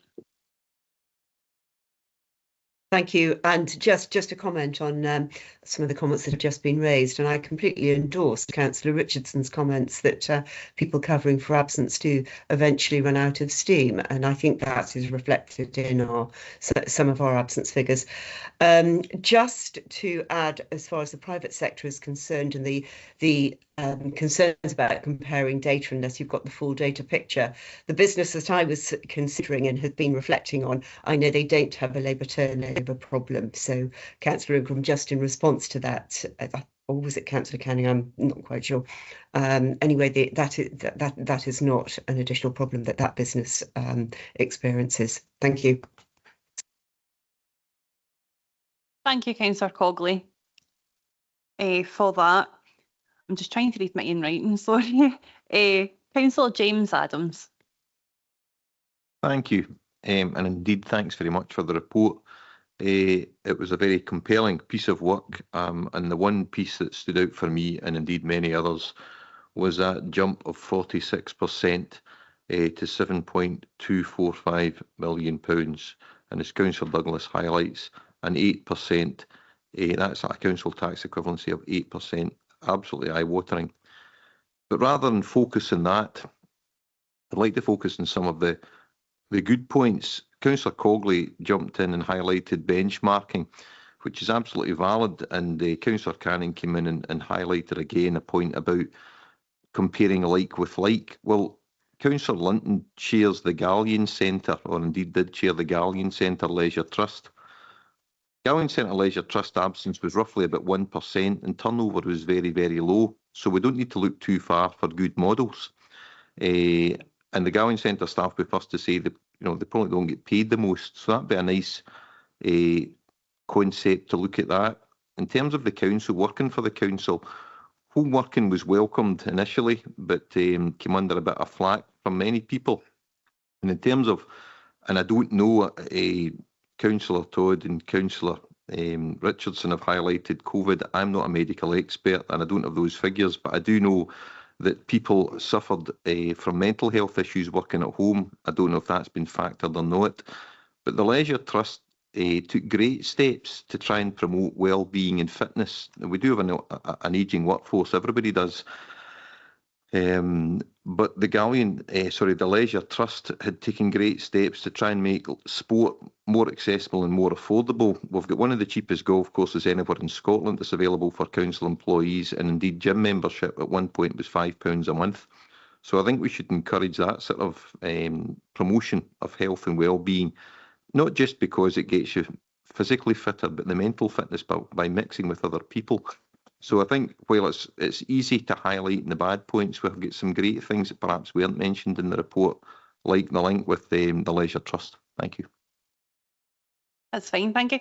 Thank you. And just a comment on some of the comments that have just been raised, and I completely endorse Councillor Richardson's comments that people covering for absence do eventually run out of steam, and I think that is reflected in some of our absence figures. Just to add, as far as the private sector is concerned, and the concerns about comparing data unless you've got the full data picture. The business that I was considering and had been reflecting on, I know they don't have a labour turnover problem. So Councillor Ingram, just in response to that, or was it Councillor Canning? I'm not quite sure. Anyway, that is not an additional problem that business experiences. Thank you. Thank you, Councillor Cogley, for that. I'm just trying to read my own writing, sorry. Councillor James Adams. Thank you, and indeed thanks very much for the report. It was a very compelling piece of work, and the one piece that stood out for me, and indeed many others, was that jump of 46% to £7.245 million. And as Councillor Douglas highlights, an 8%, that's a council tax equivalency of 8%, absolutely eye-watering. But rather than focus on that, I'd like to focus on some of the good points. Councillor Cogley jumped in and highlighted benchmarking, which is absolutely valid, and Councillor Canning came in and highlighted again a point about comparing like with like. Well, Councillor Linton chairs the Galleon Centre, or indeed did chair the Galleon Centre Leisure Trust. Galleon Centre Leisure Trust absence was roughly about 1% and turnover was very, very low. So we don't need to look too far for good models. And the Galleon Centre staff be first to say that they probably don't get paid the most. So that'd be a nice concept to look at that. In terms of the council, working for the council, home working was welcomed initially, but came under a bit of flack from many people. And in terms of, and I don't know, Councillor Todd and Councillor Richardson have highlighted COVID. I'm not a medical expert and I don't have those figures, but I do know that people suffered from mental health issues working at home. I don't know if that's been factored or not. But the Leisure Trust took great steps to try and promote well-being and fitness. We do have an ageing workforce, everybody does. But the Leisure Trust had taken great steps to try and make sport more accessible and more affordable. We've got one of the cheapest golf courses anywhere in Scotland that's available for council employees, and indeed gym membership at one point was £5 a month. So I think we should encourage that sort of promotion of health and well-being, not just because it gets you physically fitter, but the mental fitness by mixing with other people. So I think while it's easy to highlight the bad points, we've got some great things that perhaps weren't mentioned in the report, like the link with the Leisure Trust. Thank you. That's fine, thank you.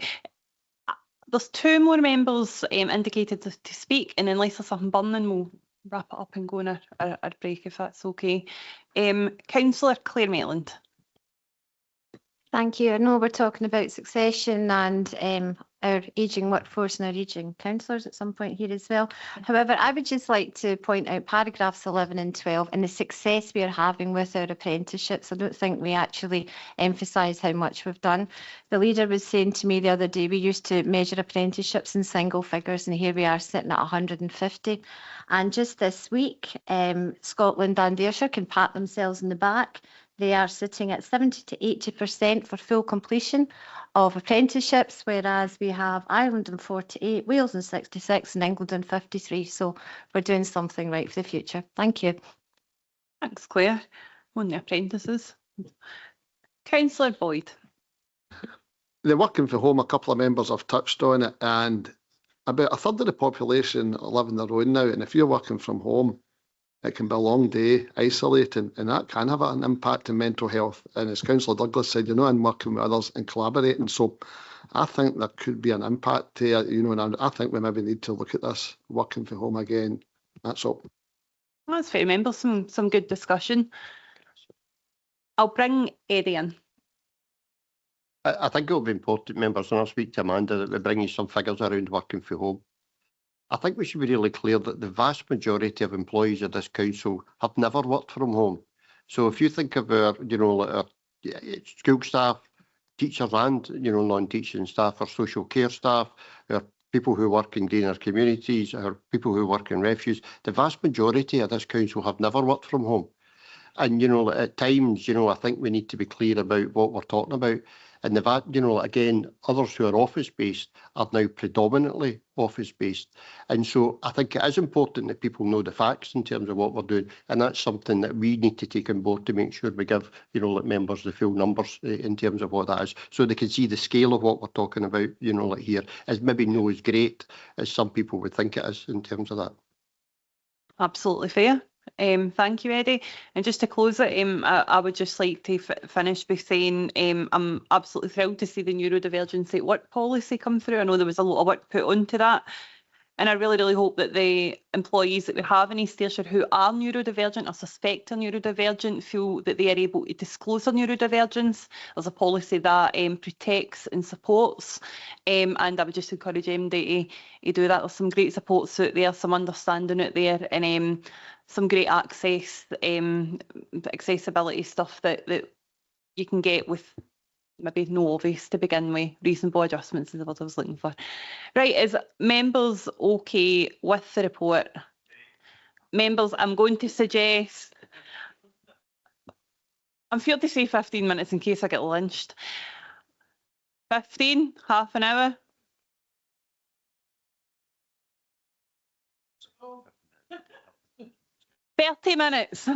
There's two more members indicated to speak, and unless there's something burning, we'll wrap it up and go on our break, if that's okay. Councillor Claire Maitland. Thank you. I know we're talking about succession and our ageing workforce and our ageing councillors at some point here as well. However, I would just like to point out paragraphs 11 and 12 and the success we are having with our apprenticeships. I don't think we actually emphasise how much we've done. The leader was saying to me the other day, we used to measure apprenticeships in single figures, and here we are sitting at 150. And just this week, Scotland and Ayrshire can pat themselves in the back. They are sitting at 70 to 80% for full completion of apprenticeships, whereas we have Ireland on 48, Wales on 66 and England on 53. So we're doing something right for the future. Thank you. Thanks, Claire. On the apprentices. Councillor Boyd. The working from home, a couple of members have touched on it, and about a third of the population live on their own now. And if you're working from home, it can be a long day, isolating, and that can have an impact on mental health. And as Councillor Douglas said, and working with others and collaborating. So I think there could be an impact there, and I think we maybe need to look at this working from home again. That's all. That's fair. Remember some good discussion. I'll bring Eddie in. I think it'll be important, members, and I'll speak to Amanda, that we bring you some figures around working from home. I think we should be really clear that the vast majority of employees of this council have never worked from home. So if you think of our, like our school staff, teachers and, non-teaching staff, our social care staff, our people who work in greener communities, our people who work in refuse, the vast majority of this council have never worked from home. And, at times, I think we need to be clear about what we're talking about. And again, others who are office-based are now predominantly office-based. And so I think it is important that people know the facts in terms of what we're doing. And that's something that we need to take on board to make sure we give, members the full numbers in terms of what that is, so they can see the scale of what we're talking about, here is maybe not as great as some people would think it is in terms of that. Absolutely fair. Thank you, Eddie. And just to close it, I would just like to finish by saying I'm absolutely thrilled to see the neurodivergency at work policy come through. I know there was a lot of work put onto that. And I really, really hope that the employees that we have in East Ayrshire who are neurodivergent or suspect are neurodivergent feel that they are able to disclose their neurodivergence. There's a policy that protects and supports, and I would just encourage MD to do that. There's some great supports out there, some understanding out there, and some great accessibility stuff that you can get with maybe no obvious to begin with. Reasonable adjustments is the word I was looking for. Right, is members okay with the report? Members, I'm going to suggest, I'm feared to say 15 minutes in case I get lynched. 15, half an hour. $30 minutes.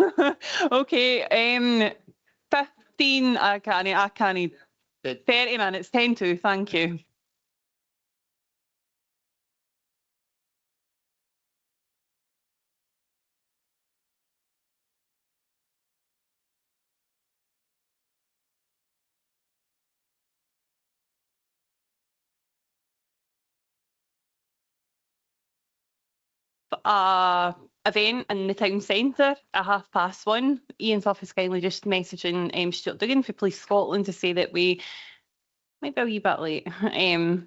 Okay, 15, I can't. 30 minutes, 10 to, thank you. Event in the town centre at 1:30. Ian's office kindly just messaging Stuart Duggan for Police Scotland to say that we might be a wee bit late,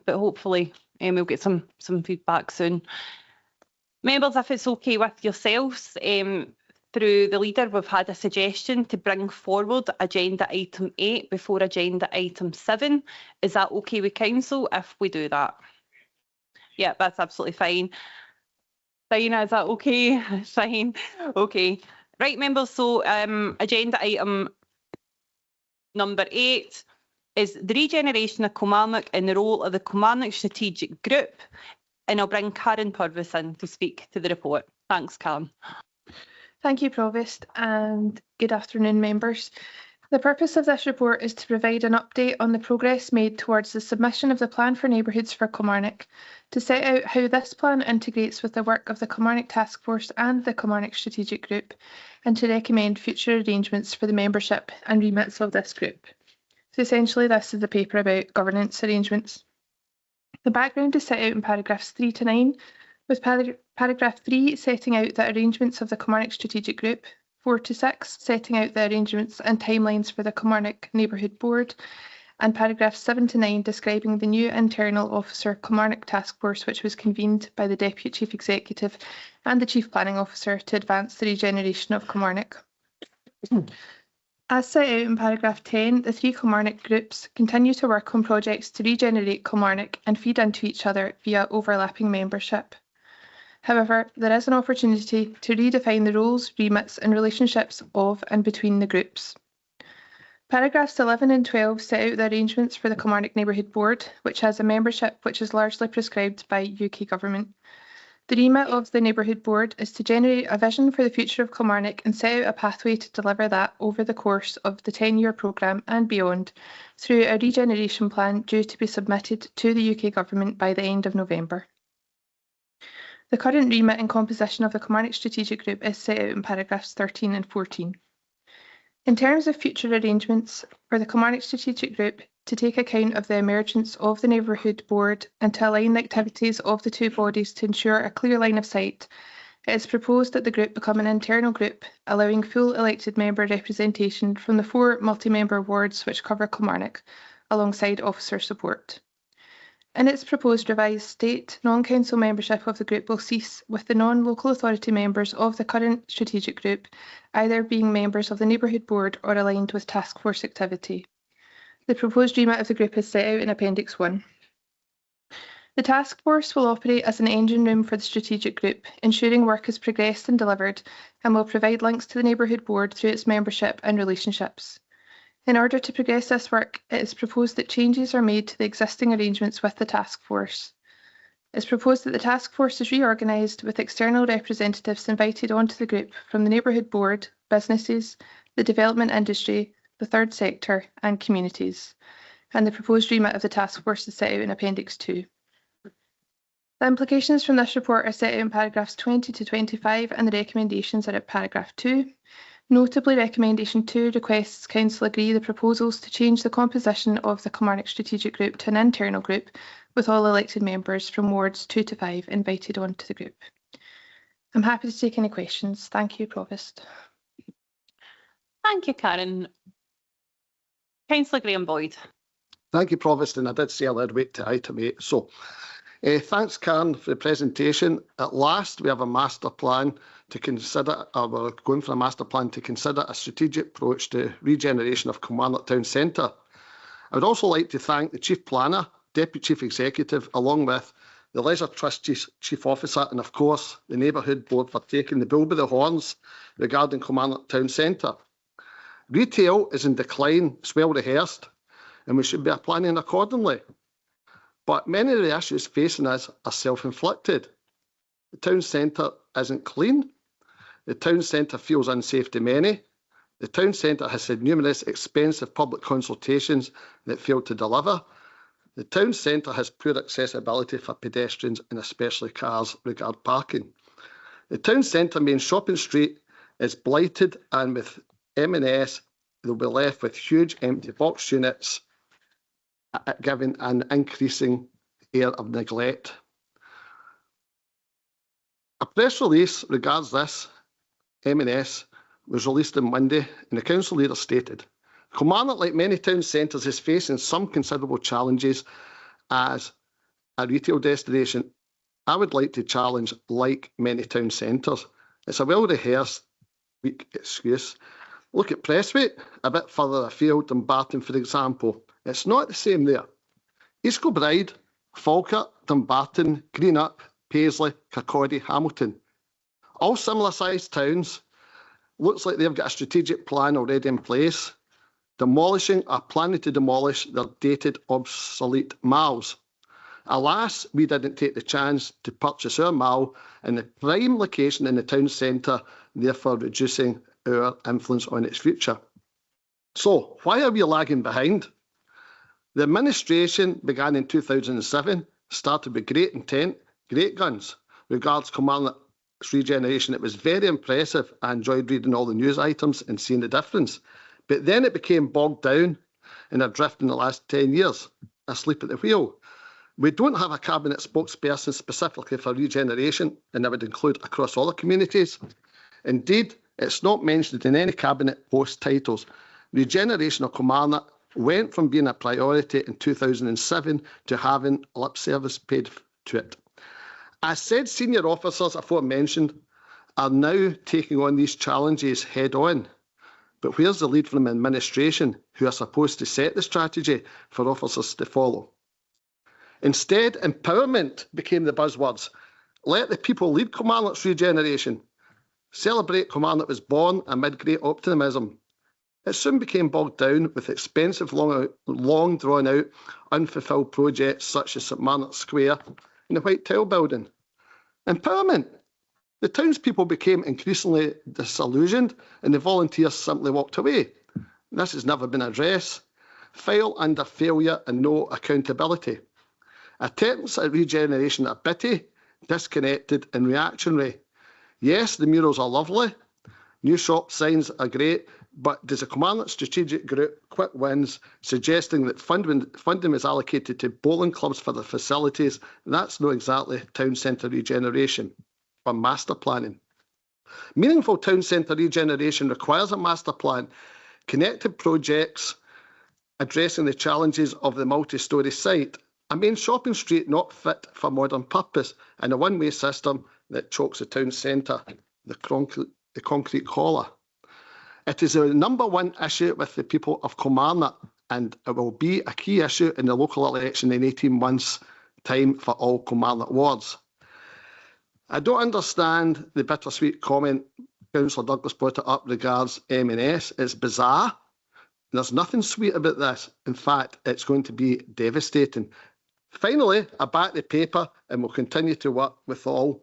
but hopefully we'll get some feedback soon. Members, if it's okay with yourselves, through the leader, we've had a suggestion to bring forward agenda item 8 before agenda item 7. Is that okay with council if we do that? Yeah, that's absolutely fine. Diana, is that okay? Fine. Okay. Right, members, so agenda item number 8 is the regeneration of Kilmarnock and the role of the Kilmarnock Strategic Group. And I'll bring Karen Purvis in to speak to the report. Thanks, Karen. Thank you, Provost, and good afternoon, members. The purpose of this report is to provide an update on the progress made towards the submission of the Plan for Neighbourhoods for Kilmarnock, to set out how this plan integrates with the work of the Kilmarnock Task Force and the Kilmarnock Strategic Group, and to recommend future arrangements for the membership and remits of this group. So essentially, this is a paper about governance arrangements. The background is set out in paragraphs 3 to 9, with paragraph 3 setting out the arrangements of the Kilmarnock Strategic Group, 4 to 6 setting out the arrangements and timelines for the Kilmarnock Neighbourhood Board, and paragraphs 7 to 9 describing the new internal officer Kilmarnock Task Force, which was convened by the Deputy Chief Executive and the Chief Planning Officer to advance the regeneration of Kilmarnock. As set out in paragraph 10, the 3 Kilmarnock groups continue to work on projects to regenerate Kilmarnock and feed into each other via overlapping membership. However, there is an opportunity to redefine the roles, remits and relationships of and between the groups. Paragraphs 11 and 12 set out the arrangements for the Kilmarnock Neighbourhood Board, which has a membership which is largely prescribed by UK Government. The remit of the Neighbourhood Board is to generate a vision for the future of Kilmarnock and set out a pathway to deliver that over the course of the 10-year programme and beyond through a regeneration plan due to be submitted to the UK Government by the end of November. The current remit and composition of the Kilmarnock Strategic Group is set out in paragraphs 13 and 14. In terms of future arrangements for the Kilmarnock Strategic Group to take account of the emergence of the Neighbourhood Board and to align the activities of the two bodies to ensure a clear line of sight, it is proposed that the group become an internal group, allowing full elected member representation from the 4 multi-member wards which cover Kilmarnock, alongside officer support. In its proposed revised state, non-council membership of the group will cease, with the non-local authority members of the current strategic group either being members of the neighbourhood board or aligned with task force activity. The proposed remit of the group is set out in Appendix 1. The task force will operate as an engine room for the strategic group, ensuring work is progressed and delivered, and will provide links to the neighbourhood board through its membership and relationships. In order to progress this work, it is proposed that changes are made to the existing arrangements with the task force. It is proposed that the task force is reorganised with external representatives invited onto the group from the neighbourhood board, businesses, the development industry, the third sector and communities, and the proposed remit of the task force is set out in Appendix 2. The implications from this report are set out in paragraphs 20 to 25 and the recommendations are at paragraph 2. Notably, recommendation 2 requests Council agree the proposals to change the composition of the Kilmarnock Strategic Group to an internal group with all elected members from wards 2 to 5 invited onto the group. I'm happy to take any questions. Thank you, Provost. Thank you, Karen. Councillor Graham Boyd. Thank you, Provost, and I did say I'd wait to item 8. So, thanks, Karen, for the presentation. At last, we have a master plan to consider, or we're going for a master plan to consider a strategic approach to regeneration of Kilmarnock Town Centre. I would also like to thank the Chief Planner, Deputy Chief Executive, along with the Leisure Trust Chief Officer, and of course, the Neighbourhood Board for taking the bull by the horns regarding Kilmarnock Town Centre. Retail is in decline, it's well rehearsed, and we should be planning accordingly. But many of the issues facing us are self-inflicted. The town centre isn't clean. The town centre feels unsafe to many. The town centre has had numerous expensive public consultations that failed to deliver. The town centre has poor accessibility for pedestrians and especially cars regarding parking. The town centre main shopping street is blighted, and with M&S, they'll be left with huge empty box units, giving an increasing air of neglect. A press release regards this M&S was released on Monday, and the council leader stated, Kilmarnock, like many town centres, is facing some considerable challenges as a retail destination. I would like to challenge, like many town centres, it's a well-rehearsed weak excuse. Look at Prestwick, a bit further afield than Barton, for example. It's not the same there. East Kilbride, Falkirk, Dumbarton, Greenup, Paisley, Kirkcaldy, Hamilton. All similar sized towns. Looks like they've got a strategic plan already in place. Demolishing or planning to demolish their dated, obsolete malls. Alas, we didn't take the chance to purchase our mall in the prime location in the town centre, therefore reducing our influence on its future. So, why are we lagging behind? The administration began in 2007, started with great intent, great guns. Regards Kilmarnock's regeneration, it was very impressive. I enjoyed reading all the news items and seeing the difference. But then it became bogged down and adrift in the last 10 years, asleep at the wheel. We don't have a cabinet spokesperson specifically for regeneration, and that would include across all the communities. Indeed, it's not mentioned in any cabinet post titles. Regeneration of Kilmarnock went from being a priority in 2007 to having lip service paid to it. As said, senior officers aforementioned are now taking on these challenges head on. But where's the lead from administration, who are supposed to set the strategy for officers to follow? Instead, empowerment became the buzzwords. Let the people lead Kilmarnock's regeneration. Celebrate Kilmarnock was born amid great optimism. It soon became bogged down with expensive, long drawn-out, unfulfilled projects such as St Margaret's Square and the White Tile Building. Empowerment. The townspeople became increasingly disillusioned and the volunteers simply walked away. This has never been addressed. File under failure and no accountability. Attempts at regeneration are bitty, disconnected and reactionary. Yes, the murals are lovely. New shop signs are great, but does the Kilmarnock Strategic Group quick wins, suggesting that funding is allocated to bowling clubs for their facilities? That's not exactly town centre regeneration. for master planning. Meaningful town centre regeneration requires a master plan, connected projects addressing the challenges of the multi-storey site, a main shopping street not fit for modern purpose, and a one-way system that chokes the town centre, the concrete collar. It is the number one issue with the people of Kilmarnock, and it will be a key issue in the local election in 18 months' time for all Kilmarnock wards. I don't understand the bittersweet comment Councillor Douglas brought it up regards M&S. It's bizarre. There's nothing sweet about this. In fact, it's going to be devastating. Finally, I back the paper and will continue to work with all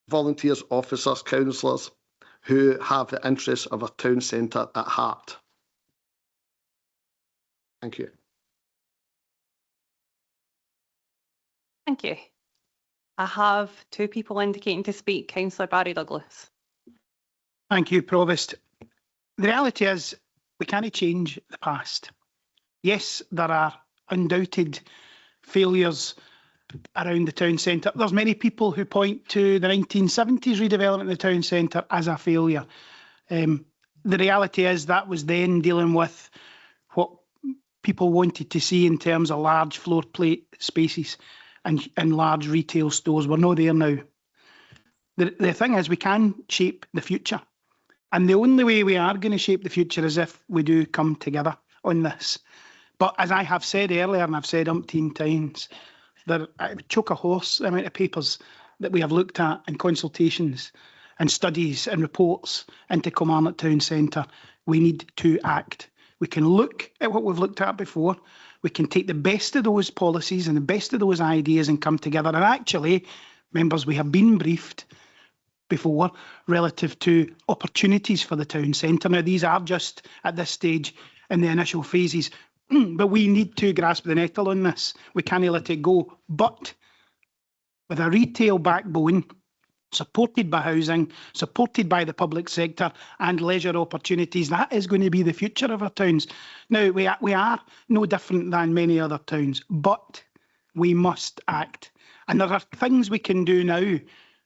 volunteers, officers, councillors who have the interests of our town centre at heart. Thank you. Thank you. I have two people indicating to speak. Councillor Barry Douglas. Thank you, Provost. The reality is we can't change the past. Yes, there are undoubted failures around the town centre. There's many people who point to the 1970s redevelopment of the town centre as a failure. The reality is that was then dealing with what people wanted to see in terms of large floor plate spaces and large retail stores. We're not there now. The thing is, we can shape the future. And the only way we are going to shape the future is if we do come together on this. But as I have said earlier, and I've said umpteen times, I would choke a horse the amount of papers that we have looked at and consultations and studies and reports into Kilmarnock Town Centre. We need to act. We can look at what we've looked at before. We can take the best of those policies and the best of those ideas and come together. And actually, members, we have been briefed before relative to opportunities for the town centre. Now, these are just at this stage in the initial phases, but we need to grasp the nettle on this. We can't let it go. But with a retail backbone, supported by housing, supported by the public sector and leisure opportunities, that is going to be the future of our towns. Now, we are no different than many other towns, but we must act. And there are things we can do now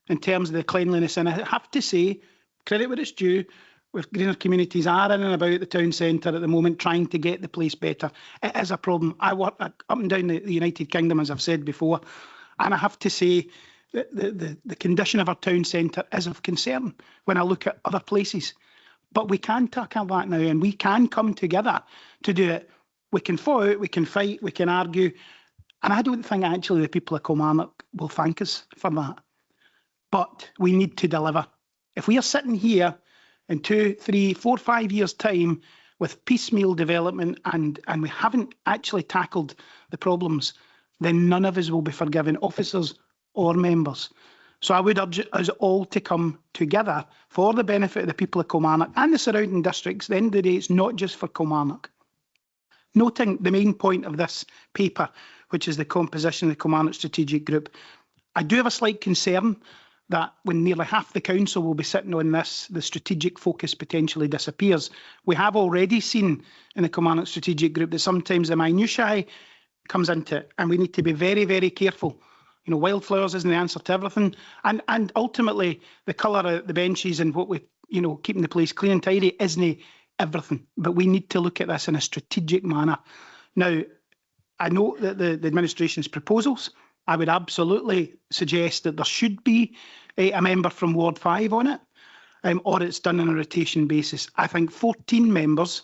in terms of the cleanliness. And I have to say, credit where it's due, with greener communities are in and about the town centre at the moment trying to get the place better. It is a problem. I work up and down the United Kingdom, as I've said before, and I have to say the condition of our town centre is of concern when I look at other places. But we can tackle that now, and we can come together to do it. We can fall out, we can fight, we can argue, and I don't think actually the people of Kilmarnock will thank us for that. But we need to deliver. If we are sitting here in 2, 3, 4, 5 years' time with piecemeal development and we haven't actually tackled the problems, then none of us will be forgiven, officers or members. So I would urge us all to come together for the benefit of the people of Kilmarnock and the surrounding districts. At the end of the day, it's not just for Kilmarnock. Noting the main point of this paper, which is the composition of the Kilmarnock Strategic Group, I do have a slight concern that when nearly half the council will be sitting on this, the strategic focus potentially disappears. We have already seen in the Kilmarnock Strategic Group that sometimes the minutiae comes into it, and we need to be very, very careful. You know, wildflowers isn't the answer to everything, and ultimately the colour of the benches and what we, you know, keeping the place clean and tidy isn't everything. But we need to look at this in a strategic manner. Now, I know that the administration's proposals, I would absolutely suggest that there should be a member from Ward 5 on it, or it's done on a rotation basis. I think 14 members,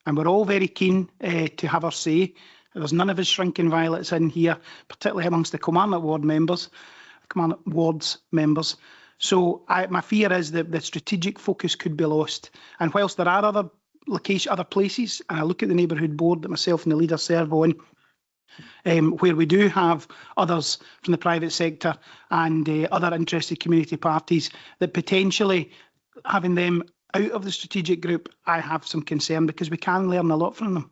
and we're all very keen to have our say. There's none of us shrinking violets in here, particularly amongst the Kilmarnock Ward members, Kilmarnock Wards members. So my fear is that the strategic focus could be lost. And whilst there are other places, and I look at the neighbourhood board that myself and the leader serve on, where we do have others from the private sector and other interested community parties, that potentially having them out of the strategic group, I have some concern because we can learn a lot from them.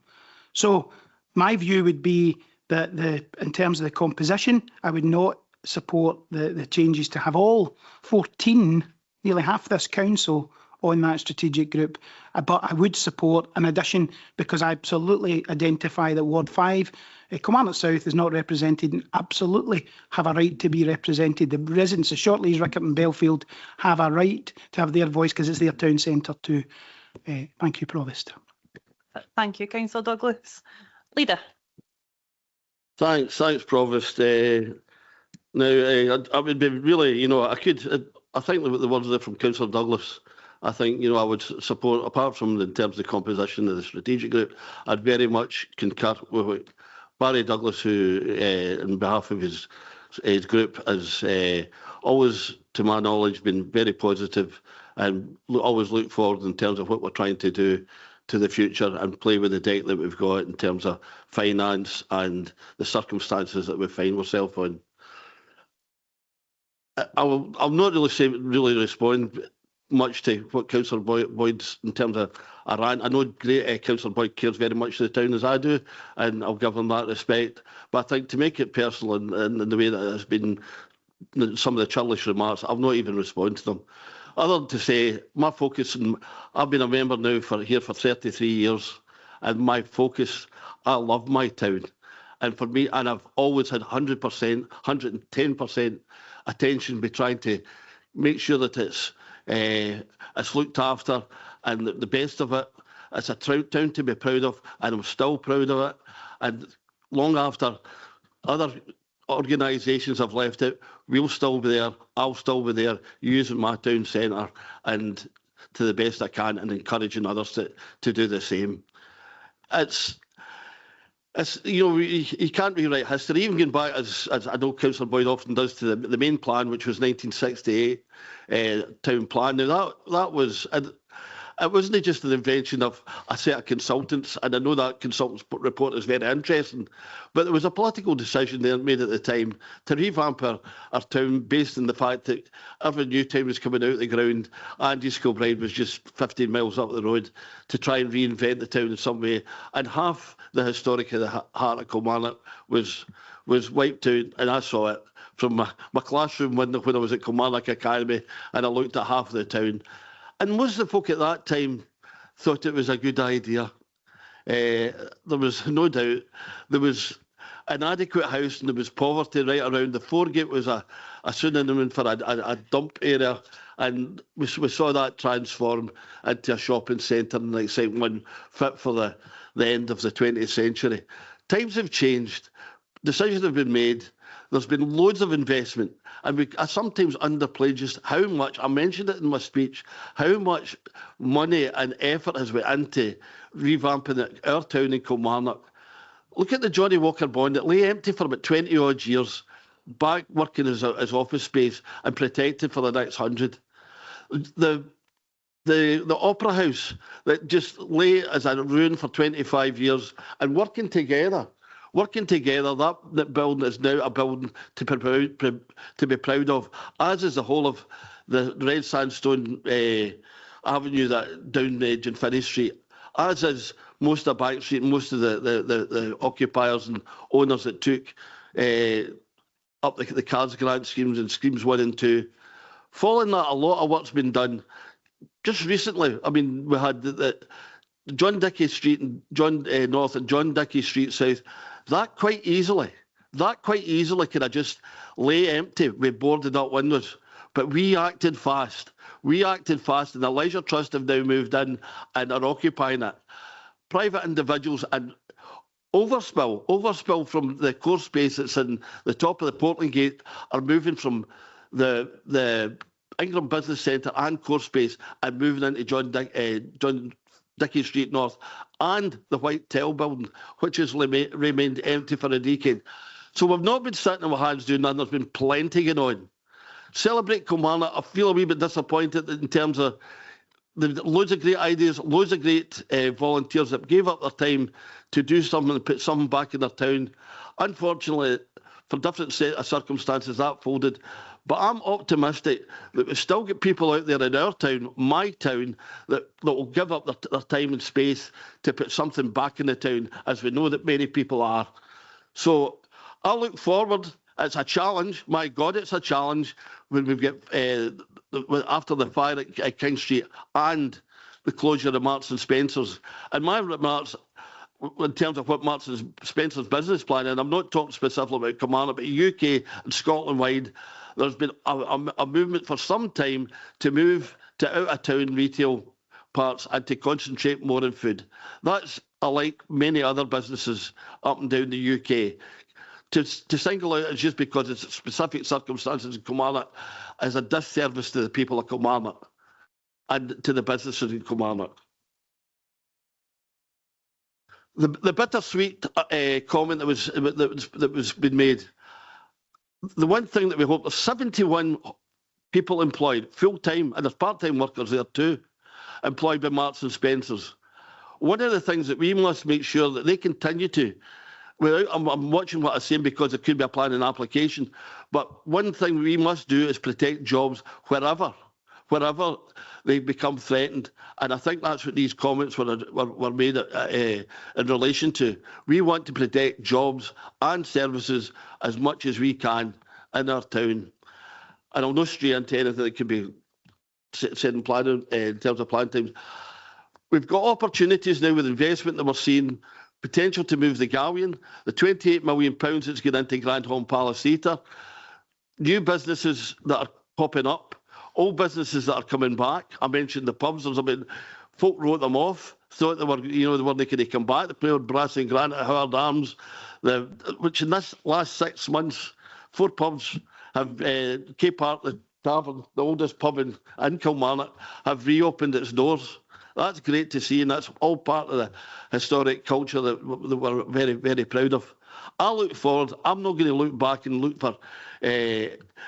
So my view would be that in terms of the composition, I would not support the changes to have all 14, nearly half this council, on that strategic group. But I would support an addition because I absolutely identify that Ward 5, Kilmarnock South is not represented and absolutely have a right to be represented. The residents of Shortleys, Rickett and Belfield have a right to have their voice because it's their town centre too. Thank you, Provost. Thank you, Councillor Douglas. Leader. Thanks, Provost. Now, I would be really, I think the words there from Councillor Douglas, I think, I would support, apart from in terms of the composition of the strategic group, I'd very much concur with what Barry Douglas, who, on behalf of his group, has always, to my knowledge, been very positive and always look forward in terms of what we're trying to do to the future and play with the deck that we've got in terms of finance and the circumstances that we find ourselves in. I'll not really respond much to what Councillor Boyd's in terms of a rant. I know Councillor Boyd cares very much for the town as I do, and I'll give him that respect. But I think to make it personal in the way that has been some of the churlish remarks, I'll not even respond to them. Other than to say, my focus, and I've been a member now here for 33 years, and my focus, I love my town. And for me, and I've always had 100%, 110% attention be trying to make sure that it's looked after and the best of it. It's a town to be proud of, and I'm still proud of it. And long after other organisations have left it, we'll still be there. I'll still be there using my town centre and to the best I can and encouraging others to do the same. You can't rewrite history. Even going back, as I know Councillor Boyd often does, to the main plan, which was 1968 town plan. Now that was, it wasn't just the invention of a set of consultants, and I know that consultants' report is very interesting, but there was a political decision there made at the time to revamp our town based on the fact that every new town was coming out of the ground. Andy's Kilbride was just 15 miles up the road to try and reinvent the town in some way, and half the historic of the heart of Kilmarnock was wiped out, and I saw it from my classroom window when I was at Kilmarnock Academy, and I looked at half of the town. And most of the folk at that time thought it was a good idea. There was no doubt there was an adequate house and there was poverty right around. The Foregate was a synonym for a dump area, and we saw that transform into a shopping centre and an exciting one fit for the end of the 20th century. Times have changed. Decisions have been made. There's been loads of investment, and I sometimes underplay just how much, I mentioned it in my speech, how much money and effort has went into revamping our town in Kilmarnock. Look at the Johnny Walker bond. It lay empty for about 20 odd years, back working as office space and protected for the next 100. The Opera House that just lay as a ruin for 25 years and working together, that building is now a building to be proud of, as is the whole of the red sandstone avenue that down Glenfinnan Street, as is most of Bank Street and most of the occupiers and owners that took up the cards grant schemes and schemes 1 and 2. Following that, a lot of work's been done. Just recently, I mean, we had the John Dickey Street and John North and John Dickey Street South. That quite easily could have just lay empty with boarded up windows. But we acted fast. And the Leisure Trust have now moved in and are occupying it. Private individuals and overspill from the core space that's in the top of the Portland Gate are moving from the Ingram Business Centre and core space and moving into John Dickey Street North and the White Tell building, which has remained empty for a decade. So we've not been sitting on our hands doing nothing. There's been plenty going on. Celebrate Kilmarnock. I feel a wee bit disappointed in terms of loads of great ideas, loads of great volunteers that gave up their time to do something and put something back in their town. Unfortunately, for different set of circumstances, that folded. But I'm optimistic that we've still got people out there in our town, my town, that will give up their time and space to put something back in the town, as we know that many people are. So I look forward It's a challenge. My God, it's a challenge when we get after the fire at King Street and the closure of Marks and Spencer's. And my remarks, in terms of what Marks and Spencer's business plan, and I'm not talking specifically about Kilmarnock, but UK and Scotland-wide, there's been a movement for some time to move to out-of-town retail parts and to concentrate more on food. That's like many other businesses up and down the UK. To single out it just because it's specific circumstances in Kilmarnock is a disservice to the people of Kilmarnock and to the businesses in Kilmarnock. The bittersweet comment that was been made. The one thing that we hope, there's 71 people employed full time, and there's part-time workers there too, employed by Marks and Spencer's. One of the things that we must make sure that they continue to, I'm watching what I'm saying because it could be a planning application, but one thing we must do is protect jobs wherever they become threatened. And I think that's what these comments were made in relation to. We want to protect jobs and services as much as we can in our town. And I'll not stray into anything that could be said in planning in terms of plan times. We've got opportunities now with investment that we're seeing, potential to move the Galleon, the £28 million that's going into Grand Home Palace Theatre, new businesses that are popping up, old businesses that are coming back. I mentioned the pubs. Folk wrote them off, thought they were, they weren't going to come back. The player Brass and Granite, Howard Arms, which in this last 6 months, 4 pubs have, Cape Park, the Tavern, the oldest pub in Kilmarnock, have reopened its doors. That's great to see, and that's all part of the historic culture that we're very, very proud of. I look forward. I'm not going to look back and look for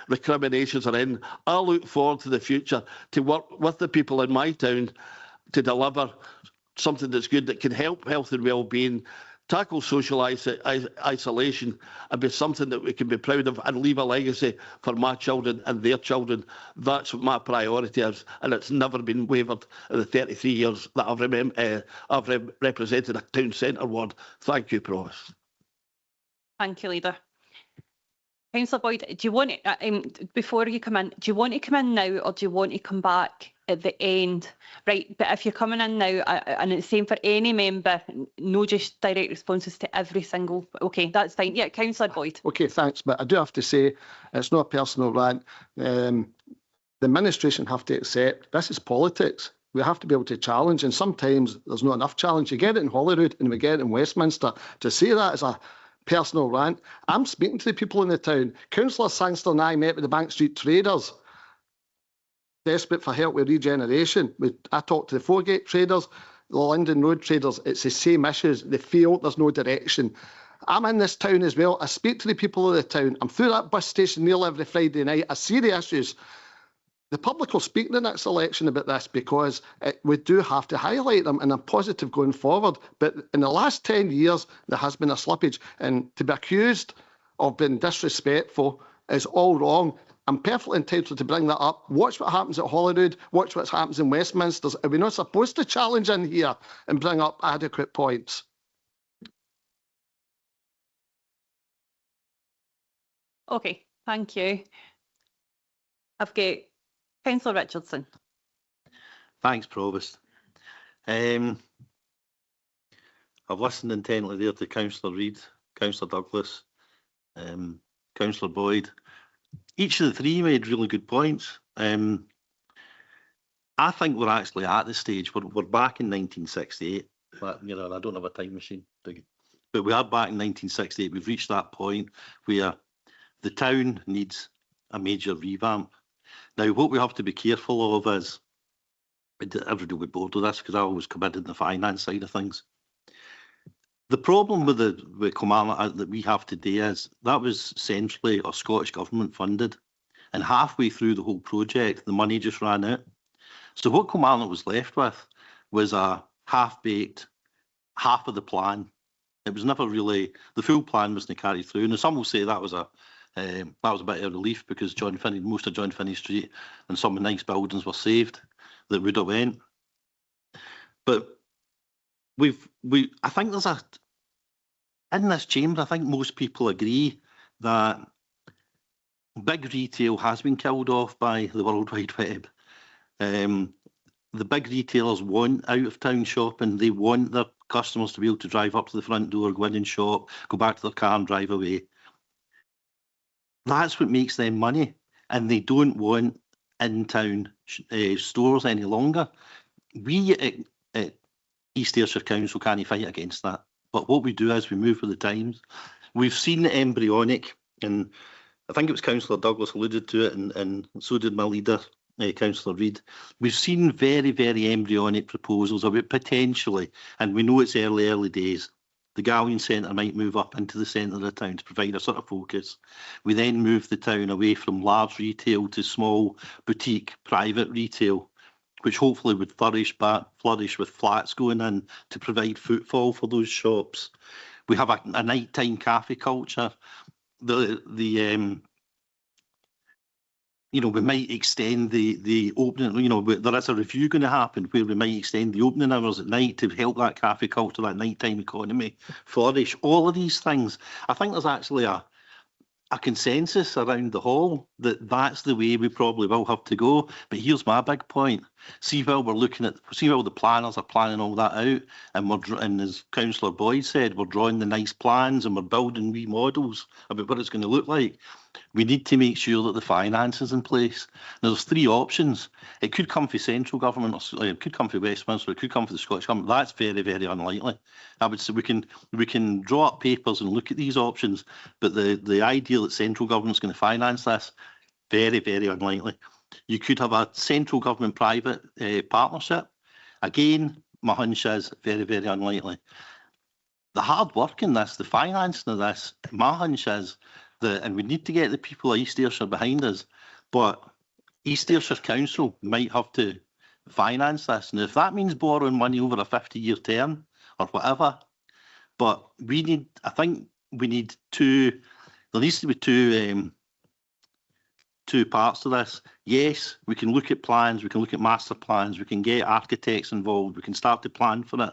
recriminations or anything. I look forward to the future, to work with the people in my town to deliver something that's good, that can help health and well-being, tackle social isolation, and be something that we can be proud of and leave a legacy for my children and their children. That's what my priority is, and it's never been wavered in the 33 years that I've represented a town centre ward. Thank you, Provost. Thank you, Leader. Councillor Boyd, do you want to, before you come in, do you want to come in now or do you want to come back at the end? Right, but if you're coming in now, and it's the same for any member, no just direct responses to every single, okay, that's fine. Yeah, Councillor Boyd. Okay, thanks, but I do have to say, it's not a personal rant. The administration have to accept this is politics. We have to be able to challenge, and sometimes there's not enough challenge. You get it in Holyrood and we get it in Westminster. To say that as a personal rant, I'm speaking to the people in the town. Councillor Sangster and I met with the Bank Street traders, desperate for help with regeneration. I talked to the Foregate traders, the London Road traders. It's the same issues. They feel there's no direction. I'm in this town as well. I speak to the people of the town. I'm through that bus station nearly every Friday night. I see the issues. The public will speak in the next election about this because we do have to highlight them, and I'm positive going forward. But in the last 10 years, there has been a slippage, and to be accused of being disrespectful is all wrong. I'm perfectly entitled to bring that up. Watch what happens at Holyrood. Watch what happens in Westminster. Are we not supposed to challenge in here and bring up adequate points? Okay, thank you. I've got Councillor Richardson. Thanks, Provost. I've listened intently there to Councillor Reid, Councillor Douglas, Councillor Boyd. Each of the three made really good points. I think we're actually at the stage where we're back in 1968. But, I don't have a time machine, but we are back in 1968. We've reached that point where the town needs a major revamp. Now, what we have to be careful of is, everybody will be bored with this because I always come in the finance side of things. The problem with Kilmarnock that we have today is that was centrally or Scottish Government funded, and halfway through the whole project, the money just ran out. So what Kilmarnock was left with was a half-baked, half of the plan. It was never really, the full plan wasn't carried through. And some will say that was a bit of a relief because most of John Finney Street and some nice buildings were saved that would have went. But I think in this chamber, I think most people agree that big retail has been killed off by the World Wide Web. The big retailers want out of town shopping. They want their customers to be able to drive up to the front door, go in and shop, go back to their car and drive away. That's what makes them money, and they don't want in-town stores any longer. We at East Ayrshire Council can't fight against that. But what we do is we move with the times. We've seen the embryonic, and I think it was Councillor Douglas alluded to it, and so did my leader, Councillor Reid. We've seen very, very embryonic proposals about potentially, and we know it's early days, the Galleon Centre might move up into the centre of the town to provide a sort of focus. We then move the town away from large retail to small boutique private retail, which hopefully would flourish with flats going in to provide footfall for those shops. We have a nighttime cafe culture. You know, we might extend the opening, you know, there is a review going to happen where we might extend the opening hours at night to help that cafe culture, that nighttime economy flourish. All of these things, I think there's actually a consensus around the hall that that's the way we probably will have to go. But here's my big point. See while the planners are planning all that out, and as Councillor Boyd said, we're drawing the nice plans and we're building wee models about what it's going to look like. We need to make sure that the finance is in place. Now, there's three options. It could come from central government, or it could come from Westminster, it could come from the Scottish Government. That's very, very unlikely. I would say we can draw up papers and look at these options, but the idea that central government's going to finance this, very, very unlikely. You could have a central government private partnership. Again, my hunch is very, very unlikely. The hard work in this, the financing of this, my hunch is that, and we need to get the people of East Ayrshire behind us, but East Ayrshire Council might have to finance this. And if that means borrowing money over a 50-year term or whatever, but I think we need there needs to be two parts to this. Yes, we can look at plans, we can look at master plans, we can get architects involved, we can start to plan for it,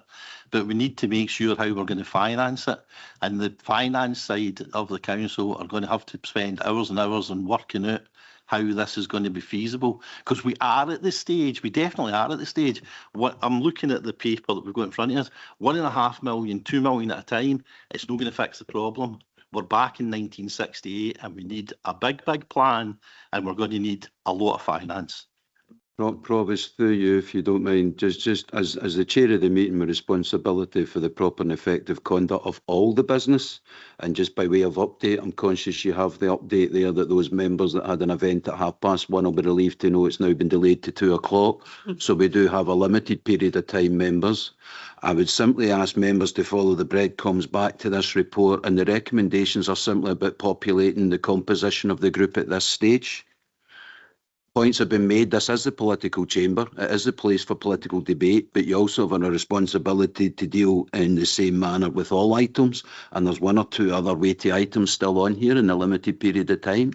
but we need to make sure how we're going to finance it. And the finance side of the council are going to have to spend hours and hours on working out how this is going to be feasible, because we are at this stage, we definitely are at the stage. I'm looking at the paper that we've got in front of us, 1.5 million, 2 million at a time, it's not going to fix the problem. We're back in 1968 and we need a big, big plan, and we're going to need a lot of finance. Provost, through you, if you don't mind, just as the chair of the meeting, my responsibility for the proper and effective conduct of all the business, and just by way of update, I'm conscious you have the update there that those members that had an event at 1:30 will be relieved to know it's now been delayed to 2 o'clock. So we do have a limited period of time, members. I would simply ask members to follow the breadcrumbs back to this report, and the recommendations are simply about populating the composition of the group at this stage. Points have been made. This is the political chamber. It is the place for political debate, but you also have a responsibility to deal in the same manner with all items. And there's 1 or 2 other weighty items still on here in a limited period of time.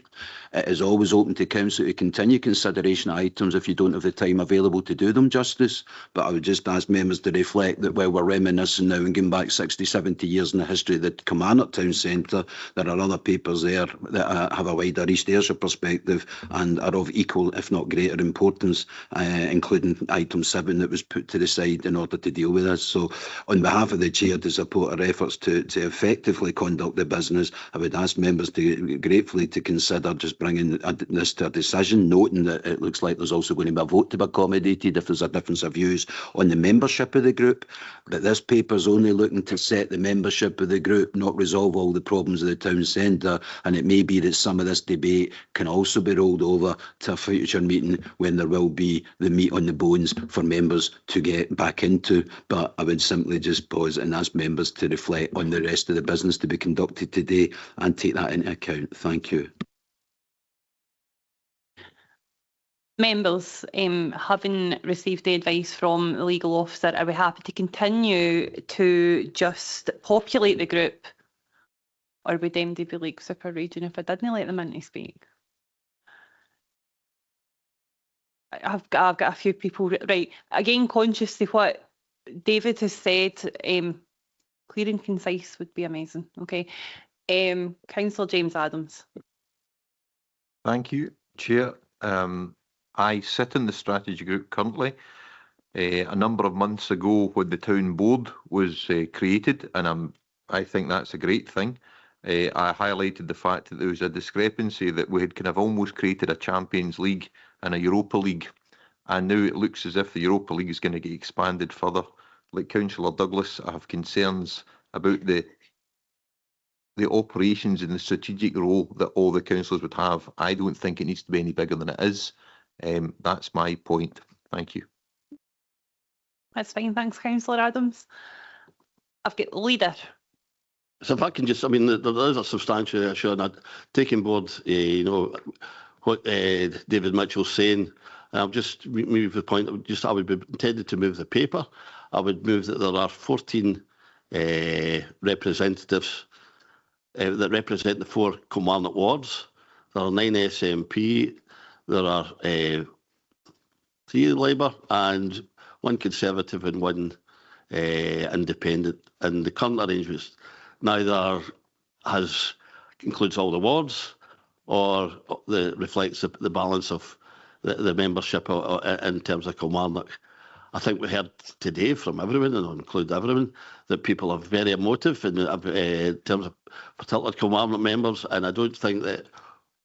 It is always open to council to continue consideration of items if you don't have the time available to do them justice. But I would just ask members to reflect that while we're reminiscing now and going back 60, 70 years in the history of the Kilmarnock Town Centre, there are other papers there that have a wider East Ayrshire perspective and are of equal, if not greater, importance, including item 7 that was put to the side in order to deal with this. So on behalf of the chair to support our efforts to effectively conduct the business, I would ask members to gratefully to consider just bringing this to a decision, noting that it looks like there's also going to be a vote to be accommodated if there's a difference of views on the membership of the group. But this paper is only looking to set the membership of the group, not resolve all the problems of the town centre. And it may be that some of this debate can also be rolled over to a future meeting when there will be the meat on the bones for members to get back into. But I would simply just pause and ask members to reflect on the rest of the business to be conducted today and take that into account. Thank you. Members, having received the advice from the legal officer, are we happy to continue to just populate the group? Or would MD be like super raging if I didn't let them in to speak? I've got a few people, right, again, conscious of what David has said, clear and concise would be amazing, okay? Councillor James Adams. Thank you, Chair. I sit in the strategy group currently. A number of months ago, when the town board was created, and I think that's a great thing. I highlighted the fact that there was a discrepancy, that we had kind of almost created a Champions League and a Europa League, and now it looks as if the Europa League is going to get expanded further. Like Councillor Douglas, I have concerns about the operations and the strategic role that all the councillors would have. I don't think it needs to be any bigger than it is. That's my point. Thank you. That's fine. Thanks, Councillor Adams. I've got Leader. So if I can just, I mean, there is a substantial issue, and I'd take on board, you know, what David Mitchell's saying. I'll just move the point. I would be intended to move the paper. I would move that there are 14 representatives that represent the 4 Kilmarnock wards. There are 9 SNP. There are 3 Labour and 1 Conservative and 1 Independent. And the current arrangements neither includes all the wards or reflects the balance of the membership in terms of Kilmarnock. I think we heard today from everyone, and I'll include everyone, that people are very emotive in terms of particular Kilmarnock members, and I don't think that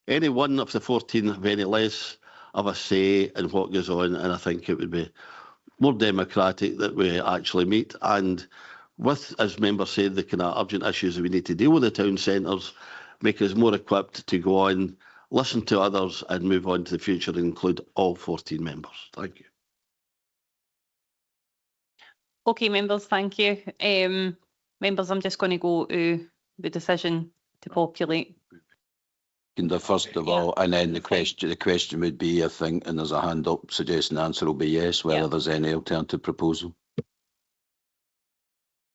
any one of the 14 have any less of a say in what goes on, and I think it would be more democratic that we actually meet, and with, as members said, the kind of urgent issues that we need to deal with the town centres, make us more equipped to go on, listen to others and move on to the future and include all 14 members. Thank you. Okay, members, thank you. Members, I'm just going to go to the decision to populate. First of all, and then the question would be, I think, and there's a hand up suggesting the answer will be yes, whether there's any alternative proposal.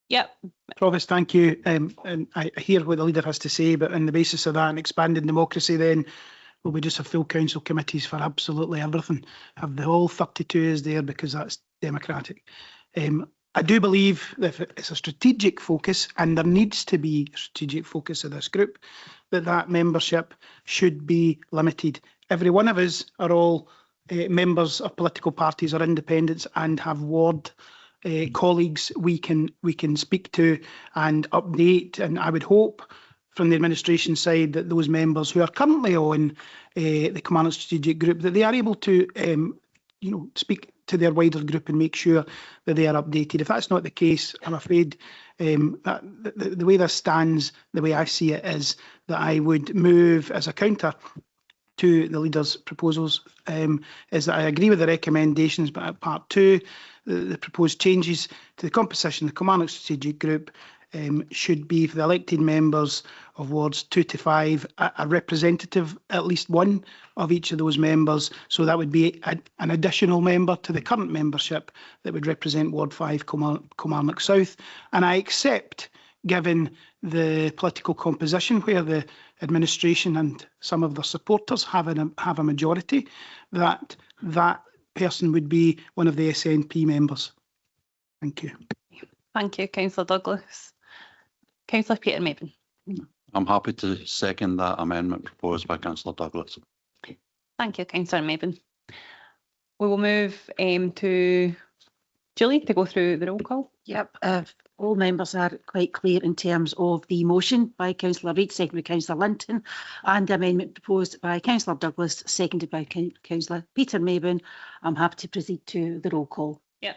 Yep. Provost, thank you. And I hear what the leader has to say, but on the basis of that and expanding democracy, then will we just have full council committees for absolutely everything? Have the whole 32 is there because that's democratic. I do believe that if it's a strategic focus, and there needs to be a strategic focus of this group, that membership should be limited. Every one of us are all members of political parties or independents and have ward colleagues we can speak to and update. And I would hope from the administration side that those members who are currently on the Kilmarnock Strategic Group, that they are able to speak to their wider group and make sure that they are updated. If that's not the case, I'm afraid that the way this stands, the way I see it, is that I would move as a counter to the leader's proposals, is that I agree with the recommendations, but at part 2, the proposed changes to the composition of the Kilmarnock Strategic Group should be for the elected members of wards 2 to 5, a representative, at least one of each of those members. So that would be an additional member to the current membership that would represent Ward 5 Kilmarnock South. And I accept, given the political composition where the administration and some of their supporters have a majority, that person would be one of the SNP members. Thank you. Thank you, Councillor Douglas. Councillor Peter Mabin. I'm happy to second that amendment proposed by Councillor Douglas. Thank you, Councillor Mabin. We will move to Julie to go through the roll call. Yep, all members are quite clear in terms of the motion by Councillor Reid, seconded by Councillor Linton, and the amendment proposed by Councillor Douglas, seconded by Councillor Peter Mabin. I'm happy to proceed to the roll call. Yeah.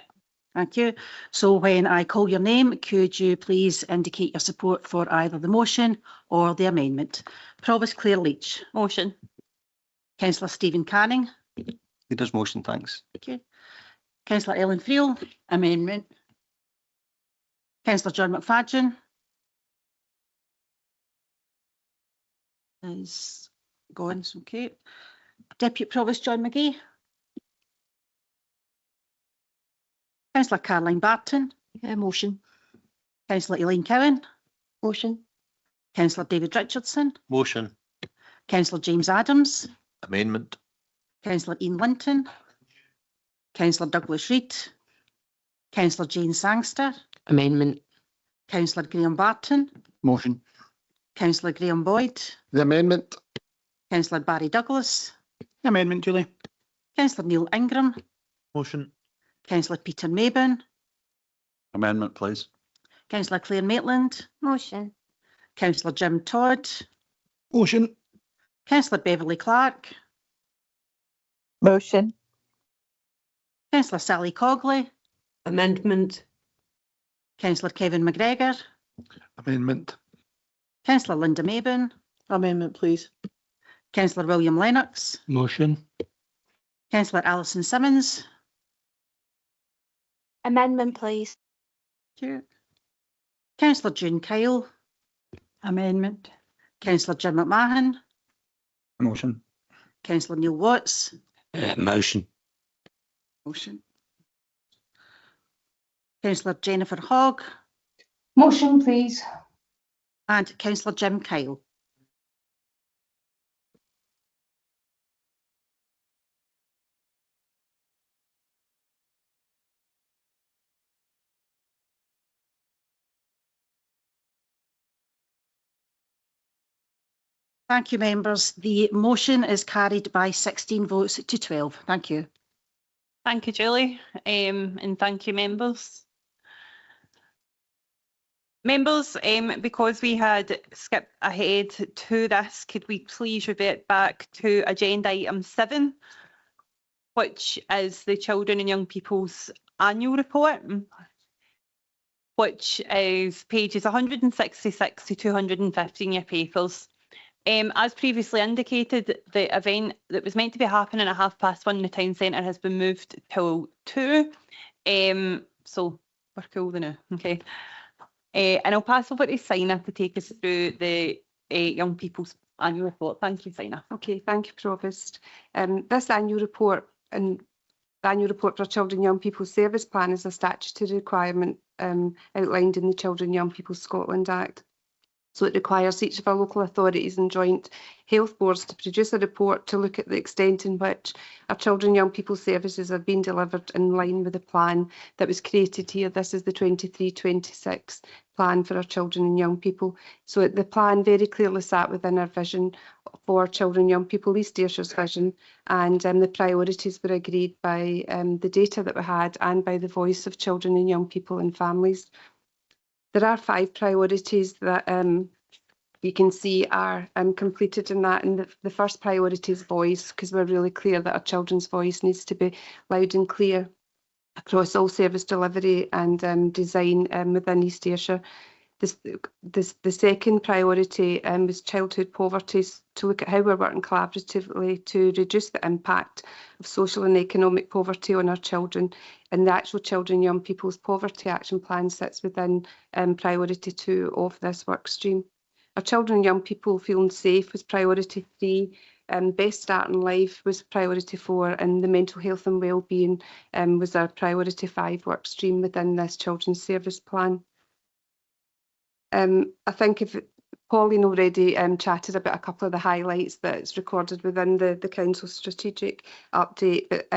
Thank you. So when I call your name, could you please indicate your support for either the motion or the amendment? Provost Claire Leach. Motion. Councillor Stephen Canning. Leader's motion, thanks. Thank you. Councillor Ellen Friel. Amendment. Councillor John McFadden. Is gone, okay. Deputy Provost John McGee. Councillor Caroline Barton. Motion. Councillor Elaine Cowan. Motion. Councillor David Richardson. Motion. Councillor James Adams. Amendment. Councillor Ian Linton. Councillor Douglas Reid. Councillor Jane Sangster. Amendment. Councillor Graham Barton. Motion. Councillor Graham Boyd. The amendment. Councillor Barry Douglas. Amendment, Julie. Councillor Neil Ingram. Motion. Councillor Peter Mayburn. Amendment, please. Councillor Claire Maitland. Motion. Councillor Jim Todd. Motion. Councillor Beverly Clark. Motion. Councillor Sally Cogley. Amendment. Councillor Kevin McGregor. Amendment. Councillor Linda Mayburn. Amendment, please. Councillor William Lennox. Motion. Councillor Alison Simmons. Amendment, please. Thank you. Councillor June Kyle. Amendment. Councillor Jim McMahon. Motion. Councillor Neil Watts. Motion. Motion. Councillor Jennifer Hogg. Motion, please. And Councillor Jim Kyle. Thank you, members. The motion is carried by 16 votes to 12. Thank you. Thank you, Julie, and thank you, members. Members, because we had skipped ahead to this, could we please revert back to agenda item 7, which is the Children and Young People's Annual Report, which is pages 166 to 250 in your papers. As previously indicated, the event that was meant to be happening at 1:30 in the town centre has been moved till 2. So we're cool now, okay. And I'll pass over to Sina to take us through the Young People's Annual Report. Thank you, Sina. Okay, thank you, Provost. This annual report and the annual report for Children and Young People's Service Plan is a statutory requirement outlined in the Children and Young People Scotland Act. So it requires each of our local authorities and joint health boards to produce a report to look at the extent in which our children and young people services have been delivered in line with the plan that was created here. This is the 23-26 plan for our children and young people. So the plan very clearly sat within our vision for children and young people, East Ayrshire vision, and the priorities were agreed by the data that we had and by the voice of children and young people and families. There are 5 priorities that you can see are completed in that. And the first priority is voice, because we're really clear that our children's voice needs to be loud and clear across all service delivery and design within East Ayrshire. The second priority was childhood poverty, to look at how we're working collaboratively to reduce the impact of social and economic poverty on our children. And the actual Children and Young People's Poverty Action Plan sits within priority 2 of this work stream. Our children and young people feeling safe was priority 3. Best start in life was priority 4, and the mental health and wellbeing was our priority 5 work stream within this children's service plan. I think if Pauline already chatted about a couple of the highlights that's recorded within the council's strategic update, but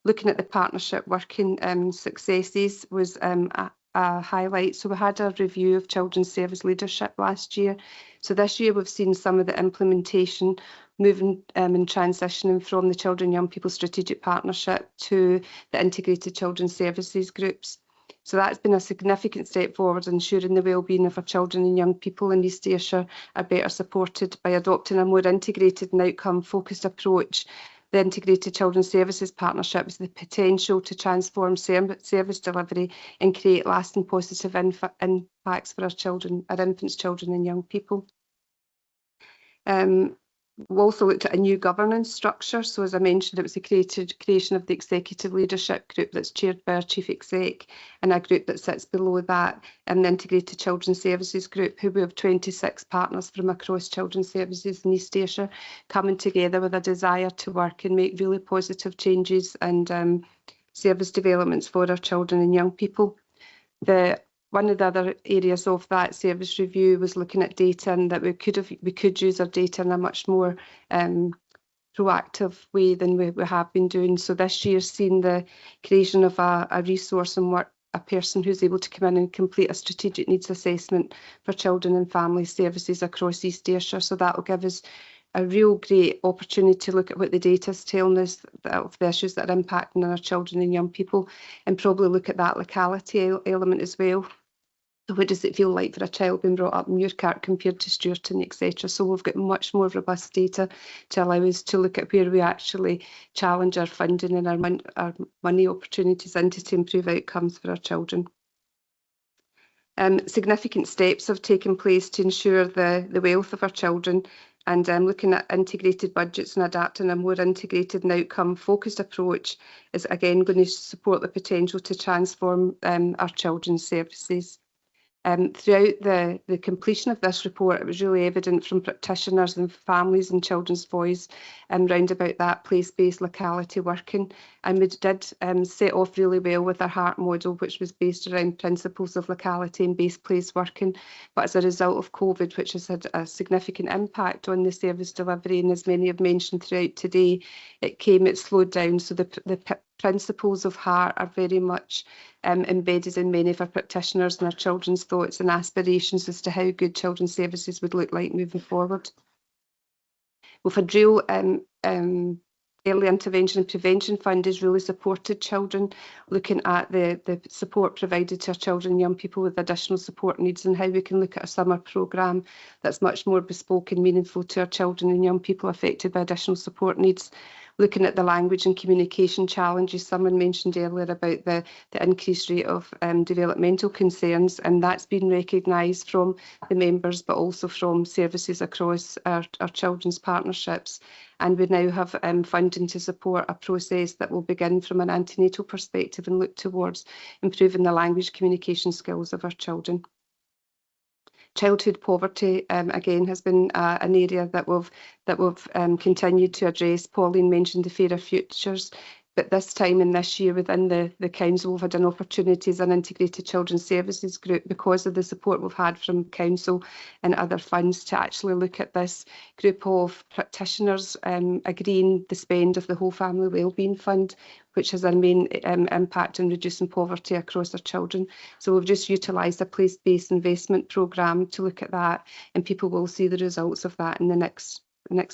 looking at the partnership working successes was a highlight. So we had a review of children's service leadership last year. So this year we've seen some of the implementation moving and transitioning from the Children and Young People Strategic Partnership to the Integrated Children's Services groups. So that's been a significant step forward, ensuring the wellbeing of our children and young people in East Ayrshire are better supported by adopting a more integrated and outcome-focused approach. The Integrated Children's Services Partnership has the potential to transform service delivery and create lasting positive impacts for our children, our infants, children and young people. We've also looked at a new governance structure. So as I mentioned, it was the creation of the Executive Leadership Group that's chaired by our Chief Exec, and a group that sits below that, and the Integrated Children's Services Group, who we have 26 partners from across children's services in East Ayrshire coming together with a desire to work and make really positive changes and service developments for our children and young people. One of the other areas of that service review was looking at data, and that we could use our data in a much more proactive way than we have been doing. So this year's seen the creation of a resource and a person who's able to come in and complete a strategic needs assessment for children and family services across East Ayrshire. So that will give us a real great opportunity to look at what the data is telling us of the issues that are impacting on our children and young people, and probably look at that locality element as well. So what does it feel like for a child being brought up in Muirkirk compared to Stewarton, etc. So we've got much more robust data to allow us to look at where we actually challenge our funding and our money opportunities into to improve outcomes for our children. Significant steps have taken place to ensure the wealth of our children, and looking at integrated budgets and adapting a more integrated and outcome focused approach is again going to support the potential to transform our children's services. Throughout the completion of this report, it was really evident from practitioners and families and children's voice round about that place-based locality working. And we did set off really well with our HEART model, which was based around principles of locality and based place working. But as a result of COVID, which has had a significant impact on the service delivery, and as many have mentioned throughout today, it slowed down. So the principles of HEART are very much embedded in many of our practitioners and our children's thoughts and aspirations as to how good children's services would look like moving forward. We've had real early intervention and prevention fund has really supported children, looking at the support provided to our children and young people with additional support needs, and how we can look at a summer programme that's much more bespoke and meaningful to our children and young people affected by additional support needs. Looking at the language and communication challenges, someone mentioned earlier about the increased rate of developmental concerns, and that's been recognised from the members, but also from services across our children's partnerships. And we now have funding to support a process that will begin from an antenatal perspective and look towards improving the language communication skills of our children. Childhood poverty, again, has been an area that we've continued to address. Pauline mentioned the Fairer Futures, but this time in this year within the council, we've had an opportunity as an integrated children's services group, because of the support we've had from council and other funds, to actually look at this group of practitioners agreeing the spend of the Whole Family Wellbeing Fund, which has a main impact on reducing poverty across our children. So we've just utilised a place-based investment programme to look at that, and people will see the results of that in the next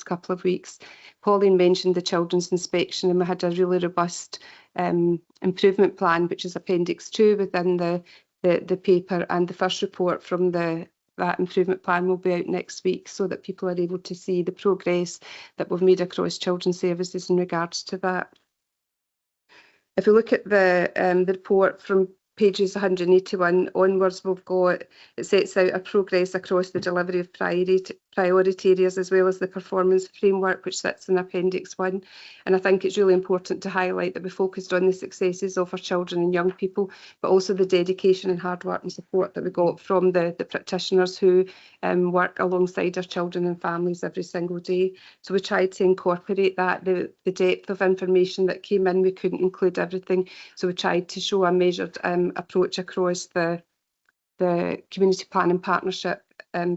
couple of weeks. Pauline mentioned the children's inspection, and we had a really robust improvement plan, which is Appendix 2 within the paper, and the first report from that improvement plan will be out next week, so that people are able to see the progress that we've made across children's services in regards to that. If we look at the report from pages 181 onwards, it sets out a progress across the delivery of priority areas, as well as the performance framework, which sits in Appendix 1. And I think it's really important to highlight that we focused on the successes of our children and young people, but also the dedication and hard work and support that we got from the practitioners who work alongside our children and families every single day. So we tried to incorporate that, the depth of information that came in. We couldn't include everything, so we tried to show a measured approach across the community planning partnership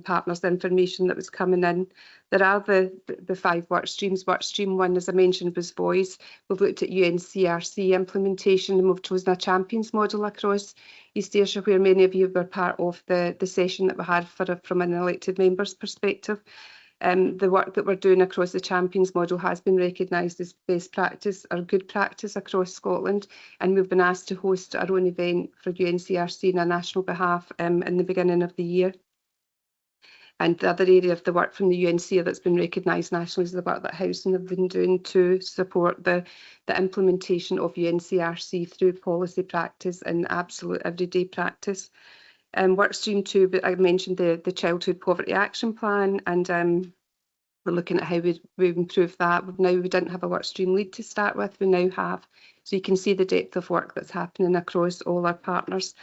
partners information that was coming in. There are the 5 work streams. Work stream 1, as I mentioned, was voice. We've looked at UNCRC implementation, and we've chosen a champions model across East Ayrshire, where many of you were part of the session that we had from an elected member's perspective. The work that we're doing across the champions model has been recognised as best practice or good practice across Scotland, and we've been asked to host our own event for UNCRC on a national behalf in the beginning of the year. And the other area of the work from the UNC that's been recognised nationally is the work that Housing have been doing to support the implementation of UNCRC through policy practice and absolute everyday practice. Work stream 2, I mentioned the Childhood Poverty Action Plan, and we're looking at how we improve that. We didn't have a work stream lead to start with, we now have. So you can see the depth of work that's happening across all our partners.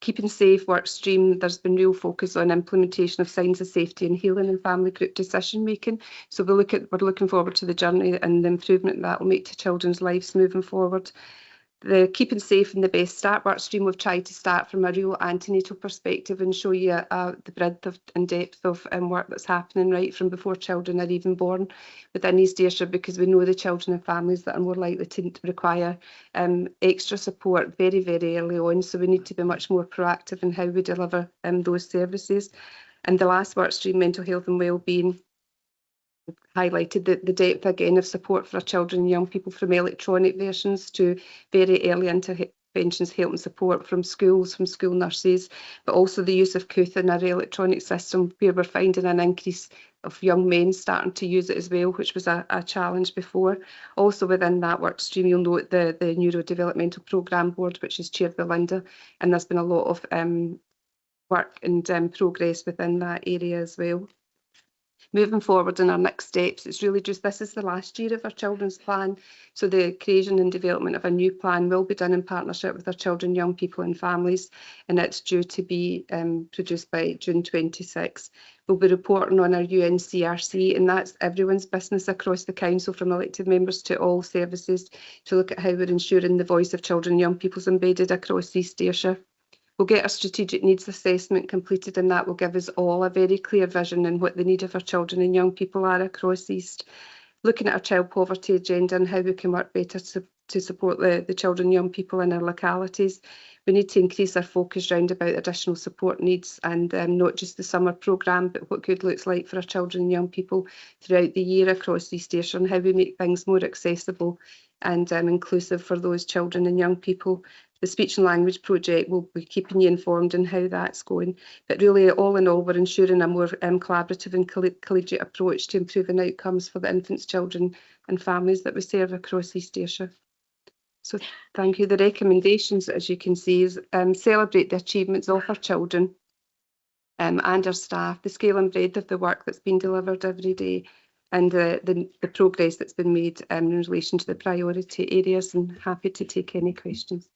Keeping Safe work stream, there's been real focus on implementation of signs of safety and healing and family group decision making. So we're looking forward to the journey and the improvement that will make to children's lives moving forward. The Keeping Safe and the Best Start work stream, we've tried to start from a real antenatal perspective and show you the breadth and depth of work that's happening right from before children are even born within East Ayrshire, because we know the children and families that are more likely to require extra support very, very early on. So we need to be much more proactive in how we deliver those services. And the last work stream, Mental Health and Wellbeing, highlighted the depth again of support for our children and young people, from electronic versions to very early interventions, help and support from schools, from school nurses, but also the use of CUTH in our electronic system, where we're finding an increase of young men starting to use it as well, which was a challenge before. Also within that work stream, you'll note the Neurodevelopmental Programme Board, which is chaired by Linda, and there's been a lot of work and progress within that area as well. Moving forward in our next steps, it's really just, this is the last year of our children's plan, so the creation and development of a new plan will be done in partnership with our children, young people and families, and it's due to be produced by June 26. We'll be reporting on our UNCRC, and that's everyone's business across the council, from elected members to all services, to look at how we're ensuring the voice of children and young people is embedded across East Ayrshire. We'll get a strategic needs assessment completed, and that will give us all a very clear vision on what the need of our children and young people are across East. Looking at our child poverty agenda and how we can work better to support the children and young people in our localities. We need to increase our focus round about additional support needs, and not just the summer programme, but what good looks like for our children and young people throughout the year across East Ayrshire, and how we make things more accessible and inclusive for those children and young people. The speech and language project will be keeping you informed on how that's going. But really, all in all, we're ensuring a more collaborative and collegiate approach to improving outcomes for the infants, children and families that we serve across East Ayrshire. So thank you. The recommendations, as you can see, is celebrate the achievements of our children and our staff, the scale and breadth of the work that's been delivered every day, and the progress that's been made in relation to the priority areas, and happy to take any questions.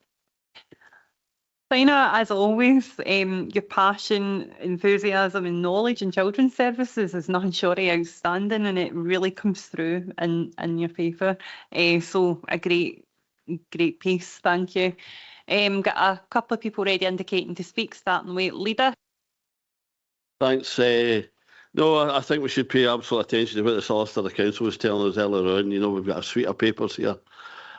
Saina, as always, your passion, enthusiasm and knowledge in children's services is nothing short of outstanding, and it really comes through in your paper. So a great piece, thank you. Got a couple of people already indicating to speak, starting with Leader. Thanks. No, I think we should pay absolute attention to what the Solicitor of the Council was telling us earlier on. You know, we've got a suite of papers here.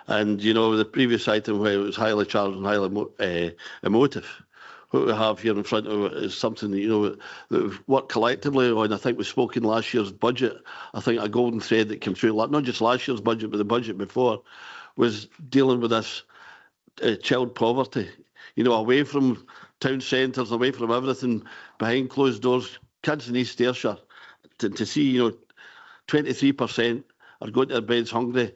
And, you know, the previous item where it was highly charged and highly emotive, what we have here in front of it is something that, you know, that we've worked collectively on. I think we spoke in last year's budget. I think a golden thread that came through, not just last year's budget, but the budget before, was dealing with this child poverty. You know, away from town centres, away from everything, behind closed doors, kids in East Ayrshire, to see, you know, 23% are going to their beds hungry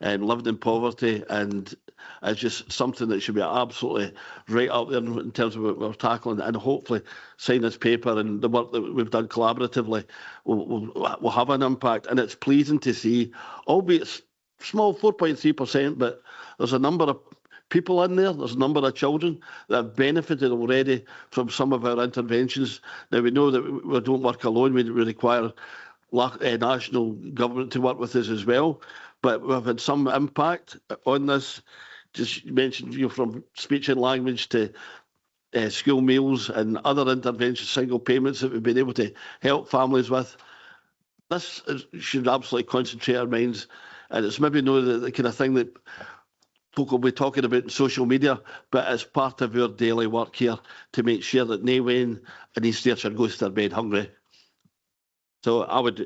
and living in poverty, and it's just something that should be absolutely right up there in terms of what we're tackling. And hopefully sign this paper and the work that we've done collaboratively will have an impact. And it's pleasing to see, albeit small, 4.3%, but there's a number of people in there, there's a number of children that have benefited already from some of our interventions. Now, we know that we don't work alone, we require national government to work with us as well, but we've had some impact on this. Just mentioned, you know, from speech and language to school meals and other interventions, single payments that we've been able to help families with. This should absolutely concentrate our minds, and it's maybe not the kind of thing that folk will be talking about in social media, but it's part of our daily work here to make sure that no one in East Ayrshire goes to their bed hungry. So I would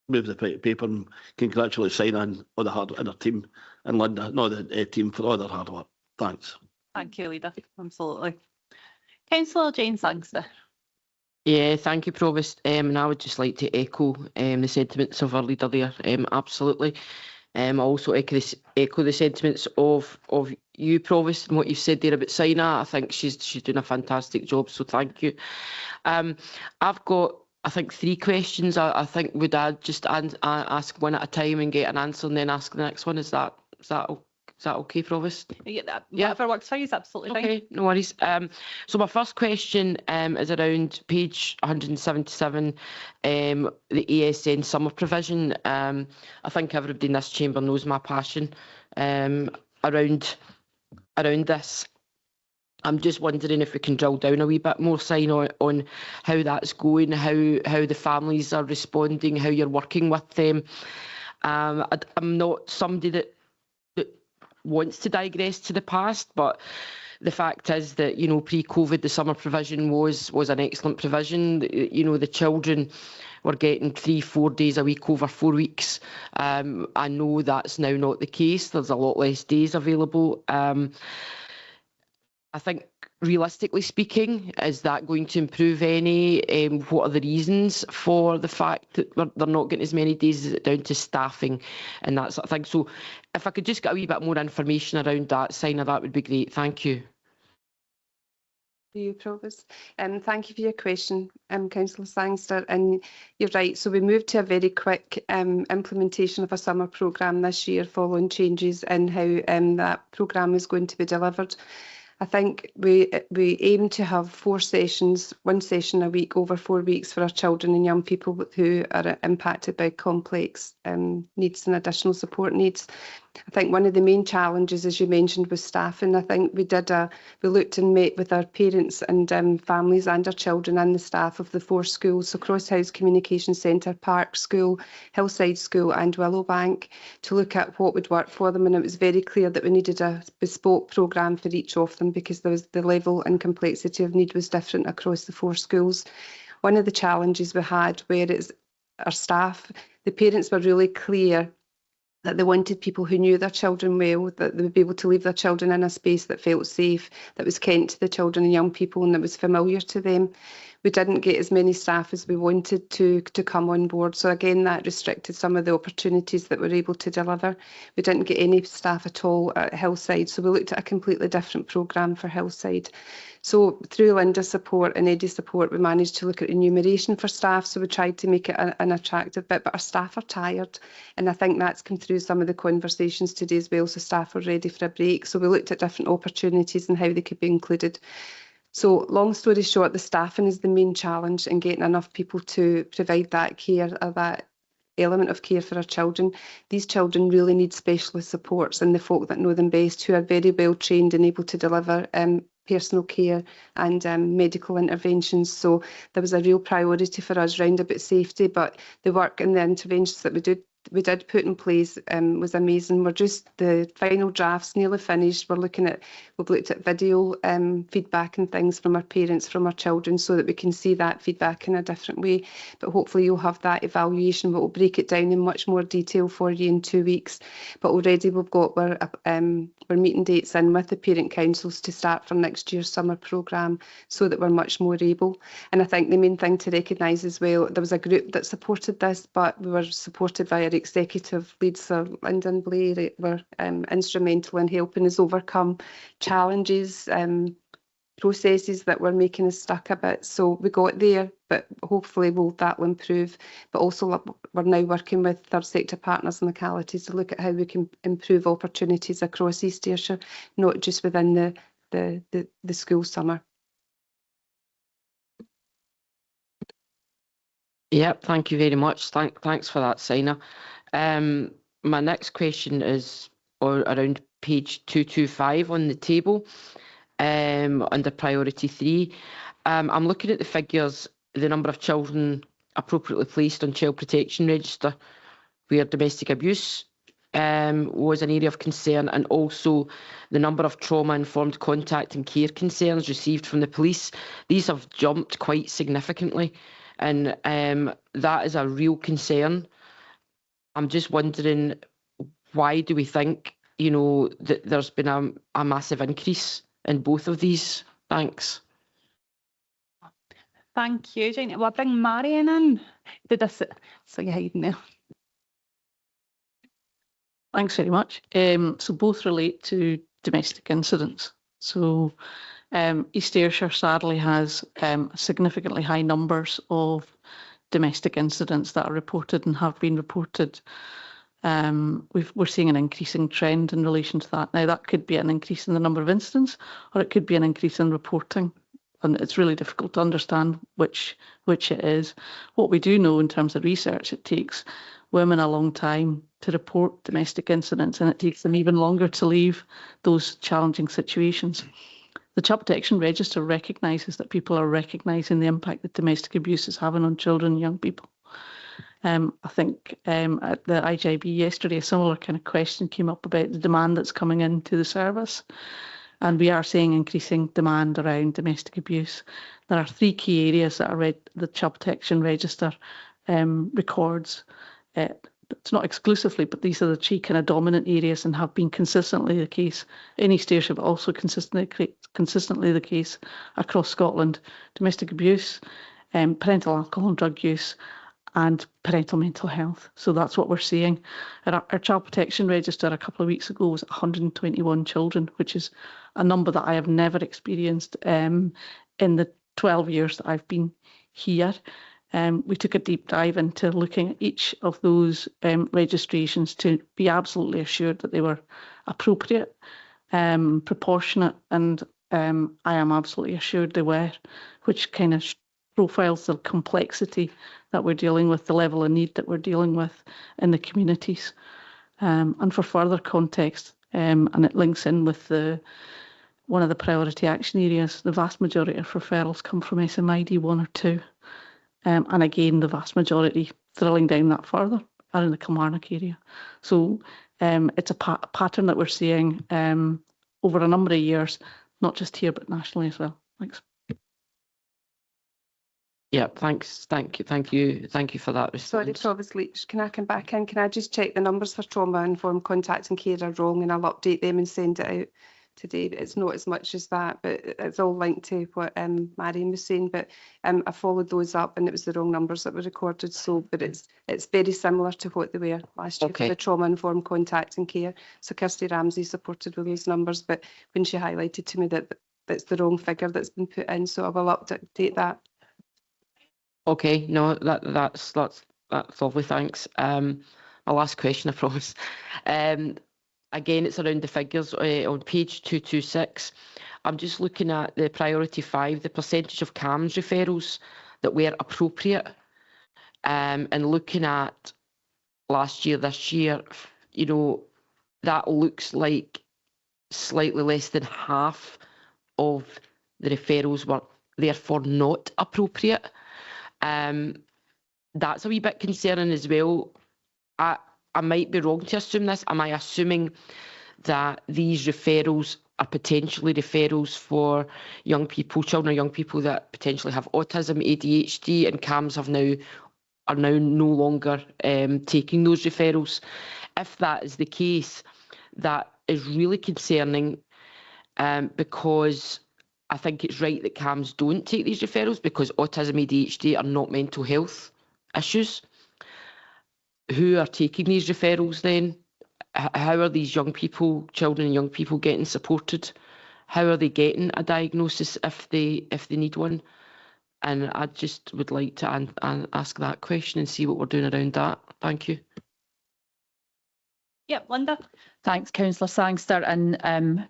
move the paper and congratulate Saina on the hard and her team and Linda, no, the team, for all their hard work. Thanks. Thank you, Leader. Absolutely. Councillor Jane Sangster. Yeah, thank you, Provost. And I would just like to echo the sentiments of our leader there. Absolutely. I also echo the sentiments of you, Provost, and what you've said there about Saina. I think she's doing a fantastic job, so thank you. I've got, I think, 3 questions. I think would I just ask one at a time and get an answer and then ask the next one? Is that okay, Provost? Yeah, whatever works for you is absolutely fine. Okay, no worries. So my first question is around page 177, the ASN summer provision. I think everybody in this chamber knows my passion around this. I'm just wondering if we can drill down a wee bit more, Sign, on how that's going, how the families are responding, how you're working with them. I'm not somebody that wants to digress to the past, but the fact is that, you know, pre-COVID, the summer provision was an excellent provision. You know, the children were getting 3-4 days a week over 4 weeks. I know that's now not the case. There's a lot less days available. I think, realistically speaking, is that going to improve any? What are the reasons for the fact that they're not getting as many days? Is it down to staffing and that sort of thing? So if I could just get a wee bit more information around that, Signer, that would be great. Thank you. You, Provost. Thank you for your question, Councillor Sangster. And you're right, so we moved to a very quick implementation of a summer programme this year following changes in how that programme is going to be delivered. I think we aim to have 4 sessions, 1 session a week over 4 weeks for our children and young people who are impacted by complex needs and additional support needs. I think one of the main challenges, as you mentioned, was staffing. I think we looked and met with our parents and families and our children and the staff of the 4 schools, so Crosshouse Communication Centre, Park School, Hillside School and Willowbank, to look at what would work for them. And it was very clear that we needed a bespoke programme for each of them because the level and complexity of need was different across the 4 schools. One of the challenges we had where it's our staff, the parents were really clear that they wanted people who knew their children well, that they would be able to leave their children in a space that felt safe, that was kent to the children and young people and that was familiar to them. We didn't get as many staff as we wanted to come on board. So again, that restricted some of the opportunities that we're able to deliver. We didn't get any staff at all at Hillside. So we looked at a completely different programme for Hillside. So through Linda support and Eddie support, we managed to look at enumeration for staff. So we tried to make it an attractive bit, but our staff are tired. And I think that's come through some of the conversations today as well. So staff are ready for a break. So we looked at different opportunities and how they could be included. So long story short, the staffing is the main challenge in getting enough people to provide that care or that element of care for our children. These children really need specialist supports and the folk that know them best, who are very well trained and able to deliver personal care and medical interventions. So there was a real priority for us round about safety, but the work and the interventions that we did put in place was amazing. We're just, the final draft's nearly finished. We've looked at video feedback and things from our parents, from our children, so that we can see that feedback in a different way. But hopefully you'll have that evaluation, but we'll break it down in much more detail for you in 2 weeks. But already we've got we're meeting dates in with the parent councils to start for next year's summer programme so that we're much more able. And I think the main thing to recognise as well, there was a group that supported this, but we were supported by our executive lead, Sir Lyndon Blair, were instrumental in helping us overcome challenges, processes that were making us stuck a bit. So we got there, but hopefully that will improve. But also we're now working with third sector partners and localities to look at how we can improve opportunities across East Ayrshire, not just within the school summer. Yep, thank you very much. Thanks for that, Signer. My next question is around page 225 on the table, under priority 3. I'm looking at the figures, the number of children appropriately placed on child protection register where domestic abuse was an area of concern, and also the number of trauma-informed contact and care concerns received from the police. These have jumped quite significantly, and that is a real concern. I'm just wondering, why do we think, you know, that there's been a massive increase in both of these? Thanks. Thank you, Jane. Will I bring Marion in? So you're hiding there. Thanks very much. So both relate to domestic incidents. So East Ayrshire sadly has significantly high numbers of domestic incidents that are reported and have been reported. We're seeing an increasing trend in relation to that. Now, that could be an increase in the number of incidents, or it could be an increase in reporting. And it's really difficult to understand which it is. What we do know in terms of research, it takes women a long time to report domestic incidents, and it takes them even longer to leave those challenging situations. The Child Protection Register recognises that people are recognising the impact that domestic abuse is having on children and young people. I think at the IJB yesterday, a similar kind of question came up about the demand that's coming into the service. and we are seeing increasing demand around domestic abuse. There are 3 key areas that are the Child Protection Register records. It's not exclusively, but these are the 3 kind of dominant areas and have been consistently the case in East Ayrshire, but also consistently the case across Scotland: domestic abuse, parental alcohol and drug use, and parental mental health. So that's what we're seeing. Our Child Protection Register a couple of weeks ago was 121 children, which is a number that I have never experienced in the 12 years that I've been here. We took a deep dive into looking at each of those registrations to be absolutely assured that they were appropriate, proportionate, and I am absolutely assured they were, which kind of profiles the complexity that we're dealing with, the level of need that we're dealing with in the communities. And for further context, and it links in with one of the priority action areas, the vast majority of referrals come from SMID 1 or 2. And again, the vast majority, drilling down that further, are in the Kilmarnock area. So it's a pattern that we're seeing over a number of years, not just here, but nationally as well. Thanks. Yeah, thanks. Thank you for that response. Sorry, Provost Leach, can I come back in? Can I just check the numbers for trauma-informed contact and care are wrong, and I'll update them and send it out today. It's not as much as that, but it's all linked to what Marion was saying. But I followed those up, and it was the wrong numbers that were recorded. So, but it's very similar to what they were last year for the trauma-informed contact and care. So Kirsty Ramsey supported with those numbers, but when she highlighted to me that that's the wrong figure that's been put in, so I will update that. Okay, no, that's lovely, thanks. My last question, I promise. Again, it's around the figures on page 226. I'm just looking at the priority 5, the percentage of CAMHS referrals that were appropriate, and looking at last year, this year, you know, that looks like slightly less than half of the referrals were therefore not appropriate. That's a wee bit concerning as well. I might be wrong to assume this. Am I assuming that these referrals are potentially referrals for young people, children or young people that potentially have autism, ADHD, and CAMHS are now no longer taking those referrals? If that is the case, that is really concerning, because I think it's right that CAMHS don't take these referrals because autism, ADHD are not mental health issues. Who are taking these referrals then? How are these young people, children and young people, getting supported? How are they getting a diagnosis if they need one? And I just would like to ask that question and see what we're doing around that. Thank you. Yeah, Linda. Thanks, Councillor Sangster. And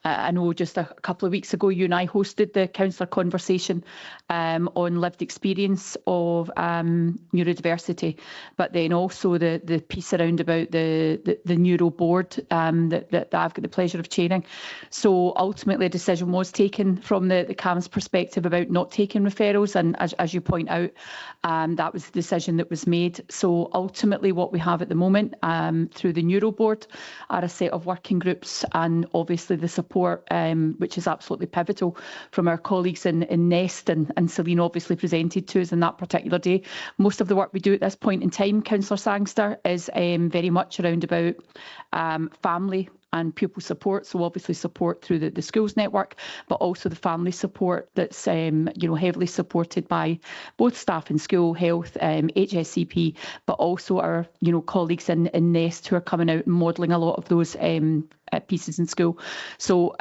I know just a couple of weeks ago you and I hosted the councillor conversation on lived experience of neurodiversity, but then also the piece around about the neuro board that I've got the pleasure of chairing. So ultimately a decision was taken from the CAMHS perspective about not taking referrals, and as you point out, that was the decision that was made. So ultimately what we have at the moment through the neuro board are a set of working groups, and obviously the support which is absolutely pivotal from our colleagues in Nest, and Celine obviously presented to us on that particular day. Most of the work we do at this point in time, Councillor Sangster, is very much around about family and pupil support, so obviously support through the schools network, but also the family support that's heavily supported by both staff in school, health, HSCP, but also our colleagues in Nest who are coming out and modelling a lot of those pieces in school. So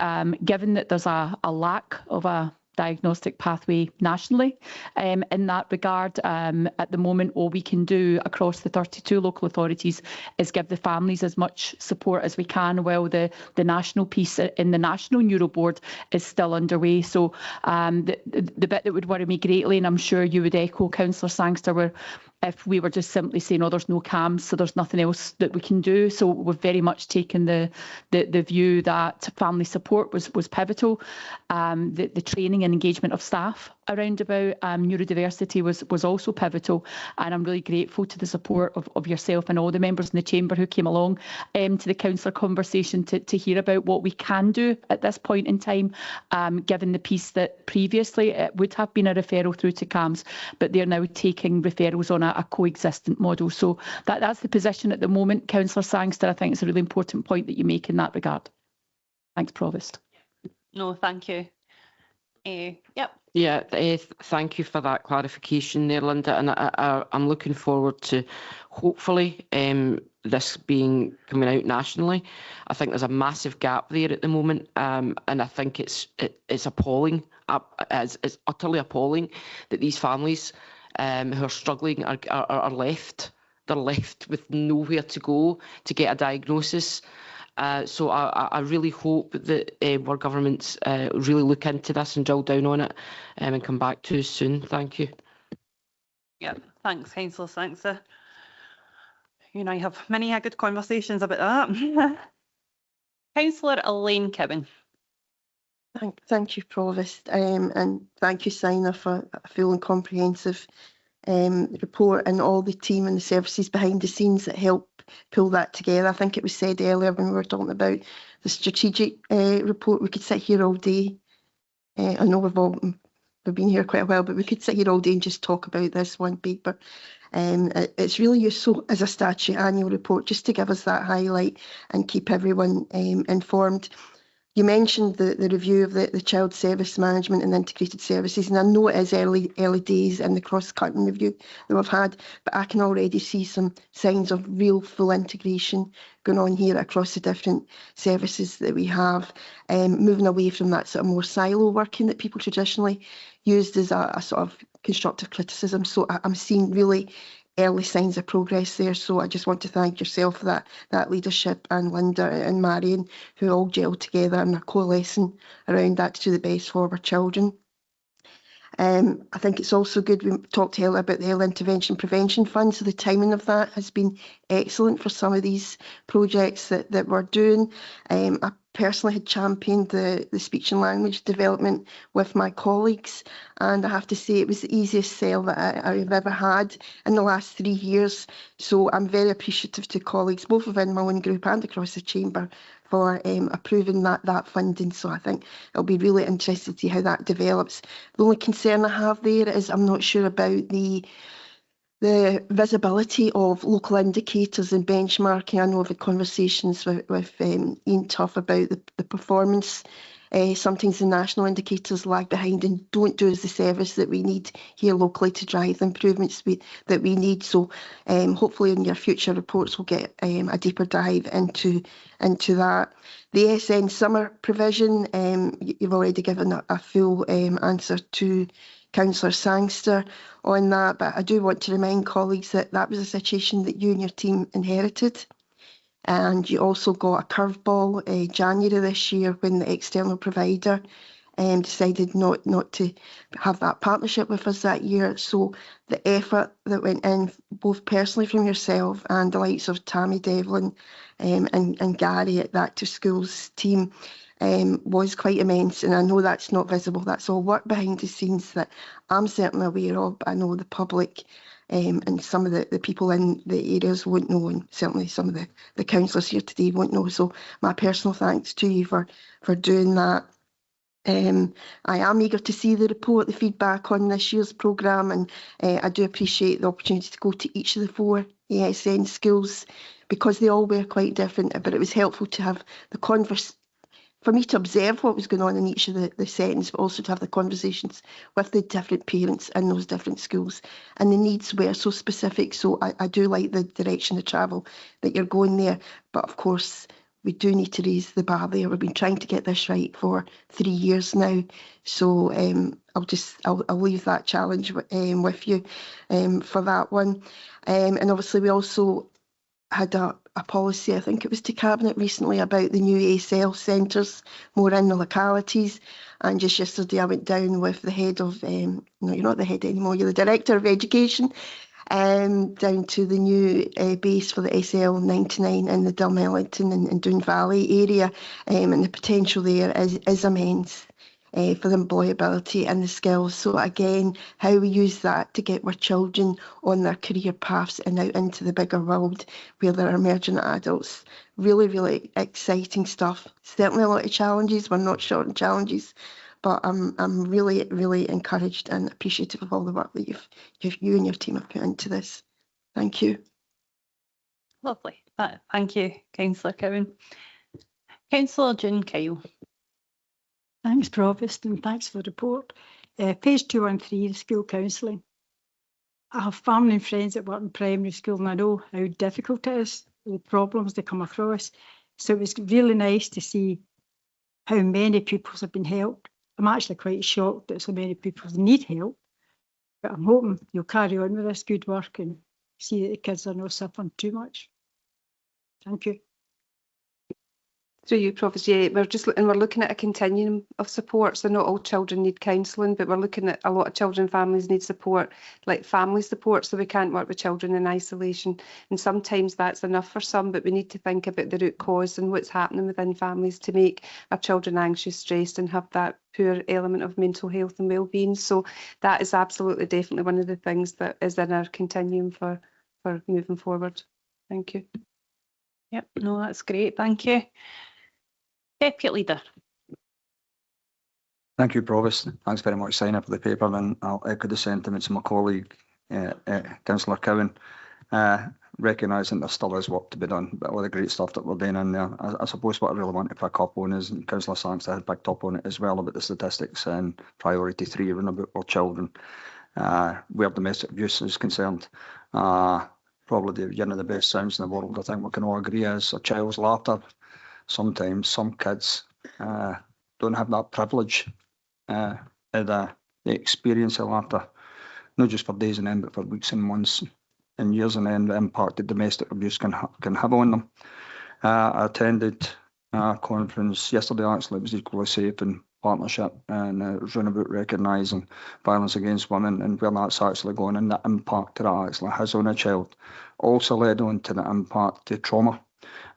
given that there's a lack of a diagnostic pathway nationally in that regard, at the moment all we can do across the 32 local authorities is give the families as much support as we can, while the national piece in the National Neuro Board is still underway. So the bit that would worry me greatly, and I'm sure you would echo, Councillor Sangster, were if we were just simply saying, oh, there's no CAMHS, so there's nothing else that we can do. So we've very much taken the view that family support was pivotal. The training and engagement of staff around about neurodiversity was also pivotal, and I'm really grateful to the support of yourself and all the members in the chamber who came along to the councillor conversation to hear about what we can do at this point in time, given the piece that previously it would have been a referral through to CAMHS, but they're now taking referrals on a coexistent model. So that's the position at the moment. Councillor Sangster, I think it's a really important point that you make in that regard. Thanks, Provost. No, thank you. Yep. Yeah, thank you for that clarification there, Linda. And I'm looking forward to hopefully this coming out nationally. I think there's a massive gap there at the moment, and I think it's appalling. It's utterly appalling that these families who are struggling are left. They're left with nowhere to go to get a diagnosis. So I really hope that our governments really look into this and drill down on it and come back to us soon. Thank you. Yeah, thanks, Councillor Sangster. You and I have many good conversations about that. Councillor Elaine Kibben. Thank you, Provost, and thank you, Signer, for a full and comprehensive report, and all the team and the services behind the scenes that help pull that together. I think it was said earlier when we were talking about the strategic report, we could sit here all day. I know we've been here quite a while, but we could sit here all day and just talk about this one paper. It's really useful as a statutory annual report just to give us that highlight and keep everyone informed. You mentioned the review of the child service management and integrated services, and I know it is early days in the cross-cutting review that we've had, but I can already see some signs of real full integration going on here across the different services that we have, moving away from that sort of more silo working that people traditionally used as a sort of constructive criticism. So I'm seeing really early signs of progress there. So I just want to thank yourself for that leadership, and Linda and Marion, who all gelled together and are coalescing around that to do the best for our children. I think it's also good, we talked earlier about the Early Intervention Prevention Fund, so the timing of that has been excellent for some of these projects that we're doing. I personally had championed the speech and language development with my colleagues, and I have to say it was the easiest sale that I've ever had in the last 3 years. So I'm very appreciative to colleagues, both within my own group and across the chamber, for approving that funding. So I think it'll be really interesting to see how that develops. The only concern I have there is I'm not sure about the visibility of local indicators and benchmarking. I know I've had conversations with Ian Tuff about the performance. Sometimes the national indicators lag behind and don't do us the service that we need here locally to drive the improvements that we need. So hopefully in your future reports we'll get a deeper dive into that. The SN summer provision, you've already given a full answer to Councillor Sangster on that, but I do want to remind colleagues that was a situation that you and your team inherited. And you also got a curveball January this year when the external provider decided not to have that partnership with us that year. So the effort that went in, both personally from yourself and the likes of Tammy Devlin and Gary at Back to Schools team, was quite immense. And I know that's not visible. That's all work behind the scenes that I'm certainly aware of, but I know the public and some of the people in the areas won't know, and certainly some of the councillors here today won't know. So my personal thanks to you for doing that. I am eager to see the report, the feedback on this year's programme, and I do appreciate the opportunity to go to each of the 4 ASN schools, because they all were quite different, but it was helpful to have for me to observe what was going on in each of the settings, but also to have the conversations with the different parents in those different schools. And the needs were so specific, so I do like the direction of travel that you're going there. But of course, we do need to raise the bar there. We've been trying to get this right for 3 years now. So I'll leave that challenge with you for that one. And obviously we also had a policy, I think it was to Cabinet recently, about the new ASL centres more in the localities. And just yesterday I went down with the head of, no, you're not the head anymore, you're the Director of Education, down to the new base for the SL 99 in the Dunmellington and Doon Valley area, and the potential there is immense. for the employability and the skills. So again, how we use that to get our children on their career paths and out into the bigger world where they're emerging adults. Really, really exciting stuff. Certainly a lot of challenges. We're not short on challenges, but I'm really, really encouraged and appreciative of all the work that you and your team have put into this. Thank you. Lovely. Thank you, Councillor Cowan. Councillor June Kyle. Thanks, Provost, and thanks for the report. Page 213, school counselling. I have family and friends that work in primary school, and I know how difficult it is, the problems they come across. So it was really nice to see how many pupils have been helped. I'm actually quite shocked that so many pupils need help, but I'm hoping you'll carry on with this good work and see that the kids are not suffering too much. Thank you. Through you, Provost, yeah, we're looking at a continuum of support. So not all children need counselling, but we're looking at a lot of children, families need support, like family support. So we can't work with children in isolation. And sometimes that's enough for some, but we need to think about the root cause and what's happening within families to make our children anxious, stressed, and have that poor element of mental health and well-being. So that is absolutely definitely one of the things that is in our continuum for moving forward. Thank you. Yep, no, that's great. Thank you. Deputy Leader. Thank you, Provost. Thanks very much, Signer, for the paper, and I'll echo the sentiments of my colleague, Councillor Cowan, recognising there still is work to be done, but all the great stuff that we're doing in there. I suppose what I really want to pick up on is, and Councillor Sampson had picked up on it as well, about the statistics and priority 3 around about our children, where domestic abuse is concerned. Probably one of the best sounds in the world, I think we can all agree, is a child's laughter. Sometimes some kids don't have that privilege of the experience of laughter, not just for days on end, but for weeks and months and years on end, the impact that domestic abuse can have on them. I attended a conference yesterday, actually. It was Equally Safe in Partnership, and it was around about recognising violence against women and where that's actually going and the impact that actually has on a child. Also led on to the impact of trauma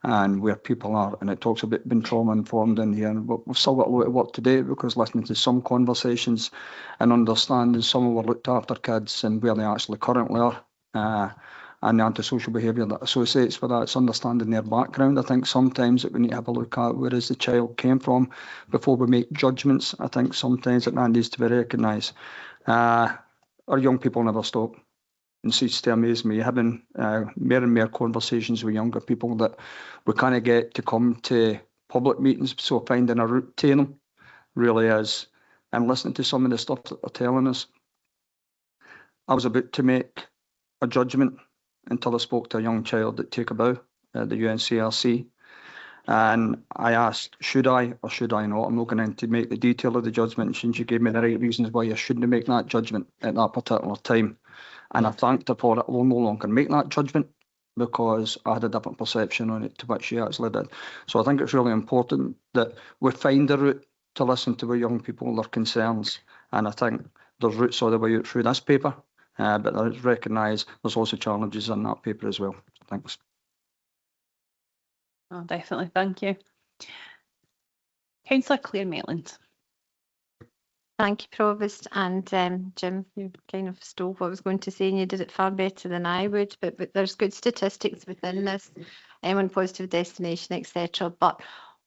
and where people are, and it talks about being trauma informed in here, but we've still got a lot of work to do, because listening to some conversations and understanding some of our looked after kids and where they actually currently are, and the antisocial behaviour that associates with that, it's understanding their background. I think sometimes that we need to have a look at where is the child came from before we make judgments. I think sometimes that needs to be recognised. Our young people never stop. And seems to amaze me, having more and more conversations with younger people that we kind of get to come to public meetings, so finding a route to them really is, and listening to some of the stuff that they're telling us. I was about to make a judgment until I spoke to a young child that took a bow at the UNCRC, and I asked, should I or should I not? I'm not going to make the detail of the judgment, since you gave me the right reasons why I shouldn't make that judgment at that particular time. And I thanked her for it. I will no longer make that judgment because I had a different perception on it to what she actually did. So I think it's really important that we find a route to listen to our young people, their concerns. And I think there's routes all the way out through this paper, but I recognise there's also challenges in that paper as well. Thanks. Oh, definitely. Thank you. Councillor Claire Maitland. Thank you, Provost. And Jim, you kind of stole what I was going to say, and you did it far better than I would. But there's good statistics within this, on positive destination, etc. But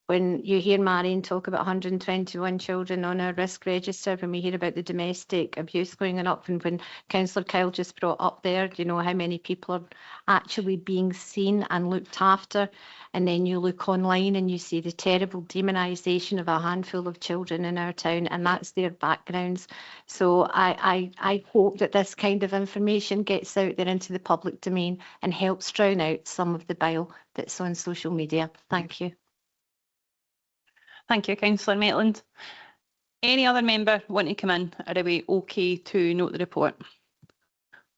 when you hear Marion talk about 121 children on our risk register, when we hear about the domestic abuse going up, and when Councillor Kyle just brought up there, you know, how many people are actually being seen and looked after, and then you look online and you see the terrible demonisation of a handful of children in our town, and that's their backgrounds. So I hope that this kind of information gets out there into the public domain and helps drown out some of the bile that's on social media. Thank you. Thank you, Councillor Maitland. Any other member want to come in? Are we okay to note the report?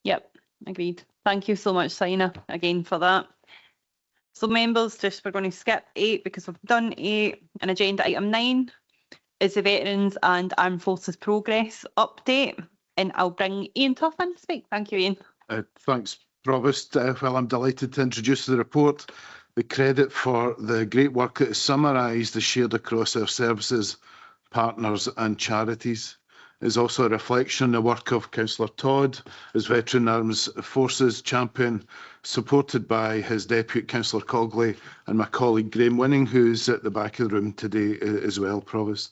Yep, agreed. Thank you so much, Signer, again for that. So members, we're going to skip 8 because we've done 8. And agenda item 9 is the Veterans and Armed Forces Progress update. And I'll bring Ian Tuff in to speak. Thank you, Ian. Thanks, Provost. Well, I'm delighted to introduce the report. The credit for the great work that is summarised is shared across our services, partners and charities. Is also a reflection on the work of Councillor Todd as Veteran Armed Forces champion, supported by his deputy Councillor Cogley and my colleague Graham Winning, who's at the back of the room today as well, Provost.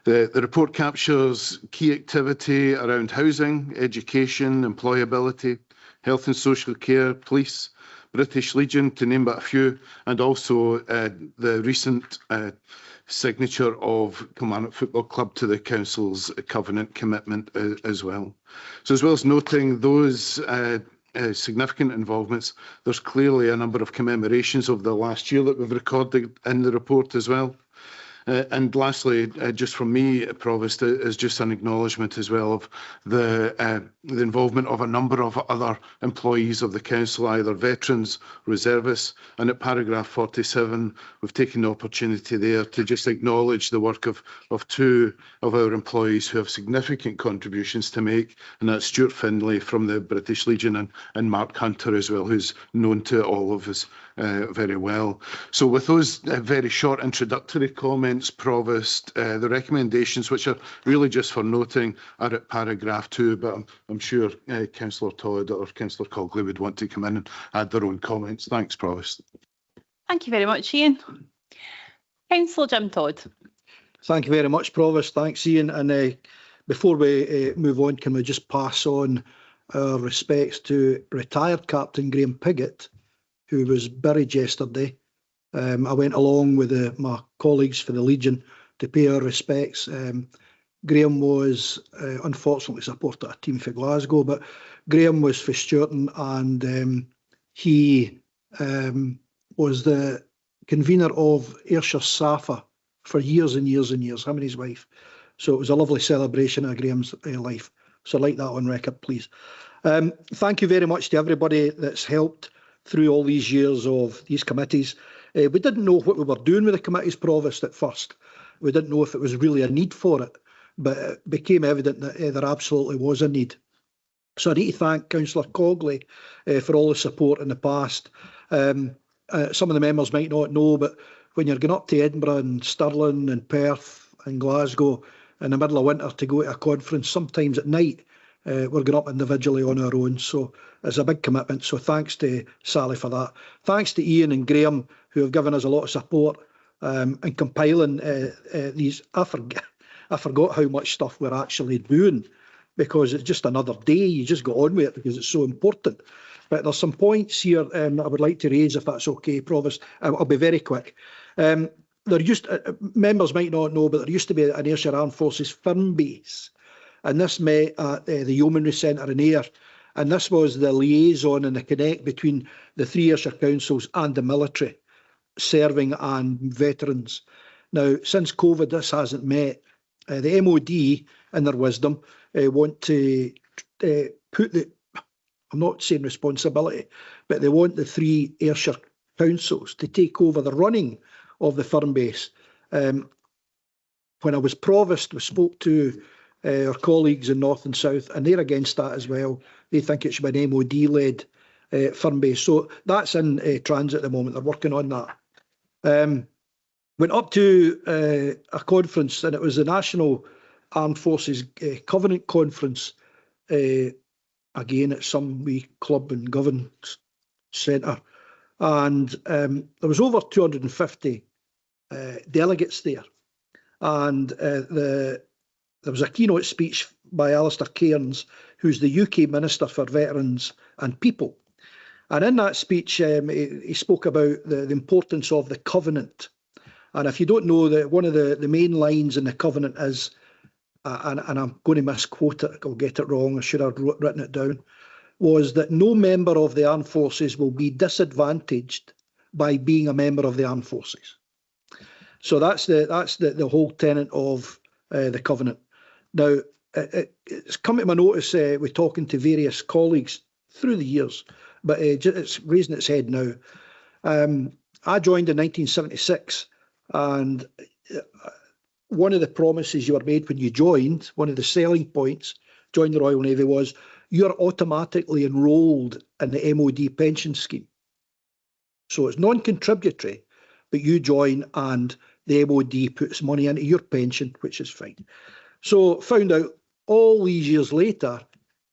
The report captures key activity around housing, education, employability, health and social care, police, British Legion, to name but a few, and also the recent signature of Kilmarnock Football Club to the Council's covenant commitment as well. So as well as noting those significant involvements, there's clearly a number of commemorations over the last year that we've recorded in the report as well. And lastly, just from me, Provost, is just an acknowledgement as well of the involvement of a number of other employees of the Council, either veterans, reservists, and at paragraph 47, we've taken the opportunity there to just acknowledge the work of two of our employees who have significant contributions to make, and that's Stuart Findlay from the British Legion and Mark Hunter as well, who's known to all of us very well. So with those very short introductory comments, Provost, the recommendations, which are really just for noting, are at paragraph 2, but I'm sure Councillor Todd or Councillor Cogley would want to come in and add their own comments. Thanks, Provost. Thank you very much, Ian. Councillor Jim Todd. Thank you very much, Provost. Thanks, Ian. And before we move on, can we just pass on our respects to retired Captain Graham Piggott, who was buried yesterday. I went along with my colleagues for the Legion to pay our respects. Graham was unfortunately supported a team for Glasgow, but Graham was for Stuarton, and he was the convener of Ayrshire SAFA for years and years and years, him and his wife. So it was a lovely celebration of Graham's life. So I'd like that on record, please. Thank you very much to everybody that's helped through all these years of these committees. We didn't know what we were doing with the committees, Provost, at first. We didn't know if it was really a need for it, but it became evident that there absolutely was a need. So I need to thank Councillor Cogley for all the support in the past. Some of the members might not know, but when you're going up to Edinburgh and Stirling and Perth and Glasgow in the middle of winter to go to a conference, sometimes at night, we're going up individually on our own. So it's a big commitment. So thanks to Sally for that. Thanks to Ian and Graham, who have given us a lot of support in compiling these. I forgot how much stuff we're actually doing, because it's just another day. You just go on with it because it's so important. But there's some points here that I would like to raise, if that's okay, Provost. I'll be very quick. There members might not know, but there used to be an Ayrshire Armed Forces firm base. And this met at the Yeomanry Centre in Ayr. And this was the liaison and the connect between the three Ayrshire councils and the military, serving and veterans. Now, since COVID, this hasn't met. The MOD, in their wisdom, want to put the, I'm not saying responsibility, but they want the three Ayrshire councils to take over the running of the firm base. When I was Provost, we spoke to our colleagues in North and South, and they're against that as well. They think it should be an MOD-led firm base. So that's in transit at the moment. They're working on that. Went up to a conference, and it was the National Armed Forces Covenant Conference, again at some wee club in Govan Centre. And there was over 250 delegates there. And there was a keynote speech by Alistair Cairns, who's the UK Minister for Veterans and People. And in that speech, he spoke about the importance of the covenant. And if you don't know, that one of the main lines in the covenant is, and I'm going to misquote it, I'll get it wrong, I should have written it down, was that no member of the armed forces will be disadvantaged by being a member of the armed forces. So that's the whole tenet of the covenant. Now, it's come to my notice with talking to various colleagues through the years, but it's raising its head now. I joined in 1976, and one of the promises you were made when you joined, one of the selling points, joined the Royal Navy, was you're automatically enrolled in the MOD pension scheme. So it's non-contributory, but you join and the MOD puts money into your pension, which is fine. So found out all these years later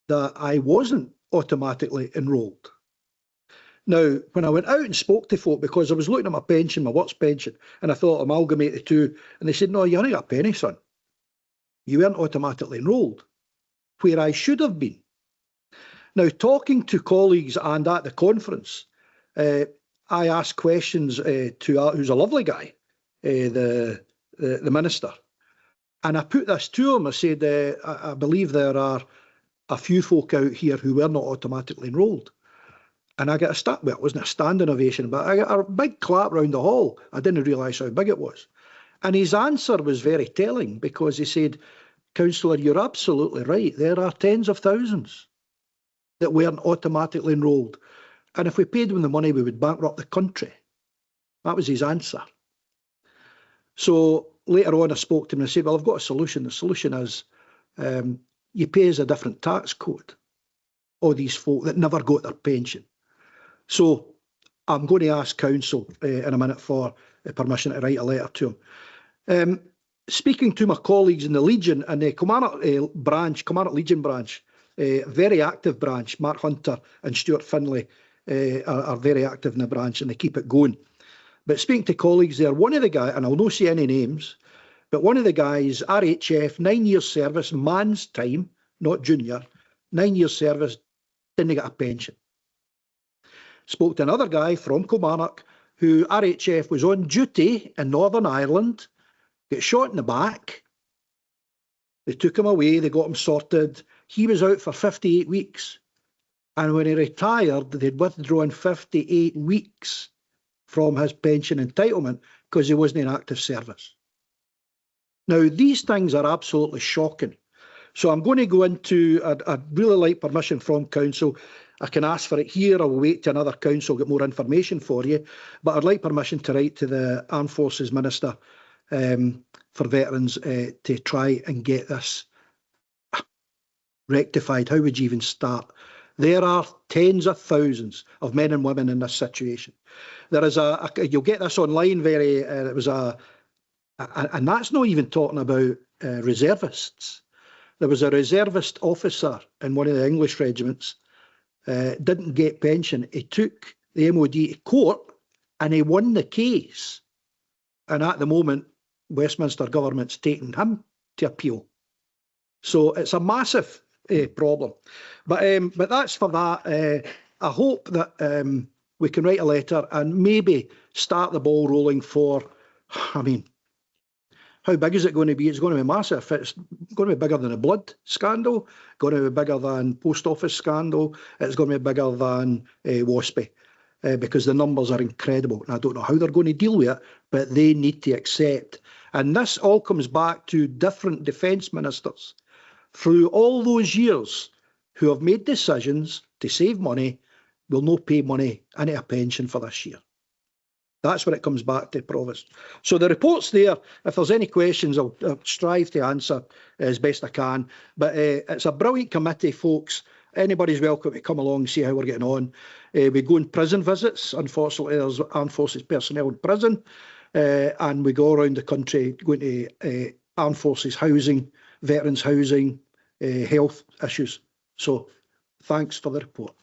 that I wasn't automatically enrolled. Now, when I went out and spoke to folk, because I was looking at my pension, my works pension, and I thought amalgamate the two, and they said, no, you haven't got a penny, son. You weren't automatically enrolled, where I should have been. Now, talking to colleagues and at the conference, I asked questions to who's a lovely guy, the minister, and I put this to him. I said, I believe there are a few folk out here who were not automatically enrolled. And I got well, it wasn't a standing ovation, but I got a big clap round the hall. I didn't realise how big it was. And his answer was very telling, because he said, Councillor, you're absolutely right. There are tens of thousands that weren't automatically enrolled. And if we paid them the money, we would bankrupt the country. That was his answer. So later on, I spoke to him and I said, well, I've got a solution. The solution is you pay us a different tax code, all these folk that never got their pension. So I'm going to ask Council in a minute for permission to write a letter to him. Speaking to my colleagues in the Legion and the Kilmarnock branch, Kilmarnock Legion branch, very active branch, Mark Hunter and Stuart Finlay are very active in the branch and they keep it going. But speaking to colleagues there, one of the guys, and I'll not say any names, but one of the guys, RHF, 9 years service, man's time, not junior, 9 years service, didn't get a pension. Spoke to another guy from Kilmarnock who RHF was on duty in Northern Ireland, got shot in the back. They took him away, they got him sorted. He was out for 58 weeks. And when he retired, they'd withdrawn 58 weeks from his pension entitlement because he wasn't in active service. Now, these things are absolutely shocking. So I'm going to go into, I'd really like permission from Council. I can ask for it here, I'll wait to another council, get more information for you. But I'd like permission to write to the Armed Forces Minister for veterans to try and get this rectified. How would you even start? There are tens of thousands of men and women in this situation. There is you'll get this online it was and that's not even talking about reservists. There was a reservist officer in one of the English regiments, didn't get pension. He took the MOD to court and he won the case. And at the moment, Westminster government's taking him to appeal. So it's a massive problem. But that's for that. I hope that we can write a letter and maybe start the ball rolling for, I mean, how big is it going to be? It's going to be massive. It's going to be bigger than a blood scandal, going to be bigger than post office scandal. It's going to be bigger than WASPI because the numbers are incredible. And I don't know how they're going to deal with it, but they need to accept. And this all comes back to different defence ministers through all those years who have made decisions to save money, will not pay money into a pension for this year. That's what it comes back to, Provost. So the report's there. If there's any questions, I'll strive to answer as best I can. But it's a brilliant committee, folks. Anybody's welcome to come along and see how we're getting on. We go on prison visits. Unfortunately, there's Armed Forces personnel in prison. And we go around the country going to Armed Forces housing, veterans housing, health issues. So thanks for the report.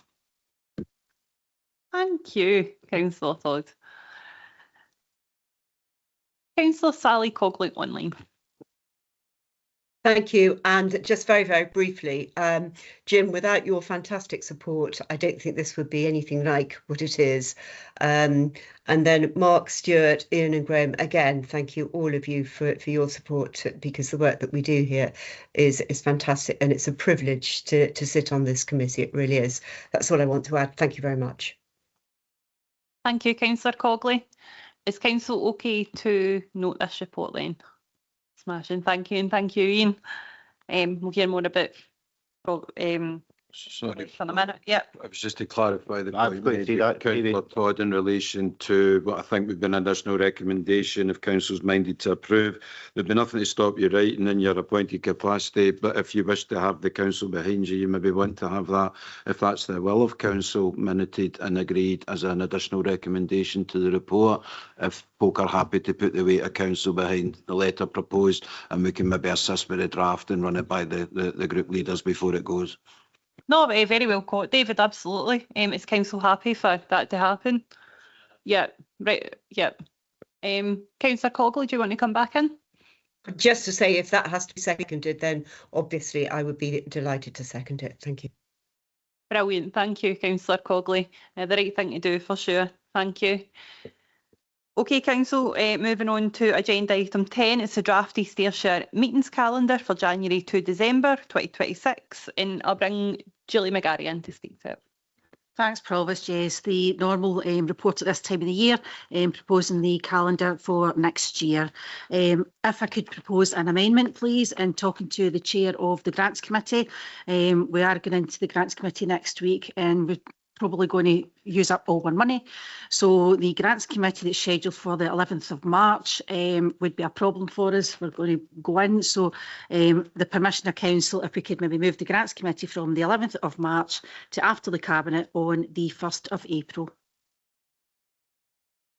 Thank you, Councillor Todd. Councillor Sally Cogley online. Thank you. And just very, very briefly, Jim, without your fantastic support, I don't think this would be anything like what it is. And then Mark, Stuart, Ian and Graham, again, thank you all of you for your support, because the work that we do here is fantastic and it's a privilege to sit on this committee. It really is. That's all I want to add. Thank you very much. Thank you, Councillor Cogley. Is Council okay to note this report then? Smashing, thank you, and thank you, Ian. We'll hear more about Sorry. For a minute, yep. It was just to clarify the I was point going to made say by that, David. Councillor Todd in relation to what I think would be an additional recommendation if council's minded to approve. There'd be nothing to stop you writing in your appointed capacity, but if you wish to have the council behind you, you maybe want to have that, if that's the will of council, minuted and agreed as an additional recommendation to the report. If folk are happy to put the weight of council behind the letter proposed, and we can maybe assist with the draft and run it by the group leaders before it goes. No, very well caught, David, absolutely. Is council happy for that to happen? Yeah, right, yeah. Councillor Cogley, do you want to come back in? Just to say, if that has to be seconded, then obviously I would be delighted to second it. Thank you. Brilliant, thank you, Councillor Cogley. The right thing to do for sure, thank you. Okay, Council, moving on to agenda item 10, it's the draft East Ayrshire meetings calendar for January to December 2026, and I'll bring Julie McGarry in to speak to it. Thanks, Provost. Yes, the normal report at this time of the year, proposing the calendar for next year. If I could propose an amendment, please, and talking to the chair of the Grants Committee. We are going into the Grants Committee next week, and we're probably going to use up all our money. So the Grants Committee that's scheduled for the 11th of March would be a problem for us. We're going to go in. So the permission of council, if we could maybe move the Grants Committee from the 11th of March to after the Cabinet on the 1st of April.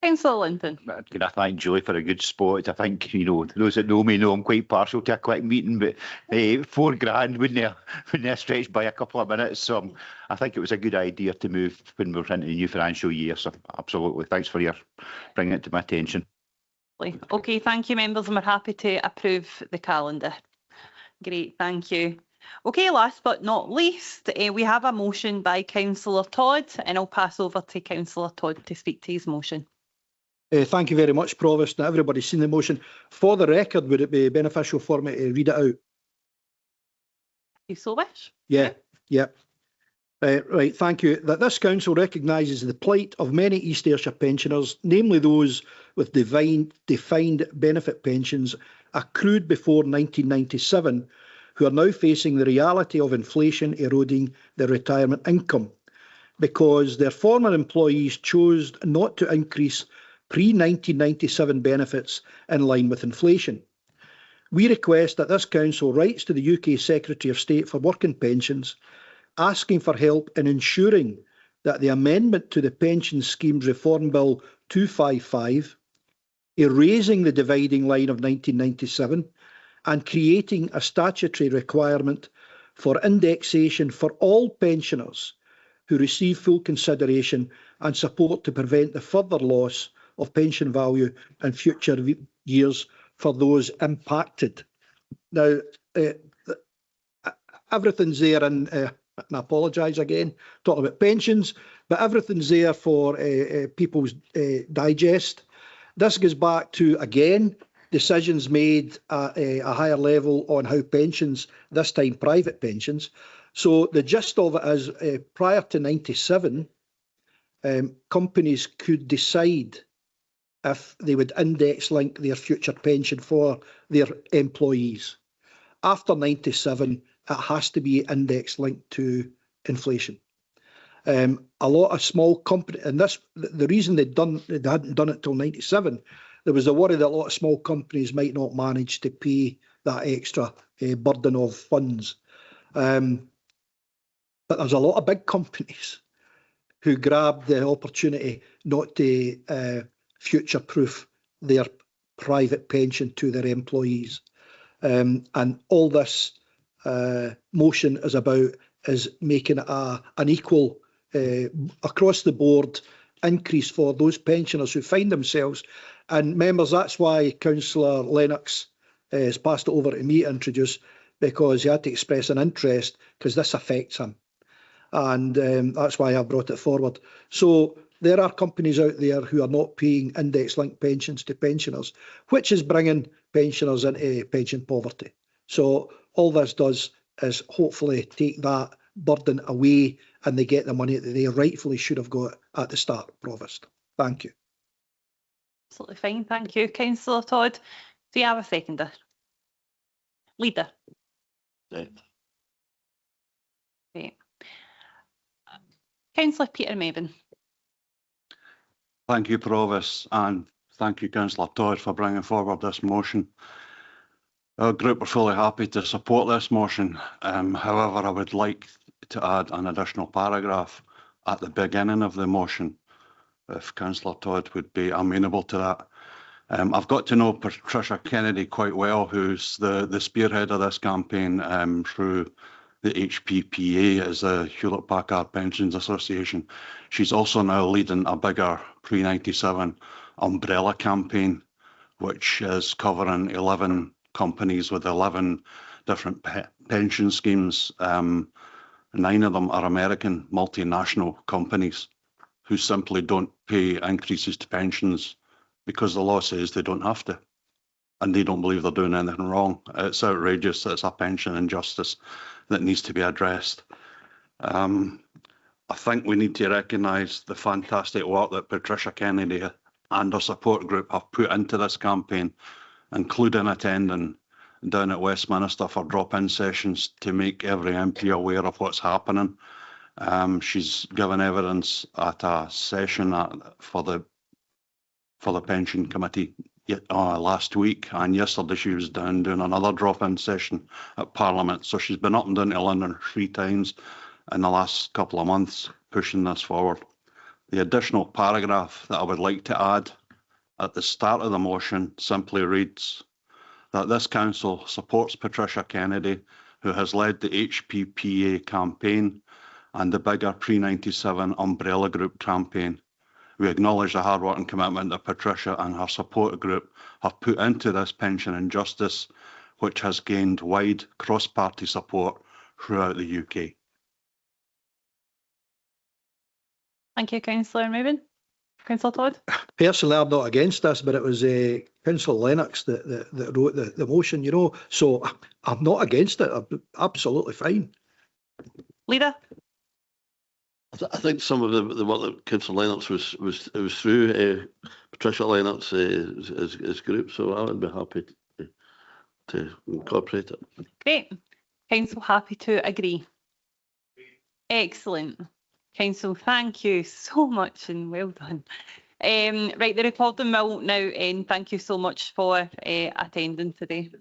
Councillor Linton. Can I thank Julie for a good spot? I think, you know, those that know me know I'm quite partial to a quick meeting, but £4,000 wouldn't have stretched by a couple of minutes. So I think it was a good idea to move when we're into the new financial year. So absolutely, thanks for your bringing it to my attention. Okay, thank you, members, and we're happy to approve the calendar. Great, thank you. Okay, last but not least, we have a motion by Councillor Todd, and I'll pass over to Councillor Todd to speak to his motion. Thank you very much, Provost. Now, everybody's seen the motion. For the record, would it be beneficial for me to read it out? You so wish. Yeah. Right, thank you. That this council recognises the plight of many East Ayrshire pensioners, namely those with defined benefit pensions accrued before 1997, who are now facing the reality of inflation eroding their retirement income because their former employees chose not to increase pre-1997 benefits in line with inflation. We request that this council writes to the UK Secretary of State for Work and Pensions, asking for help in ensuring that the amendment to the Pension Schemes Reform Bill 255, erasing the dividing line of 1997 and creating a statutory requirement for indexation for all pensioners who receive full consideration and support to prevent the further loss of pension value in future years for those impacted. Now, everything's there, and I apologise again, talking about pensions, but everything's there for people's digest. This goes back to, again, decisions made at a higher level on how pensions, this time private pensions. So the gist of it is, prior to 97, companies could decide if they would index link their future pension for their employees. After 97, it has to be index linked to inflation. A lot of small companies, and this, the reason they hadn't done it till 97, there was a worry that a lot of small companies might not manage to pay that extra burden of funds. But there's a lot of big companies who grabbed the opportunity not to future-proof their private pension to their employees. And all this motion is about is making it an equal, across the board increase for those pensioners who find themselves. And members, that's why Councillor Lennox has passed it over to me to introduce, because he had to express an interest because this affects him. And that's why I brought it forward. So there are companies out there who are not paying index-linked pensions to pensioners, which is bringing pensioners into pension poverty. So all this does is hopefully take that burden away and they get the money that they rightfully should have got at the start, Provost. Thank you. Absolutely fine, thank you, Councillor Todd. Do you have a seconder? Leader. Yeah. Okay. Councillor Peter Mebane. Thank you, Provost, and thank you, Councillor Todd, for bringing forward this motion. Our group are fully happy to support this motion. However, I would like to add an additional paragraph at the beginning of the motion, if Councillor Todd would be amenable to that. I've got to know Patricia Kennedy quite well, who's the spearhead of this campaign through the HPPA, as the Hewlett Packard Pensions Association. She's also now leading a bigger pre-97 umbrella campaign, which is covering 11 companies with 11 different pension schemes. 9 of them are American multinational companies who simply don't pay increases to pensions because the law says they don't have to, and they don't believe they're doing anything wrong. It's outrageous. It's a pension injustice that needs to be addressed. I think we need to recognise the fantastic work that Patricia Kennedy and her support group have put into this campaign, including attending down at Westminster for drop-in sessions to make every MP aware of what's happening. She's given evidence at a session for the pension committee last week, and yesterday she was down doing another drop-in session at Parliament. So she's been up and down to London 3 times in the last couple of months pushing this forward. The additional paragraph that I would like to add at the start of the motion simply reads that this council supports Patricia Kennedy, who has led the HPPA campaign and the bigger pre-97 umbrella group campaign. We acknowledge the hard work and commitment that Patricia and her support group have put into this pension injustice, which has gained wide cross-party support throughout the UK. Thank you, Councillor Mebane. Councillor Todd. Personally, I'm not against this, but it was Councillor Lennox that wrote the motion, you know, so I'm not against it. I'm absolutely fine. Leader. I think some of the work that Councillor Lennox was through Patricia Lennox's group, so I would be happy to incorporate it. Great. Council happy to agree. Excellent. Council, thank you so much and well done. Right, the recording will now end. Thank you so much for attending today.